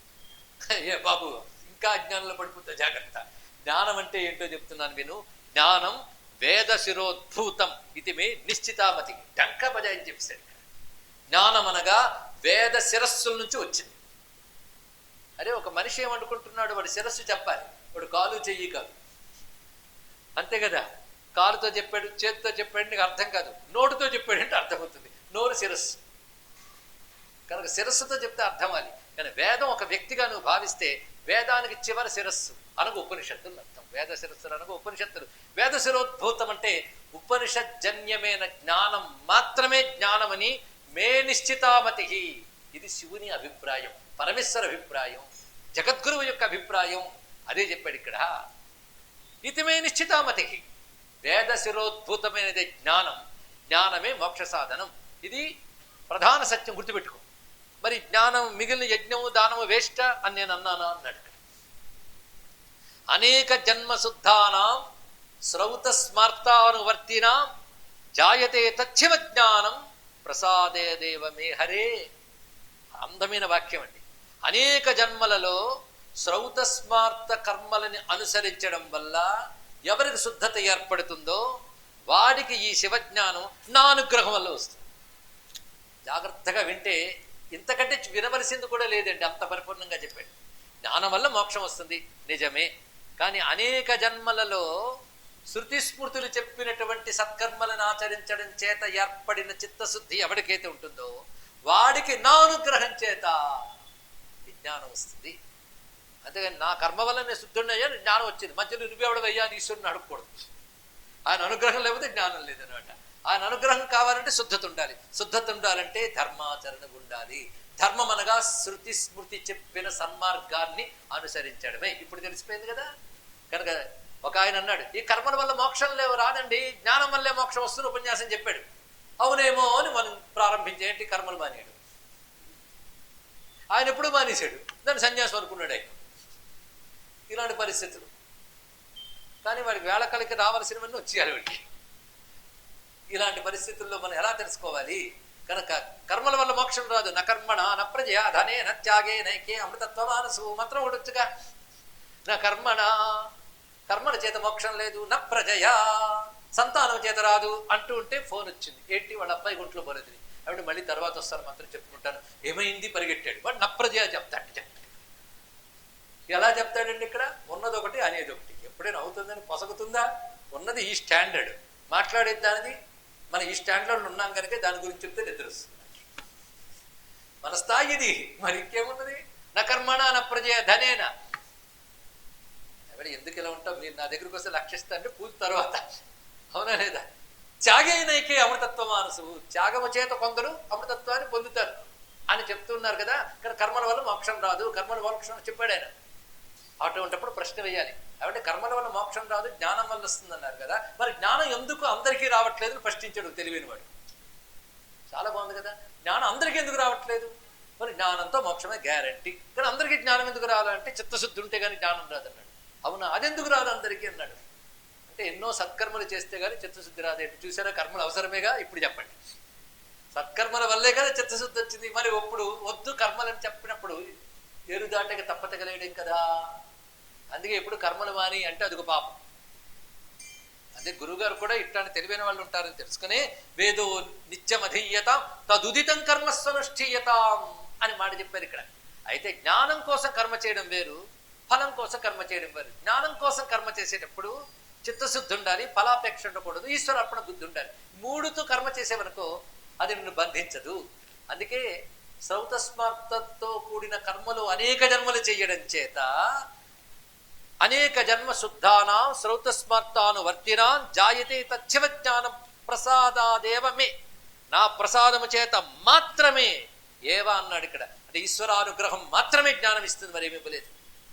ఏ బాబు, ఇంకా అజ్ఞానంలో పడిపోతే జాగ్రత్త. జ్ఞానం అంటే ఏంటో చెప్తున్నాను విను. జ్ఞానం వేద శిరోద్భూతం ఇది మే నిశ్చితామతి. డంక బజాయిని చెప్పాడు. జ్ఞానం అనగా వేద శిరస్సుల నుంచి వచ్చింది. అరే ఒక మనిషి ఏమనుకుంటున్నాడు, వాడి శిరస్సు చెప్పాలి, వాడు కాలు చెయ్యి కాదు. అంతే కదా. కాలుతో చెప్పాడు, చేతితో చెప్పాడు, నీకు అర్థం కాదు. నోటుతో చెప్పాడంటే అర్థమవుతుంది. నోరు శిరస్సు. కనుక శిరస్సుతో చెప్తే అర్థమాలి. కానీ వేదం ఒక వ్యక్తిగా నువ్వు భావిస్తే వేదానికి చివరి శిరస్సు అనగా ఉపనిషత్తులు అర్థం. వేద శిరస్సులు అనగా ఉపనిషత్తులు. వేద శిరోద్భూతం అంటే ఉపనిషజ్జన్యమైన జ్ఞానం మాత్రమే జ్ఞానమని మే నిశ్చితామతి. ఇది శివుని అభిప్రాయం, పరమేశ్వర అభిప్రాయం, జగద్గురువు యొక్క అభిప్రాయం. అదే చెప్పాడు ఇక్కడ. ఇది మే నిశ్చితామతి. వేద శిరోద్భూతమైనదే జ్ఞానం. జ్ఞానమే మోక్ష సాధనం. ఇది ప్రధాన సత్యం గుర్తుపెట్టుకో. మరి జ్ఞానం మిగిలిన యజ్ఞము దానము వేస్ట్ అని నేను అన్నానా అన్నాడు. అనేక జన్మ శుద్ధానాం శ్రౌత స్మార్తానువర్తినాం జాయతే తచ్చివ జ్ఞానం ప్రసాదే దేవ మే హరే. అందమైన వాక్యం అండి. అనేక జన్మలలో శ్రౌత స్మార్త కర్మలని అనుసరించడం వల్ల ఎవరికి శుద్ధత ఏర్పడుతుందో వాడికి ఈ శివజ్ఞానం నా అనుగ్రహం వల్ల వస్తుంది. జాగ్రత్తగా వింటే ఇంతకంటే వినవలసింది కూడా లేదండి, అంత పరిపూర్ణంగా చెప్పాడు. జ్ఞానం వల్ల మోక్షం వస్తుంది నిజమే, కానీ అనేక జన్మలలో శృతి స్మృతులు చెప్పినటువంటి సత్కర్మలను ఆచరించడం చేత ఏర్పడిన చిత్తశుద్ధి ఎవరికైతే ఉంటుందో వాడికి నా అనుగ్రహం చేత ఈ జ్ఞానం వస్తుంది. అంతేగాని నా కర్మ వల్ల నేను శుద్ధుడయ్యా జ్ఞానం వచ్చింది, మధ్యలో నువ్వెవడవయ్యా అని ఈశ్వరుని అడగకూడదు. ఆయన అనుగ్రహం లేకపోతే జ్ఞానం లేదనమాట. ఆయన అనుగ్రహం కావాలంటే శుద్ధత ఉండాలి, శుద్ధత ఉండాలంటే ధర్మాచరణ ఉండాలి. ధర్మం అనగా శృతి స్మృతి చెప్పిన సన్మార్గాన్ని అనుసరించడమే. ఇప్పుడు తెలిసిపోయింది కదా. కనుక ఒక ఆయన అన్నాడు, ఈ కర్మల వల్ల మోక్షం లేవు రాదండి, జ్ఞానం వల్లే మోక్షం వస్తున్న ఉపన్యాసం చెప్పాడు. అవునేమో అని మనం ప్రారంభించే ఏంటి కర్మలు మానేడు. ఆయన ఎప్పుడు మానేశాడు, దాన్ని సన్యాసం అనుకున్నాడు ఆయన. ఇలాంటి పరిస్థితులు. కానీ వాడికి వేళకలికి రావాల్సినవన్నీ వచ్చేయాలి వాడికి. ఇలాంటి పరిస్థితుల్లో మనం ఎలా తెలుసుకోవాలి? కనుక కర్మల వల్ల మోక్షం రాదు. న కర్మణ న ప్రజయ ధనే న త్యాగే నైకే అమృతత్వమానసు మంత్రం ఒకటి వచ్చుగా. నా కర్మణ, కర్మల చేత మోక్షం లేదు, న ప్రజయ సంతానం చేత రాదు అంటూ ఉంటే ఫోన్ వచ్చింది. ఏంటి వాళ్ళ అబ్బాయి గుంట్లో పోలేదు, ఆవిడ మళ్ళీ తర్వాత వస్తారు మాత్రం చెప్పుకుంటాను. ఏమైంది పరిగెట్టాడు వాడు. న ప్రజయ చెప్తాడు. ఎలా చెప్తాడండి? ఇక్కడ ఉన్నది ఒకటి అనేది ఒకటి. ఎప్పుడైనా అవుతుందని పొసగుతుందా? ఉన్నది ఈ స్టాండర్డ్, మాట్లాడేది దానిది. మనం ఈ స్టాండర్డ్లో ఉన్నాం కనుక దాని గురించి చెప్తే నిద్ర వస్తుంది. మన స్థాయి ఇది, మరి ఇంకేమున్నది? నా కర్మణ నా ప్రజయ ధనేనా. ఎవడ ఎందుకు ఇలా ఉంటావు? మీరు నా దగ్గరికి వస్తే లక్షిస్తా అంటే పూజ తర్వాత, అవునా లేదా? త్యాగైనైకే అమృతత్వ మానసు, త్యాగము చేత కొందరు అమృతత్వాన్ని పొందుతారు అని చెప్తున్నారు కదా. కానీ కర్మల వల్ల మోక్షం రాదు, కర్మల మోక్షం చెప్పాడు ఆయన. అటువంటిప్పుడు ప్రశ్న వేయాలి, కాబట్టి కర్మల వల్ల మోక్షం రాదు, జ్ఞానం వల్ల వస్తుంది అన్నారు కదా. మరి జ్ఞానం ఎందుకు అందరికీ రావట్లేదు ప్రశ్నించాడు తెలివైన వాడు. చాలా బాగుంది కదా. జ్ఞానం అందరికీ ఎందుకు రావట్లేదు? మరి జ్ఞానంతో మోక్షమే గ్యారంటీ. కానీ అందరికీ జ్ఞానం ఎందుకు రావాలంటే చిత్తశుద్ధి ఉంటే కానీ జ్ఞానం రాదన్నాడు. అవునా, అదెందుకు రాదు అందరికీ అన్నాడు. అంటే ఎన్నో సత్కర్మలు చేస్తే కానీ చిత్తశుద్ధి రాదు. చూసారా, కర్మలు అవసరమేగా. ఇప్పుడు చెప్పండి, సత్కర్మల వల్లే కదా చిత్తశుద్ధి వచ్చింది. మరి ఇప్పుడు వద్దు కర్మలని చెప్పినప్పుడు ఏరు దాటక తప్పతగలేయడం కదా. అందుకే ఎప్పుడు కర్మలు మాని అంటే అదొక పాపం. అదే గురువుగారు కూడా ఇట్లాంటి తెలివైన వాళ్ళు ఉంటారని తెలుసుకుని వేదో నిత్యమధీయత తదుదితం కర్మస్వనుష్ఠీయతాం అని మాట చెప్పారు ఇక్కడ. అయితే జ్ఞానం కోసం కర్మ చేయడం వేరు, ఫలం కోసం కర్మ చేయడం వేరు. జ్ఞానం కోసం కర్మ చేసేటప్పుడు చిత్తశుద్ధి ఉండాలి, ఫలాపేక్ష ఉండకూడదు, ఈశ్వర అర్పణ బుద్ధి ఉండాలి. మూడుతో కర్మ చేసేవనుకో అది నిన్ను బంధించదు. అందుకే శ్రౌతస్మార్తతో కూడిన కర్మలు అనేక జన్మలు చేయడం చేత అనేక జన్మ శుద్ధానాం శ్రౌతస్మార్తానువర్తినాం జాయతే తచ్చివ జ్ఞానం ప్రసాదాదేవ మే. నా ప్రసాదము చేత మాత్రమే ఏవ అన్నాడు ఇక్కడ. అంటే ఈశ్వరానుగ్రహం మాత్రమే జ్ఞానం ఇస్తుంది, మరేమీ ఇవ్వలేదు.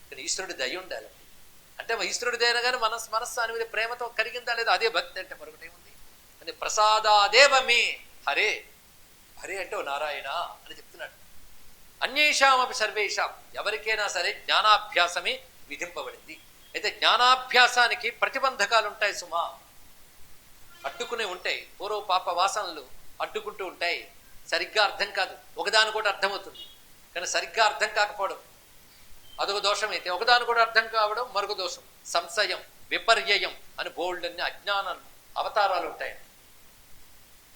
కానీ ఈశ్వరుడి దయ ఉండాలండి. అంటే ఈశ్వరుడి దయన కానీ మనస్సు అని మీద ప్రేమతో కలిగిందా లేదా, అదే భక్తి. అంటే మరొకటి ఏముంది అంటే ప్రసాదాదేవ మే హరే. హరే అంటే ఓ నారాయణ అని చెప్తున్నాడు. అన్యేషామపి సర్వేషాం, ఎవరికైనా సరే జ్ఞానాభ్యాసమే విధింపబడింది. అయితే జ్ఞానాభ్యాసానికి ప్రతిబంధకాలు ఉంటాయి సుమా, అడ్డుకునే ఉంటాయి. పూర్వ పాప వాసనలు అడ్డుకుంటూ ఉంటాయి. సరిగ్గా అర్థం కాదు, ఒకదాని కూడా అర్థమవుతుంది. కానీ సరిగ్గా అర్థం కాకపోవడం అదొక దోషం. అయితే ఒకదాని కూడా అర్థం కావడం మరొక దోషం. సంశయం, విపర్యయం అని బోల్డ్ అన్ని అజ్ఞానం అవతారాలు ఉంటాయి.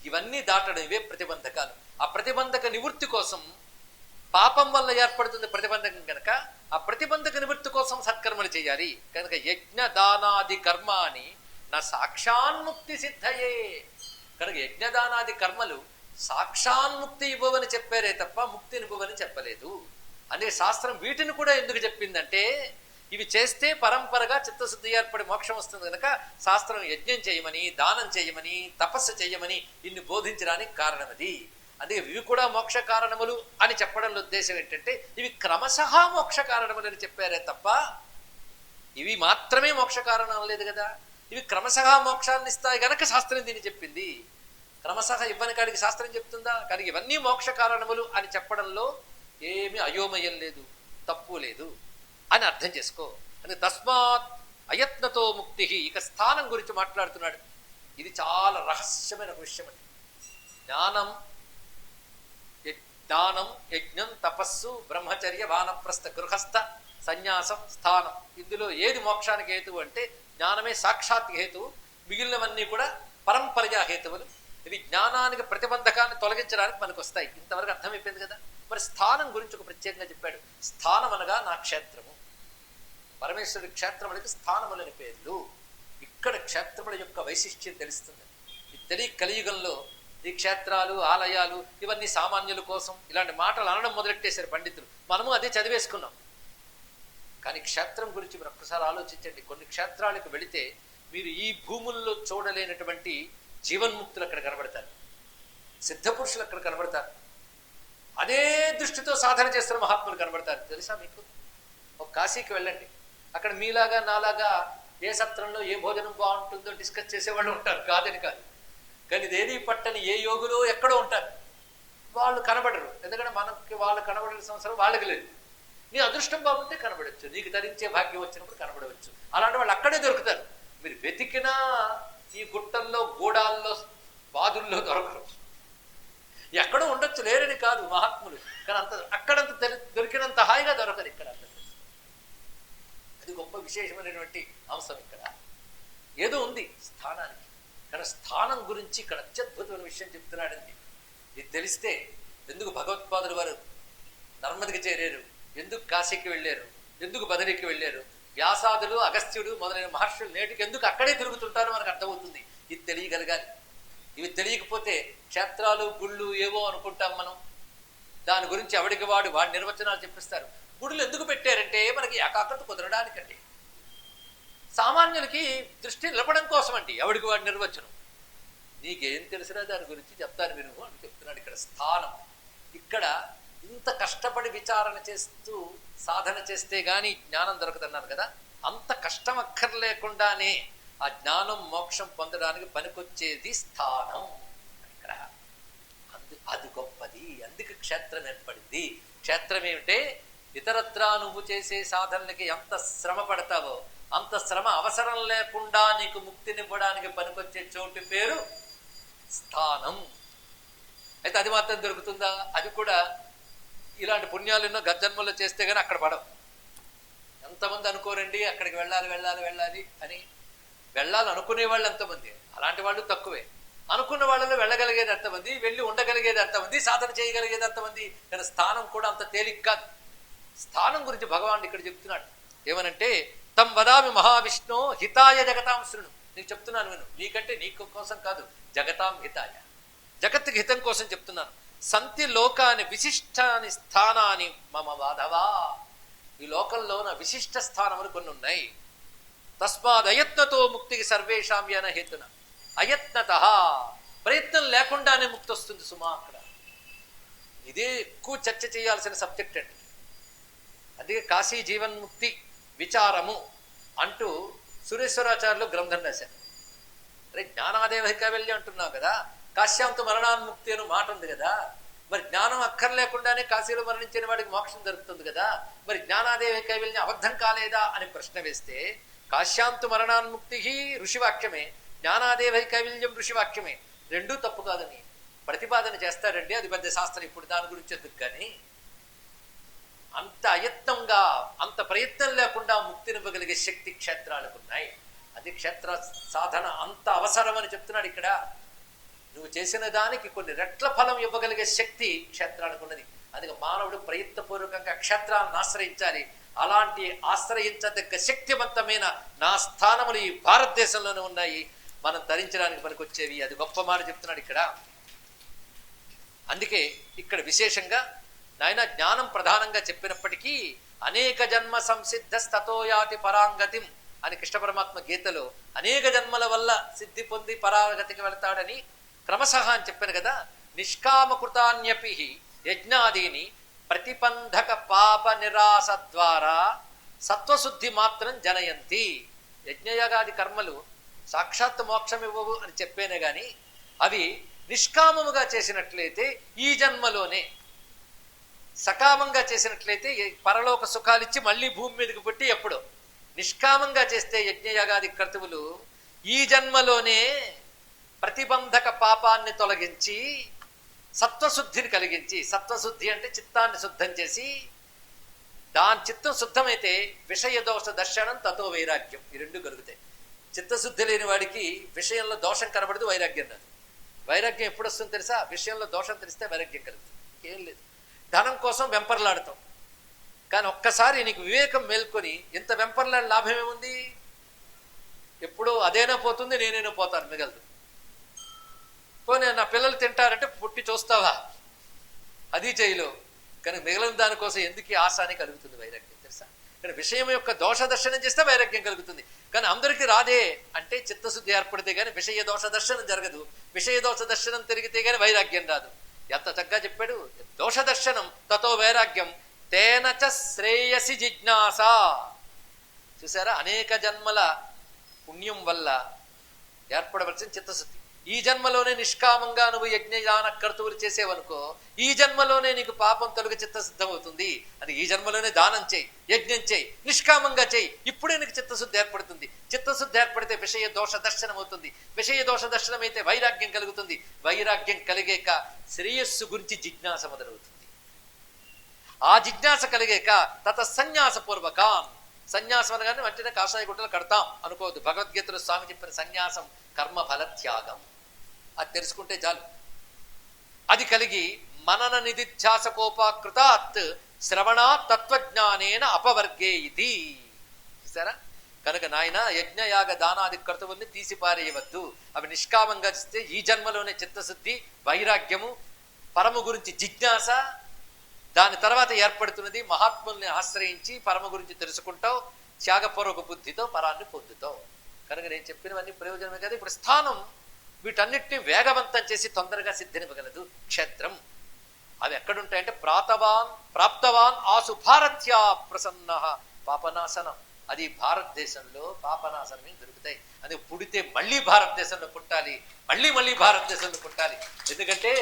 ఇవన్నీ దాటడం ఇవే ప్రతిబంధకాలు. ఆ ప్రతిబంధక నివృత్తి కోసం పాపం వల్ల ఏర్పడుతుంది ప్రతిబంధకం. కనుక ఆ ప్రతిబంధక నివృత్తి కోసం సత్కర్మలు చేయాలి. కనుక యజ్ఞ దానాది కర్మాని నా సాక్షాన్ముక్తి సిద్ధయే. కనుక యజ్ఞదానాది కర్మలు సాక్షాన్ముక్తి ఇవ్వవని చెప్పారే తప్ప ముక్తిని ఇవ్వవని చెప్పలేదు. అనే శాస్త్రం వీటిని కూడా ఎందుకు చెప్పిందంటే ఇవి చేస్తే పరంపరగా చిత్తశుద్ధి ఏర్పడి మోక్షం వస్తుంది. కనుక శాస్త్రం యజ్ఞం చేయమని, దానం చేయమని, తపస్సు చేయమని ఇన్ని బోధించడానికి కారణం అది. అందుకే ఇవి కూడా మోక్ష కారణములు అని చెప్పడంలో ఉద్దేశం ఏంటంటే ఇవి క్రమశః మోక్ష కారణములు అని చెప్పారే తప్ప ఇవి మాత్రమే మోక్ష కారణం లేదు కదా. ఇవి క్రమశః మోక్షాన్ని ఇస్తాయి గనక శాస్త్రం దీన్ని చెప్పింది. క్రమశః ఇవ్వని కాడికి శాస్త్రం చెప్తుందా? కానీ ఇవన్నీ మోక్ష కారణములు అని చెప్పడంలో ఏమీ అయోమయం లేదు, తప్పు లేదు అని అర్థం చేసుకో అని. తస్మాత్ అయత్నతో ముక్తి. ఇక స్థానం గురించి మాట్లాడుతున్నాడు. ఇది చాలా రహస్యమైన విషయం అండి. జ్ఞానం, దానం, యజ్ఞం, తపస్సు, బ్రహ్మచర్య, వానప్రస్థ, గృహస్థ, సన్యాసం, స్థానం, ఇందులో ఏది మోక్షానికి హేతువు అంటే జ్ఞానమే సాక్షాత్ హేతువు. మిగిలినవన్నీ కూడా పరంపరజా హేతువులు. ఇవి జ్ఞానానికి ప్రతిబంధకాన్ని తొలగించడానికి మనకు వస్తాయి. ఇంతవరకు అర్థమైపోయింది కదా. మరి స్థానం గురించి ఒక ప్రత్యేకంగా చెప్పాడు. స్థానం అనగా నా క్షేత్రము. పరమేశ్వరుడి క్షేత్రములకి స్థానములని పేర్లు. ఇక్కడ క్షేత్రముల యొక్క వైశిష్ట్యం తెలుస్తుంది. ఇది తెలియ కలియుగంలో ఈ క్షేత్రాలు, ఆలయాలు ఇవన్నీ సామాన్యుల కోసం ఇలాంటి మాటలు అనడం మొదలెట్టేశారు పండితులు. మనము అదే చదివేసుకున్నాం. కానీ క్షేత్రం గురించి మీరు ఒక్కసారి ఆలోచించండి. కొన్ని క్షేత్రాలకు వెళితే మీరు ఈ భూముల్లో చూడలేనటువంటి జీవన్ముక్తులు అక్కడ కనబడతారు, సిద్ధపురుషులు అక్కడ కనబడతారు, అదే దృష్టితో సాధన చేస్తున్న మహాత్ములు కనబడతారు. తెలుసా మీకు? ఒక కాశీకి వెళ్ళండి, అక్కడ మీలాగా నాలాగా ఏ సత్రంలో ఏ భోజనం బాగుంటుందో డిస్కస్ చేసేవాళ్ళు ఉంటారు, కాదని కాదు. కానీ ఇదేది పట్టని ఏ యోగులో ఎక్కడో ఉంటారు. వాళ్ళు కనబడరు, ఎందుకంటే మనకి వాళ్ళు కనబడే సంవత్సరం వాళ్ళకి లేదు. నీ అదృష్టం బాగుంటే కనబడవచ్చు, నీకు ధరించే భాగ్యం వచ్చినప్పుడు కనబడవచ్చు. అలాంటి వాళ్ళు అక్కడే దొరుకుతారు. మీరు వెతికినా ఈ గుట్టల్లో, గూడాల్లో, బాదుల్లో దొరకరు. ఎక్కడో ఉండొచ్చు, లేరని కాదు మహాత్ములు, కానీ అంత అక్కడంత దొరికినంత హాయిగా దొరకరు ఇక్కడ. అది గొప్ప విశేషమైనటువంటి అంశం. ఇక్కడ ఏదో ఉంది స్థానానికి, కానీ స్థానం గురించి ఇక్కడ అత్యద్భుతమైన విషయం చెప్తున్నాడండి. ఇది తెలిస్తే ఎందుకు భగవత్పాదులు వారు నర్మదికి చేరారు, ఎందుకు కాశీకి వెళ్ళారు, ఎందుకు బదరికి వెళ్ళారు, వ్యాసాదులు, అగస్త్యుడు మొదలైన మహర్షులు నేటికి ఎందుకు అక్కడే తిరుగుతుంటారో మనకు అర్థమవుతుంది. ఇది తెలియగలగాలి. ఇవి తెలియకపోతే క్షేత్రాలు, గుళ్ళు ఏవో అనుకుంటాం మనం. దాని గురించి ఎవడికి వాడి నిర్వచనాలు చెప్పిస్తారు. గుడులు ఎందుకు పెట్టారంటే మనకి ఏకాగ్రత కుదరడానికండి, సామాన్యులకి దృష్టి నిలపడం కోసం అండి. ఎవడికి వాడి నిర్వచనం. నీకేం తెలిసినా దాని గురించి చెప్తాను విను అని చెప్తున్నాడు. ఇక్కడ స్థానం. ఇక్కడ ఇంత కష్టపడి విచారణ చేస్తూ సాధన చేస్తే గాని జ్ఞానం దొరకదన్నారు కదా. అంత కష్టం అక్కర్లేకుండానే ఆ జ్ఞానం, మోక్షం పొందడానికి పనికొచ్చేది స్థానం. ఇక్కడ అది గొప్పది. అందుకు క్షేత్రం ఏర్పడింది. క్షేత్రం ఏమిటే, ఇతరత్రా నువ్వు చేసే సాధనలకి ఎంత శ్రమ పడతావో అంత శ్రమ అవసరం లేకుండా నీకు ముక్తినివ్వడానికి పనికొచ్చే చోటు పేరు స్థానం. అయితే అది మాత్రం దొరుకుతుందా? అది కూడా ఇలాంటి పుణ్యాలు ఎన్నో గజ్జన్మల్లో చేస్తే గానీ అక్కడ పడవు. ఎంతమంది అనుకోరండి అక్కడికి వెళ్ళాలి వెళ్ళాలి వెళ్ళాలి అని. వెళ్ళాలి అనుకునే వాళ్ళు ఎంతమంది, అలాంటి వాళ్ళు తక్కువే. అనుకున్న వాళ్ళలో వెళ్ళగలిగేది ఎంతమంది, వెళ్ళి ఉండగలిగేది ఎంతమంది, సాధన చేయగలిగేది ఎంతమంది. కానీ స్థానం కూడా అంత తేలిక కాదు. స్థానం గురించి భగవానుడు ఇక్కడ చెప్తున్నాడు. ఏమనంటే, తం వదామి మహావిష్ణు హితాయ జగతాం శృణు. నీకు చెప్తున్నాను విను. నీకంటే నీకు కోసం కాదు, జగతాం హితాయ, జగత్తుకి హితం కోసం చెప్తున్నాను. సంతి లోకాని విశిష్టాని స్థానాన్ని మమ మాధవా. ఈ లోకంలో నా విశిష్ట స్థానములు కొన్ని ఉన్నాయి. తస్మాత్ అయత్నతో ముక్తికి సర్వేషాం యన హేతున. అయత్నత, ప్రయత్నం లేకుండానే ముక్తి వస్తుంది సుమా. అక్కడ ఇదే ఎక్కువ చర్చ చేయాల్సిన సబ్జెక్ట్ అండి. అందుకే కాశీ జీవన్ముక్తి విచారము అంటూ సురేశ్వరాచార్యులు గ్రంథం రాశారు. అరే జ్ఞానాదేవ కైవల్యం అంటున్నావు కదా, కాశ్యాంత మరణాన్ముక్తి అని మాట ఉంది కదా. మరి జ్ఞానం అక్కర్లేకుండానే కాశీలో మరణించిన వాడికి మోక్షం దొరుకుతుంది కదా. మరి జ్ఞానాదేవ కైవల్యం అబద్ధం కాలేదా అని ప్రశ్న వేస్తే, కాశ్యాంతు మరణాన్ముక్తి ఋషివాక్యమే, జ్ఞానాదేవ కైవల్యం ఋషివాక్యమే. రెండూ తప్పు కాదని ప్రతిపాదన చేస్తారండి. అది పెద్ద శాస్త్రం, ఇప్పుడు దాని గురించి ఎందుకు. కానీ అంత అయత్నంగా, అంత ప్రయత్నం లేకుండా ముక్తినివ్వగలిగే శక్తి క్షేత్రాలకు ఉన్నాయి. అది క్షేత్ర సాధన అంత అవసరం అని చెప్తున్నాడు ఇక్కడ. నువ్వు చేసిన దానికి కొన్ని రెట్ల ఫలం ఇవ్వగలిగే శక్తి క్షేత్రానికి ఉన్నది. అందుకే మానవుడు ప్రయత్నపూర్వకంగా క్షేత్రాలను ఆశ్రయించాలి. అలాంటి ఆశ్రయించదగ్గ శక్తివంతమైన నా స్థానములు ఈ భారతదేశంలోనే ఉన్నాయి, మనం ధరించడానికి పనికొచ్చేవి. అది గొప్ప మాట చెప్తున్నాడు ఇక్కడ. అందుకే ఇక్కడ విశేషంగా నాయన జ్ఞానం ప్రధానంగా చెప్పినప్పటికీ అనేక జన్మ సంసిద్ధ స్తతోయాతి పరాంగతిం అని కృష్ణ పరమాత్మ గీతలో అనేక జన్మల వల్ల సిద్ధి పొంది పరాగతికి వెళతాడని క్రమశః అని చెప్పాను కదా. నిష్కామకృతాన్యపి యజ్ఞాదీని ప్రతిబంధక పాప నిరాశ ద్వారా సత్వశుద్ధి మాత్రం జనయంతి. యజ్ఞయాగాది కర్మలు సాక్షాత్ మోక్షం ఇవ్వవు అని చెప్పేనే గాని అవి నిష్కామముగా చేసినట్లయితే ఈ జన్మలోనే, సకామంగా చేసినట్లయితే పరలోక సుఖాలిచ్చి మళ్ళీ భూమి మీదకి పుట్టి ఎప్పుడో, నిష్కామంగా చేస్తే యజ్ఞయాగాది క్రతువులు ఈ జన్మలోనే ప్రతిబంధక పాపాన్ని తొలగించి సత్వశుద్ధిని కలిగించి, సత్వశుద్ధి అంటే చిత్తాన్ని శుద్ధం చేసి, దాని చిత్తం శుద్ధమైతే విషయ దోష దర్శనం తతో వైరాగ్యం, ఈ రెండు కలుగుతాయి. చిత్తశుద్ధి లేని వాడికి విషయంలో దోషం కనబడదు, వైరాగ్యం రాదు. వైరాగ్యం ఎప్పుడు వస్తుందో తెలుసా? విషయంలో దోషం తెలిస్తే వైరాగ్యం కలుగుతుంది. ఏం లేదు, ధనం కోసం వెంపర్లాడతాం, కానీ ఒక్కసారి నీకు వివేకం మేల్కొని ఇంత వెంపర్లాడి లాభం ఏముంది? ఎప్పుడో అదేనా పోతుంది, నేనేనా పోతాను, మిగలదు. పోనీ నా పిల్లలు తింటారంటే పుట్టి చూస్తావా, అది చేయలో, కానీ మిగిలిన దానికోసం ఎందుకు ఆశ అని కలుగుతుంది వైరాగ్యం, తెలుసా? కానీ విషయం యొక్క దోష దర్శనం చేస్తే వైరాగ్యం కలుగుతుంది. కానీ అందరికీ రాదే అంటే చిత్తశుద్ధి ఏర్పడితే కానీ విషయ దోష దర్శనం జరగదు. విషయ దోష దర్శనం తిరిగితే కానీ వైరాగ్యం రాదు. ఎంత చక్కగా చెప్పాడు, దోష దర్శనం తతో వైరాగ్యం తేనచ శ్రేయసి జిజ్ఞాస. చూసారా, అనేక జన్మల పుణ్యం వల్ల ఏర్పడవలసిన చిత్తశుద్ధి. ఈ జన్మలోనే నిష్కామంగా నువ్వు యజ్ఞయాన కర్తువులు చేసేవనుకో, ఈ జన్మలోనే నీకు పాపం తొలగి చిత్తశుద్ధం అవుతుంది. అది ఈ జన్మలోనే దానం చేయి, యజ్ఞం చేయి, నిష్కామంగా చేయి, ఇప్పుడే నీకు చిత్తశుద్ధి ఏర్పడుతుంది. చిత్తశుద్ధి ఏర్పడితే విషయ దోష దర్శనం అవుతుంది. విషయ దోష దర్శనం అయితే వైరాగ్యం కలుగుతుంది. వైరాగ్యం కలిగాక శ్రేయస్సు గురించి జిజ్ఞాస మొదలవుతుంది. ఆ జిజ్ఞాస కలిగాక తత సన్యాసపూర్వకాన్, సన్యాసం అనగానే వెంటనే కాషాయ గుట్టలు కడతాం అనుకోవద్దు. భగవద్గీతలో స్వామి చెప్పిన సన్యాసం కర్మ ఫలత్యాగం, అది తెలుసుకుంటే చాలు. అది కలిగి మనన నిధిధ్యాసకోపాకృతాత్ శ్రవణా తత్వజ్ఞానేన అపవర్గే ఇది. చూసారా, కనుక నాయన యజ్ఞయాగ దానాది క్రతువుల్ని తీసిపారేయవద్దు. అవి నిష్కామంగా చేస్తే ఈ జన్మలోనే చిత్తశుద్ధి, వైరాగ్యము, పరము గురించి జిజ్ఞాస, దాని తర్వాత ఏర్పడుతున్నది మహాత్ముల్ని ఆశ్రయించి పరమ గురించి తెలుసుకుంటావు, త్యాగపూర్వక బుద్ధితో పరాన్ని పొందుతావు. కనుక నేను చెప్పినవన్నీ ప్రయోజనమే కదా. ఇప్పుడు స్థానం వీటన్నిటిని వేగవంతం చేసి తొందరగా సిద్ధినివ్వగలదు క్షేత్రం. అవి ఎక్కడుంటాయంటే ప్రాప్తవాన్ ఆసు భారత్యా ప్రసన్న పాపనాశనం. అది భారతదేశంలో పాపనాశనమే దొరుకుతాయి. అది పుడితే మళ్ళీ భారతదేశంలో పుట్టాలి, మళ్ళీ భారతదేశంలో పుట్టాలి. ఎందుకంటే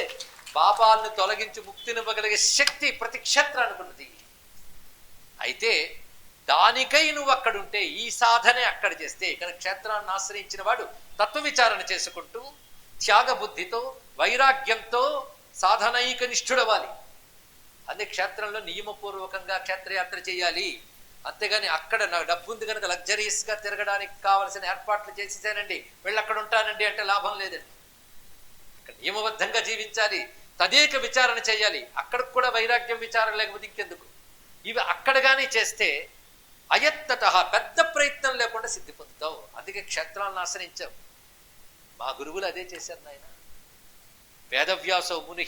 పాపాలను తొలగించి ముక్తినివ్వగలిగే శక్తి ప్రతి క్షేత్రానికి ఉన్నది. అయితే దానికై నువ్వు అక్కడుంటే, ఈ సాధనే అక్కడ చేస్తే, ఇక్కడ క్షేత్రాన్ని ఆశ్రయించిన వాడు తత్వ విచారణ చేసుకుంటూ త్యాగ బుద్ధితో వైరాగ్యంతో సాధనైక నిష్ఠుడవ్వాలి. అదే క్షేత్రంలో నియమపూర్వకంగా క్షేత్రయాత్ర చేయాలి. అంతేగాని అక్కడ నాకు డబ్బు ఉంది కనుక లగ్జరీస్గా తిరగడానికి కావలసిన ఏర్పాట్లు చేసేసానండి, వెళ్ళి అక్కడ ఉంటానండి అంటే లాభం లేదండి. అక్కడ నియమబద్ధంగా జీవించాలి, తదేక విచారణ చేయాలి. అక్కడికి కూడా వైరాగ్యం విచారణ లేకపోతే ఇంకెందుకు. ఇవి అక్కడ కానీ చేస్తే అయత్తట పెద్ద ప్రయత్నం లేకుండా సిద్ధి పొందుతావు. అందుకే క్షేత్రాలను ఆశ్రయించావు. మా గురువులు అదే చేశారు నాయన. వేదవ్యాసో ముని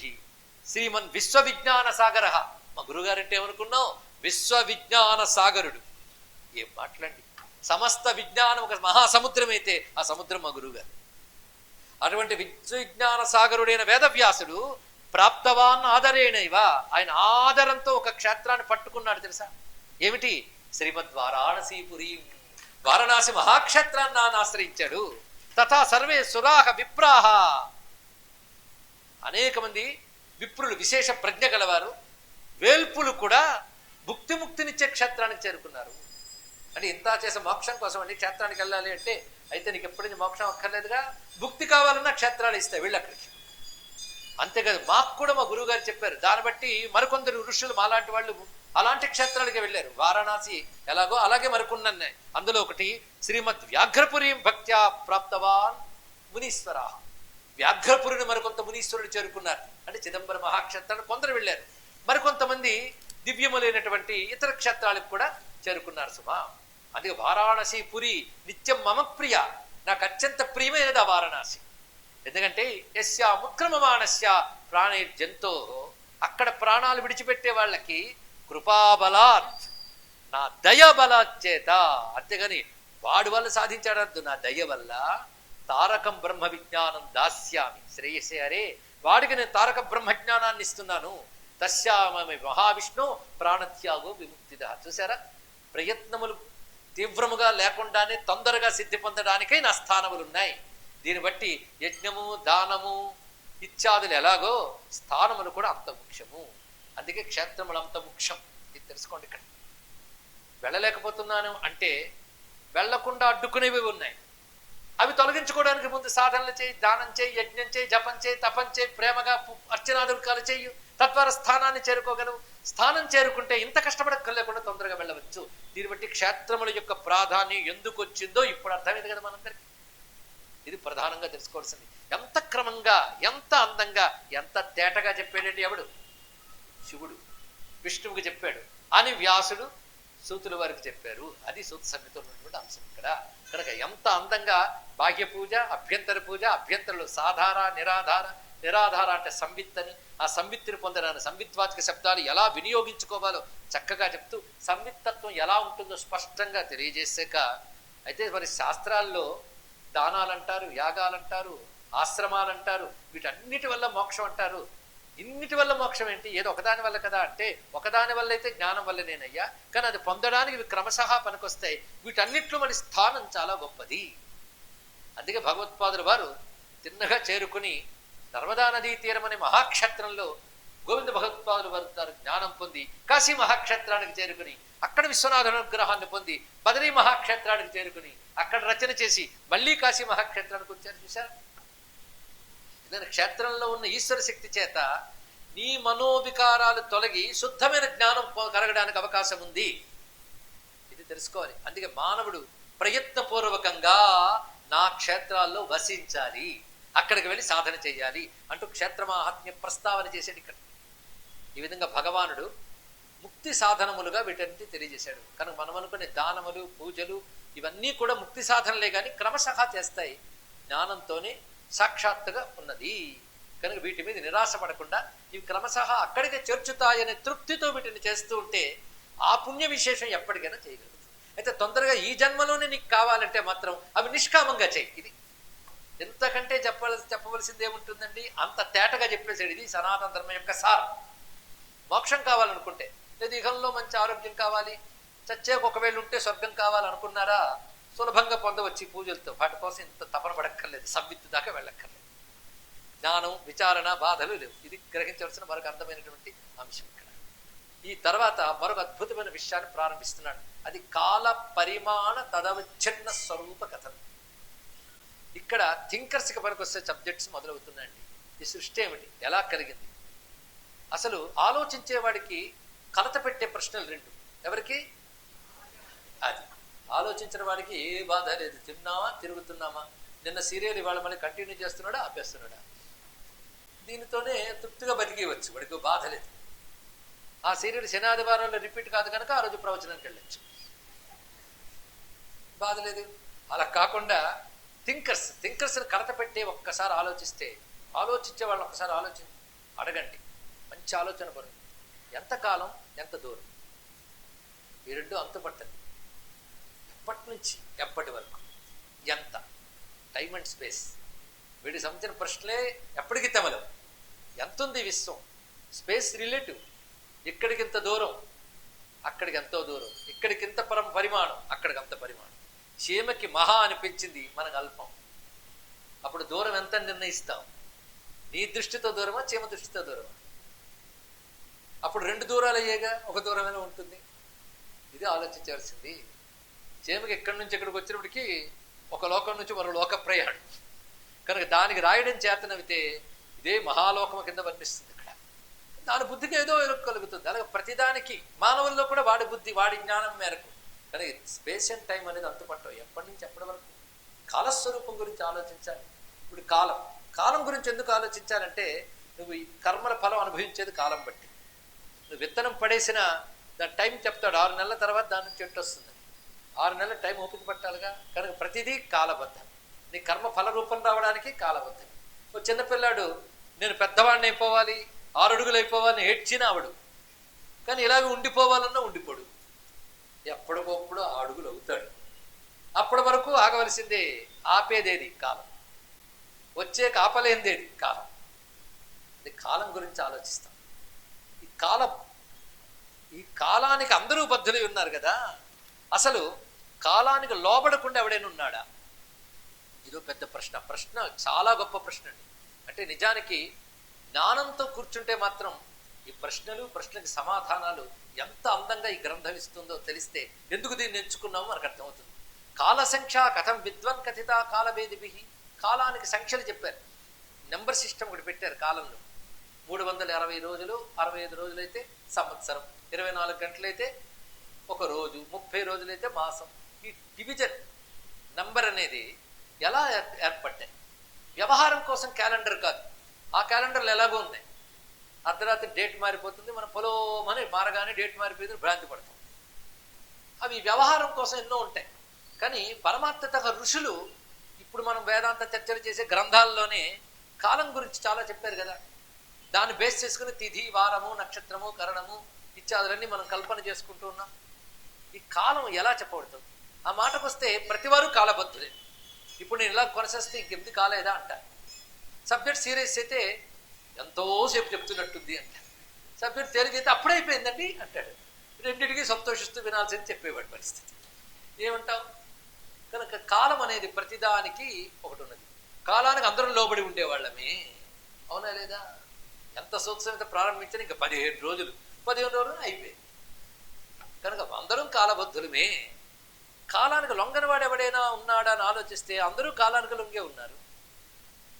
శ్రీమన్ విశ్వవిజ్ఞాన సాగర. మా గురువుగారంటే ఏమనుకున్నావు? విశ్వవిజ్ఞాన సాగరుడు. ఏం మాట్లాడి, సమస్త విజ్ఞానం ఒక మహాసముద్రం అయితే ఆ సముద్రం మా గురువుగారు. అటువంటి విశ్వవిజ్ఞాన సాగరుడైన వేదవ్యాసుడు ప్రాప్తవాన్ ఆదరేణైవ, ఆయన ఆదరంతో ఒక క్షేత్రాన్ని పట్టుకున్నాడు. తెలుసా ఏమిటి? శ్రీమద్ వారాణసీపురి, వారణాసి మహాక్షేత్రాన్ని ఆయన ఆశ్రయించాడు. తథా సర్వే సురాహ విప్రాహ, అనేక మంది విప్రులు, విశేష ప్రజ్ఞ గలవారు, వేల్పులు కూడా ముక్తినిచ్చే క్షేత్రానికి చేరుకున్నారు. అంటే ఇంత చేసే మోక్షం కోసం అండి క్షేత్రానికి వెళ్ళాలి అంటే, అయితే నీకు ఎప్పుడైనా మోక్షం అక్కర్లేదుగా, భుక్తి కావాలన్నా క్షేత్రాలు ఇస్తాయి, వెళ్ళి అక్కడికి. అంతేకాదు, మాకు కూడా మా గురువు గారు చెప్పారు. దాన్ని బట్టి మరికొందరు ఋషులు మాలాంటి వాళ్ళు అలాంటి క్షేత్రాలకి వెళ్ళారు. వారణాసి ఎలాగో అలాగే మరికొన్నాయి. అందులో ఒకటి శ్రీమద్ వ్యాఘ్రపురీం భక్త్యా ప్రాప్తవాన్ మునీశ్వర. వ్యాఘ్రపురిని మరికొంత మునీశ్వరుడు చేరుకున్నారు. అంటే చిదంబర మహాక్షేత్రాన్ని కొందరు వెళ్ళారు. మరికొంతమంది దివ్యములైనటువంటి ఇతర క్షేత్రాలకు కూడా చేరుకున్నారు సుమా. అందుకే వారాణసి పురి నిత్యం మమ ప్రియ, నాకు అత్యంత ప్రియమైనది ఆ వారణాసి. ఎందుకంటే యస్యా ముక్రమమానస్య ప్రాణైర్జంతో, అక్కడ ప్రాణాలు విడిచిపెట్టే వాళ్ళకి కృపాబలాత్, నా దయ బలాత్ చేత, అంతేగాని వాడి వల్ల సాధించాడద్దు, నా దయ వల్ల తారకం బ్రహ్మ విజ్ఞానం దాస్యామి శ్రేయసే. అరే వాడికి నేను తారక బ్రహ్మజ్ఞానాన్ని ఇస్తున్నాను. తస్యామి మహావిష్ణు ప్రాణత్యాగో విముక్తిద. చూసారా, ప్రయత్నములు తీవ్రముగా లేకుండానే తొందరగా సిద్ధి పొందడానికై నా స్థానములు ఉన్నాయి. దీన్ని బట్టి యజ్ఞము, దానము, ఇత్యాదులు ఎలాగో స్థానములు కూడా అంత ముఖ్యము. అందుకే క్షేత్రములు అంత ముఖ్యం. ఇది తెలుసుకోండి. ఇక్కడ వెళ్ళలేకపోతున్నాను అంటే వెళ్లకుండా అడ్డుకునేవి ఉన్నాయి. అవి తొలగించుకోవడానికి ముందు సాధనలు చేయి, దానం చేయి, యజ్ఞం చేయి, జపం చేయి, తపం చేయి, ప్రేమగా అర్చనాదుకాలు చేయు, తద్వారా స్థానాన్ని చేరుకోగలవు. స్థానం చేరుకుంటే ఇంత కష్టపడక్కర్లేకుండా తొందరగా వెళ్ళవచ్చు. దీన్ని బట్టి క్షేత్రముల యొక్క ప్రాధాన్యం ఎందుకు వచ్చిందో ఇప్పుడు అర్థమైంది కదా మనందరికీ. ఇది ప్రధానంగా తెలుసుకోవాల్సింది. ఎంత క్రమంగా, ఎంత అందంగా, ఎంత తేటగా చెప్పాడండి ఎవడు? శివుడు విష్ణువుకి చెప్పాడు అని వ్యాసుడు సూతుల వారికి చెప్పారు. అది సూత సంహితలో ఉన్నటువంటి అంశం. ఇక్కడ కనుక ఎంత అందంగా బాహ్య పూజ, అభ్యంతర పూజ, అభ్యంతరలు సాధార, నిరాధార, నిరాధార అంటే సంవిత్తని, ఆ సంవిత్తిని పొందడానికి సంవిత్వాచక శబ్దాలు ఎలా వినియోగించుకోవాలో చక్కగా చెప్తూ సంవిత్తత్వం ఎలా ఉంటుందో స్పష్టంగా తెలియజేసాక, అయితే మరి శాస్త్రాల్లో దానాలంటారు, యాగాలంటారు, ఆశ్రమాలంటారు, వీటన్నిటి వల్ల మోక్షం అంటారు. ఇన్నిటి వల్ల మోక్షం ఏంటి? ఏదో ఒకదాని వల్ల కదా అంటే, ఒకదాని వల్ల అయితే జ్ఞానం వల్ల నేనయ్యా, కానీ అది పొందడానికి ఇవి క్రమశః పనికొస్తాయి. వీటన్నిట్లో మన స్థానం చాలా గొప్పది. అందుకే భగవత్పాదుల వారు తిన్నగా చేరుకుని నర్మదా నదీ తీరం అనే మహాక్షేత్రంలో గోవింద భగవత్పాదులు వారు జ్ఞానం పొంది కాశీ మహాక్షేత్రానికి చేరుకుని అక్కడ విశ్వనాథుని అనుగ్రహాన్ని పొంది బదరీ మహాక్షేత్రానికి చేరుకుని అక్కడ రచన చేసి మళ్ళీ కాశీ మహాక్షేత్రానికి వచ్చారు. చూశారు? ఇదని క్షేత్రంలో ఉన్న ఈశ్వర శక్తి చేత నీ మనోవికారాలు తొలగి శుద్ధమైన జ్ఞానం కలగడానికి అవకాశం ఉంది. ఇది తెలుసుకోవాలి. అందుకే మానవుడు ప్రయత్నపూర్వకంగా నా క్షేత్రాల్లో వసించాలి, అక్కడికి వెళ్ళి సాధన చేయాలి అంటూ క్షేత్రమాహాత్మ్య ప్రస్తావన చేశాడు ఇక్కడ. ఈ విధంగా భగవానుడు ముక్తి సాధనములుగా వీటన్నిటి తెలియజేశాడు. కనుక మనం అనుకునే దానములు, పూజలు ఇవన్నీ కూడా ముక్తి సాధనలే కానీ క్రమశః చేస్తాయి. జ్ఞానంతోనే సాక్షాత్తుగా ఉన్నది. కనుక వీటి మీద నిరాశ పడకుండా ఇవి క్రమశః అక్కడికే చేర్చుతాయనే తృప్తితో వీటిని చేస్తూ ఉంటే ఆ పుణ్య విశేషం ఎప్పటికైనా చేయగలుగుతుంది. అయితే తొందరగా ఈ జన్మలోనే నీకు కావాలంటే మాత్రం అవి నిష్కామంగా చేయి. ఇది ఎంతకంటే చెప్పవలసింది ఏముంటుందండి? అంత తేటగా చెప్పేసాడు. ఇది సనాతన ధర్మం యొక్క సారం. మోక్షం కావాలనుకుంటే, లేదా ఇహంలో మంచి ఆరోగ్యం కావాలి, చచ్చాక ఒకవేళ ఉంటే స్వర్గం కావాలనుకున్నారా, సులభంగా పొందవచ్చు పూజలతో. వాటి కోసం ఇంత తపన పడక్కర్లేదు, సంవిత్తు దాకా వెళ్ళక్కర్లేదు. జ్ఞానం, విచారణ, బాధలు లేవు. ఇది గ్రహించవలసిన మరొక అర్థమైనటువంటి అంశం ఇక్కడ. ఈ తర్వాత మరొక అద్భుతమైన విషయాన్ని ప్రారంభిస్తున్నాడు. అది కాల పరిమాణ తదవచ్ఛిన్న స్వరూప కథనం. ఇక్కడ థింకర్స్కి పనికొచ్చే సబ్జెక్ట్స్ మొదలవుతున్నాయండి. ఈ సృష్టి ఏమిటి, ఎలా కలిగింది, అసలు ఆలోచించేవాడికి కలత పెట్టే ప్రశ్నలు రెండు. ఎవరికి? అది ఆలోచించిన వాడికి ఏ బాధ లేదు. తిన్నామా, తిరుగుతున్నామా, నిన్న సీరియల్ ఇవాళ మళ్ళీ కంటిన్యూ చేస్తున్నాడా, ఆపేస్తున్నాడా, దీనితోనే తృప్తిగా బతికేయవచ్చు. వాడికి బాధ లేదు. ఆ సీరియల్ శనాదివారంలో రిపీట్ కాదు కనుక ఆ రోజు ప్రవచనానికి వెళ్ళచ్చు, బాధ లేదు. అలా కాకుండా థింకర్స్ని కలత పెట్టే ఒక్కసారి ఆలోచిస్తే, ఆలోచించే వాళ్ళు ఒక్కసారి అడగండి. మంచి ఆలోచన పడుతుంది. ఎంతకాలం, ఎంత దూరం, ఈ రెండు అంతుపట్టదు. ఎప్పటి నుంచి ఎప్పటి వరకు, ఎంత, టైం అండ్ స్పేస్, వీటికి సంబంధించిన ప్రశ్నలే ఎప్పటికీ తెమలవు. ఎంత ఉంది విశ్వం, స్పేస్ రిలేటివ్. ఇక్కడికి ఇంత దూరం, అక్కడికి ఎంతో దూరం, ఇక్కడికి ఇంత పరిమాణం, అక్కడికి అంత పరిమాణం. చీమకి మహా అనిపించింది, మనకు అల్పం. అప్పుడు దూరం ఎంత నిర్ణయిస్తాం? నీ దృష్టితో దూరమా, చీమ దృష్టితో దూరమా? అప్పుడు రెండు దూరాలు అయ్యేగా, ఒక దూరమైనా ఉంటుంది. ఇది ఆలోచించాల్సింది. చీమకి ఎక్కడి నుంచి ఎక్కడికి వచ్చినప్పటికీ ఒక లోకం నుంచి మరో లోక ప్రయాణం కనుక దానికి రాయడం చేతనవితే ఇదే మహాలోకం కింద వర్ణిస్తుంది. ఇక్కడ దాని బుద్ధికి ఏదో కలుగుతుంది. అలాగే ప్రతిదానికి మానవుల్లో కూడా వాడి బుద్ధి, వాడి జ్ఞానం మేరకు. కానీ స్పేస్ అండ్ టైం అనేది అంతుపట్టవు. ఎప్పటి నుంచి ఎప్పటి వరకు కాలస్వరూపం గురించి ఆలోచించాలి. ఇప్పుడు కాలం గురించి ఎందుకు ఆలోచించాలంటే, నువ్వు ఈ కర్మల ఫలం అనుభవించేది కాలం బట్టి. నువ్వు విత్తనం పడేసిన దాని టైం చెప్తాడు, 6 నెలల తర్వాత దాని నుంచి చెట్టు వస్తుంది. 6 నెలల టైం ఓపిక పట్టాలిగా. కనుక ప్రతిదీ కాలబద్ధం. నీ కర్మ ఫల రూపం రావడానికి కాలబద్ధం. ఓ చిన్నపిల్లాడు నేను పెద్దవాడిని అయిపోవాలి, 6 అడుగులు అయిపోవాలని ఏడ్చినా అవడు. కానీ ఇలాగ ఉండిపోవాలన్నా ఉండిపోడు. ఎప్పటికప్పుడు 6 అడుగులు అవుతాడు. అప్పటి వరకు ఆగవలసిందే. ఆపేదేది కాలం, వచ్చే కాపలేందేది కాలం. ఇది కాలం గురించి ఆలోచిస్తాం. ఈ కాలానికి అందరూ బద్ధులై ఉన్నారు కదా. అసలు కాలానికి లోబడకుండా ఎవడైనా ఉన్నాడా? ఇదో పెద్ద ప్రశ్న. చాలా గొప్ప ప్రశ్న అండి. అంటే నిజానికి జ్ఞానంతో కూర్చుంటే మాత్రం ఈ ప్రశ్నలకి సమాధానాలు ఎంత అందంగా ఈ గ్రంథం ఇస్తుందో తెలిస్తే ఎందుకు దీన్ని ఎంచుకున్నామో మనకు అర్థమవుతుంది. కాల సంఖ్య కథం విద్వన్ కథిత కాలభేదిభి. కాలానికి సంఖ్యలు చెప్పారు, నెంబర్ సిస్టమ్ ఒకటి పెట్టారు కాలంలో. 360 రోజులు, 65 రోజులైతే సంవత్సరం, 24 గంటలైతే ఒక రోజు, 30 రోజులైతే మాసం. ఈ డివిజన్ నంబర్ అనేది ఎలా ఏర్పడ్డాయి? వ్యవహారం కోసం క్యాలెండర్ కాదు. ఆ క్యాలెండర్లు ఎలాగో ఉన్నాయి. అర్ధరాత్రి డేట్ మారిపోతుంది, మనం పొలోమని మారగానే డేట్ మారిపోయింది, భ్రాంతి పడతాం. అవి వ్యవహారం కోసం ఎన్నో ఉంటాయి. కానీ పరమాత్మత ఋషులు ఇప్పుడు మనం వేదాంత చర్చలు చేసే గ్రంథాల్లోనే కాలం గురించి చాలా చెప్పారు కదా. దాన్ని బేస్ చేసుకుని తిథి, వారము, నక్షత్రము, కరణము ఇత్యాదులన్నీ మనం కల్పన చేసుకుంటూ ఉన్నాం. ఈ కాలం ఎలా చెప్పబడుతుంది? ఆ మాటకు వస్తే ప్రతివారు కాలబద్ధులే. ఇప్పుడు నేను ఇలా కొనసాగిస్తే ఇంకెందుకు కాలేదా అంటారు. సబ్జెక్ట్ సీరియస్ అయితే ఎంతోసేపు చెప్తున్నట్టుంది అంటారు. సబ్జెక్ట్ తేలికైతే అప్పుడే అయిపోయిందండి అంటాడు. రెండింటికి సంతోషిస్తూ వినాల్సింది చెప్పేవాడి పరిస్థితి. ఏమంటావు? కనుక కాలం అనేది ప్రతిదానికి ఒకటి ఉన్నది. కాలానికి అందరం లోబడి ఉండేవాళ్ళమే, అవునా లేదా? ఎంత సూత్సమిత ప్రారంభించిన ఇంకా 15 రోజులు, 15 రోజులు అయిపోయింది. కనుక అందరం కాలబద్ధులమే. కాలానికి లొంగని వాడు ఎవడైనా ఉన్నాడా అని ఆలోచిస్తే అందరూ కాలానికి లొంగే ఉన్నారు.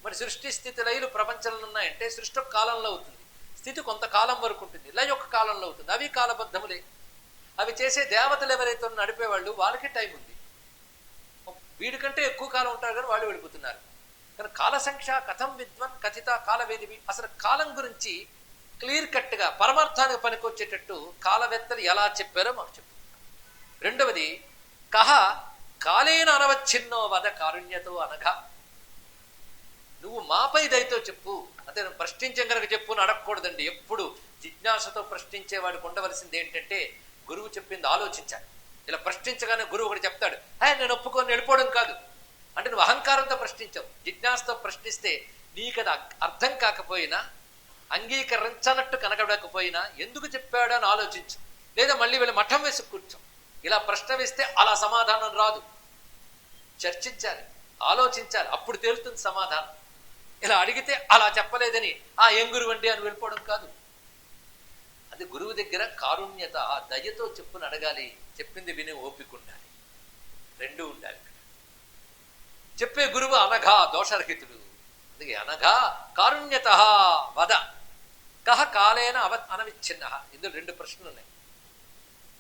మరి సృష్టి స్థితి లయలు ప్రపంచంలో ఉన్నాయంటే సృష్టి ఒక కాలంలో అవుతుంది, స్థితి కొంతకాలం వరకు ఉంటుంది, లయ ఒక కాలంలో అవుతుంది. అవి కాలబద్ధములే. అవి చేసే దేవతలు ఎవరైతే నడిపేవాళ్ళు వాళ్ళకి టైం ఉంది. వీడికంటే ఎక్కువ కాలం ఉంటారు కానీ వాళ్ళు వెళ్ళిపోతున్నారు. కానీ కాల సంఖ్య కథం విద్వన్ కథిత కాలవేదివి. అసలు కాలం గురించి క్లియర్ కట్గా పరమార్థానికి పనికొచ్చేటట్టు కాలవేత్తలు ఎలా చెప్పారో మాకు చెప్పు. రెండవది, కహ కాలేన అనవచ్ఛిన్నో వద కారుణ్యతో అనఘ. నువ్వు మాపై దయతో చెప్పు. అంటే ప్రశ్నించం కనుక చెప్పు అని అడగకూడదండి. ఎప్పుడు జిజ్ఞాసతో ప్రశ్నించేవాడికి ఉండవలసింది ఏంటంటే గురువు చెప్పింది ఆలోచించాలి. ఇలా ప్రశ్నించగానే గురువు ఒకటి చెప్తాడు, నేను ఒప్పుకొని వెళ్ళిపోవడం కాదు అంటే నువ్వు అహంకారంతో ప్రశ్నించావు. జిజ్ఞాసతో ప్రశ్నిస్తే నీకు అది అర్థం కాకపోయినా, అంగీకరించనట్టు కనకడకపోయినా ఎందుకు చెప్పాడు అని ఆలోచించు. లేదా మళ్ళీ వీళ్ళు మఠం వేసి కూర్చో. ఇలా ప్రశ్న వేస్తే అలా సమాధానం రాదు. చర్చించాలి, ఆలోచించాలి, అప్పుడు తేలుతుంది సమాధానం. ఇలా అడిగితే అలా చెప్పలేదని ఏం గురువు అండి అని వెళ్ళిపోవడం కాదు. అది గురువు దగ్గర కారుణ్యత, దయతో చెప్పుని అడగాలి. చెప్పింది విని ఓపిక ఉండాలి, రెండూ ఉండాలి. చెప్పే గురువు అనఘా దోషరహితుడు. అందుకే అనఘా కారుణ్యత వద కహ కాలేన అనవిచ్ఛిన్న. ఇందులో 2 ప్రశ్నలు ఉన్నాయి.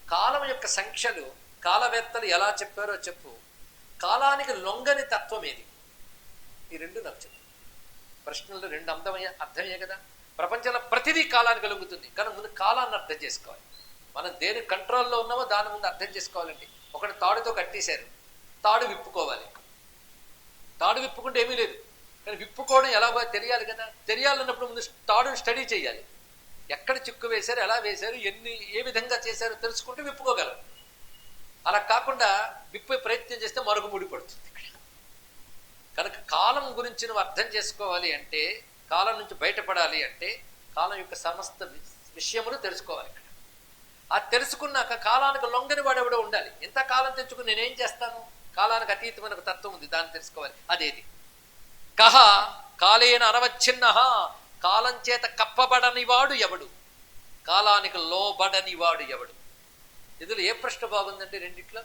కాలం యొక్క సంఖ్యలు కాలవేత్తలు ఎలా చెప్పారో చెప్పు. కాలానికి లొంగని తత్వం ఏది? ఈ 2 నాకు చెప్పు. ప్రశ్నలు 2 అర్థమయ్యే కదా. ప్రపంచంలో ప్రతిదీ కాలానికి లొంగుతుంది, కానీ ముందు కాలాన్ని అర్థం చేసుకోవాలి. మనం దేని కంట్రోల్లో ఉన్నామో దాని ముందు అర్థం చేసుకోవాలండి. ఒకటి తాడుతో కట్టేశారు, తాడు విప్పుకోవాలి. తాడు విప్పుకుంటే ఏమీ లేదు, కానీ విప్పుకోవడం ఎలాగో తెలియాలి కదా. తెలియాలన్నప్పుడు ముందు తాడుని స్టడీ చేయాలి. ఎక్కడ చిక్కు వేశారు, ఎలా వేశారు, ఏ విధంగా చేశారో తెలుసుకుంటే విప్పుకోగలరు. అలా కాకుండా విప్పే ప్రయత్నం చేస్తే మరొక ముడి పడుతుంది. కనుక కాలం గురించి నువ్వు అర్థం చేసుకోవాలి అంటే, కాలం నుంచి బయటపడాలి అంటే కాలం యొక్క సమస్త విషయములు తెలుసుకోవాలి. ఇక్కడ అది తెలుసుకున్నాక కాలానికి లొంగని వాడెవడో ఉండాలి. ఎంత కాలం తెచ్చుకుని నేనేం చేస్తాను? కాలానికి అతీతమైన తత్వం ఉంది, దాన్ని తెలుసుకోవాలి. అదేది? కహ కాలేన అనవచ్ఛిన్న. కాలం చేత కప్పబడని వాడు ఎవడు, కాలానికి లోబడని వాడు ఎవడు? ఇందులో ఏ ప్రశ్న బాగుందండి రెండిట్లో?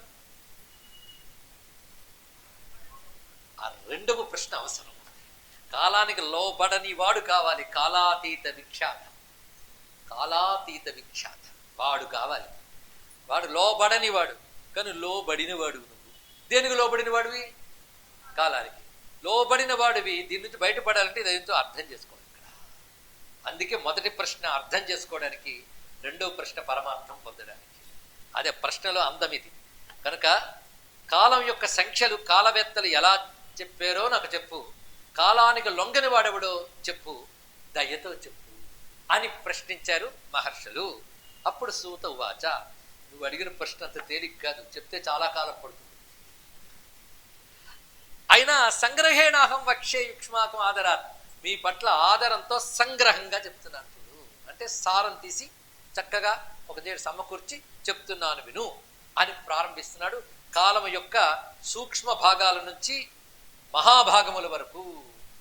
ఆ 2వ ప్రశ్న అవసరం. కాలానికి లోబడని వాడు కావాలి. కాలాతీత విఖ్యాత, కాలాతీత విఖ్యాత వాడు కావాలి. వాడు లోబడని వాడు, కానీ లోబడిన వాడు నువ్వు. దేనికి లోబడిన వాడివి? కాలానికి లోబడిన వాడివి. దీని నుంచి బయటపడాలంటే ఇదేంతో అర్థం చేసుకోవాలి ఇక్కడ. అందుకే మొదటి ప్రశ్న అర్థం చేసుకోవడానికి, 2వ ప్రశ్న పరమార్థం పొందడానికి. అదే ప్రశ్నలో అందం ఇది. కనుక కాలం యొక్క సంఖ్యలు కాలవేత్తలు ఎలా చెప్పారో నాకు చెప్పు. కాలానికి లొంగని వాడెవడో చెప్పు, దయతో చెప్పు అని ప్రశ్నించారు మహర్షులు. అప్పుడు సూత ఉవాచ, నువ్వు అడిగిన ప్రశ్న అంత తేలిక కాదు, చెప్తే చాలా కాలం పడుతుంది. అయినా సంగ్రహేణాహం వక్షే యుక్ష్మాకం ఆదరాత్. మీ పట్ల ఆదరంతో సంగ్రహంగా చెప్తున్నాను చూడు. అంటే సారం తీసి చక్కగా ఒక దేడు సమకూర్చి చెప్తున్నాను విను అని ప్రారంభిస్తున్నాడు. కాలం యొక్క సూక్ష్మ భాగాల నుంచి మహాభాగముల వరకు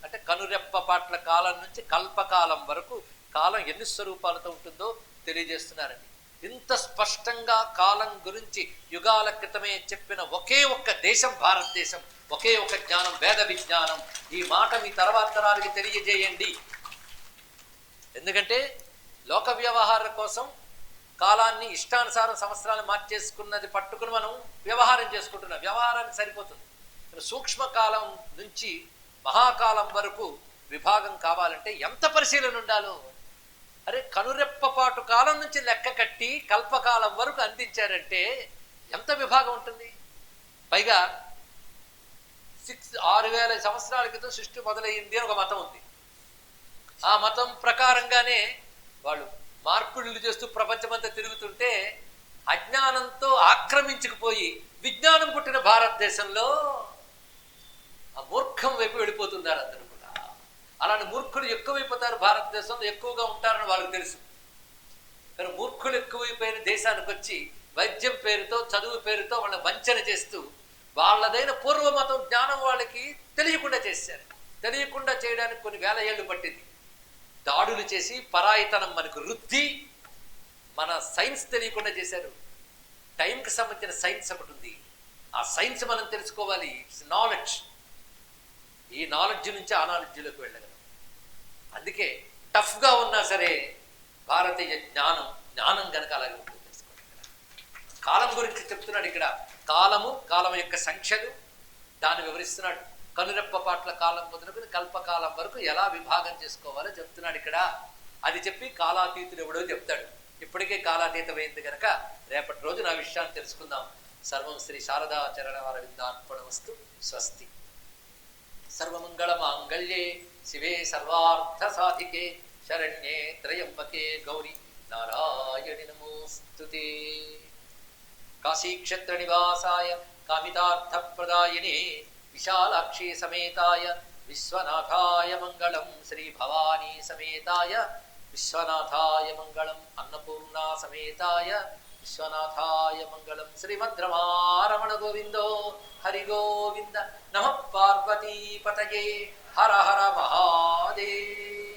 అంటే కనురెప్ప పాట్ల కాలం నుంచి కల్పకాలం వరకు కాలం ఎన్ని స్వరూపాలతో ఉంటుందో తెలియజేస్తున్నారండి. ఇంత స్పష్టంగా కాలం గురించి యుగాల క్రితమే చెప్పిన ఒకే ఒక్క దేశం భారతదేశం, ఒకే ఒక జ్ఞానం వేద విజ్ఞానం. ఈ మాట మీ తర్వాత తరాలకి తెలియజేయండి. ఎందుకంటే లోక వ్యవహారం కోసం కాలాన్ని ఇష్టానుసారం సంవత్సరాలు మార్చేసుకున్నది పట్టుకుని మనం వ్యవహారం చేసుకుంటున్నాం. వ్యవహారానికి సరిపోతుంది. సూక్ష్మకాలం నుంచి మహాకాలం వరకు విభాగం కావాలంటే ఎంత పరిశీలన ఉండాలో. అరే కనురెప్పపాటు కాలం నుంచి లెక్క కట్టి కల్పకాలం వరకు అందించారంటే ఎంత విభాగం ఉంటుంది. పైగా 6,000 సంవత్సరాల క్రితం సృష్టి మొదలయ్యింది అని ఒక మతం ఉంది. ఆ మతం ప్రకారంగానే వాళ్ళు మార్పిడులు చేస్తూ ప్రపంచమంతా తిరుగుతుంటే అజ్ఞానంతో ఆక్రమించుకుపోయి విజ్ఞానం పుట్టిన భారతదేశంలో ఆ మూర్ఖం వైపు వెళ్ళిపోతున్నారు అందరూ కూడా. అలాంటి మూర్ఖులు ఎక్కువైపోతారు, భారతదేశంలో ఎక్కువగా ఉంటారని వాళ్ళకి తెలుసు. కానీ మూర్ఖులు ఎక్కువైపోయిన దేశానికి వచ్చి వైద్యం పేరుతో చదువు పేరుతో వాళ్ళని వంచన చేస్తూ వాళ్ళదైన పూర్వమతం జ్ఞానం వాళ్ళకి తెలియకుండా చేశారు. తెలియకుండా చేయడానికి కొన్ని వేల ఏళ్ళు పట్టింది. దాడులు చేసి పరాయితనం మనకు రుద్ది మన సైన్స్ తెలియకుండా చేశారు. టైంకి సంబంధించిన సైన్స్ ఒకటి ఉంది. ఆ సైన్స్ మనం తెలుసుకోవాలి. It's knowledge. ఈ నాలెడ్జ్ నుంచి ఆ నాలెడ్జ్లోకి వెళ్ళగలం. అందుకే టఫ్గా ఉన్నా సరే భారతీయ జ్ఞానం కనుక అలాగే ఉంటుంది. తెలుసుకోండి. కాలం గురించి చెప్తున్నాడు ఇక్కడ. కాలం యొక్క సంఖ్యలు దాన్ని వివరిస్తున్నాడు. కనురెప్ప పాట్ల కాలం మొదలుకొని కల్పకాలం వరకు ఎలా విభాగం చేసుకోవాలో చెప్తున్నాడు ఇక్కడ. అది చెప్పి కాలాతీతుడు ఎవడో చెప్తాడు. ఇప్పటికే కాలాతీతమైంది కనుక రేపటి రోజు నా విషయాన్ని తెలుసుకుందాం. సర్వం శ్రీ శారదా చరణారవిందార్పణమస్తు. స్వస్తి. సర్వమంగళ మాంగళ్యే శివే సర్వార్థ సాధికే శరణ్యే త్రయంబకే గౌరీ నారాయణి నమోస్తుతే. కాశీక్షేత్ర నివాసాయ కామితార్థ ప్రదాయినే విశాలాక్షి సమేతాయ విశ్వనాథాయ మంగళం. శ్రీ భవానీ సమేతాయ విశ్వనాథాయ మంగళం. అన్నపూర్ణా సమేతాయ విశ్వనాథాయ మంగళం. శ్రీమద్రమారమణ గోవిందో హరి గోవింద. నమః పార్వతీపతయే. హర హర మహాదేవ్.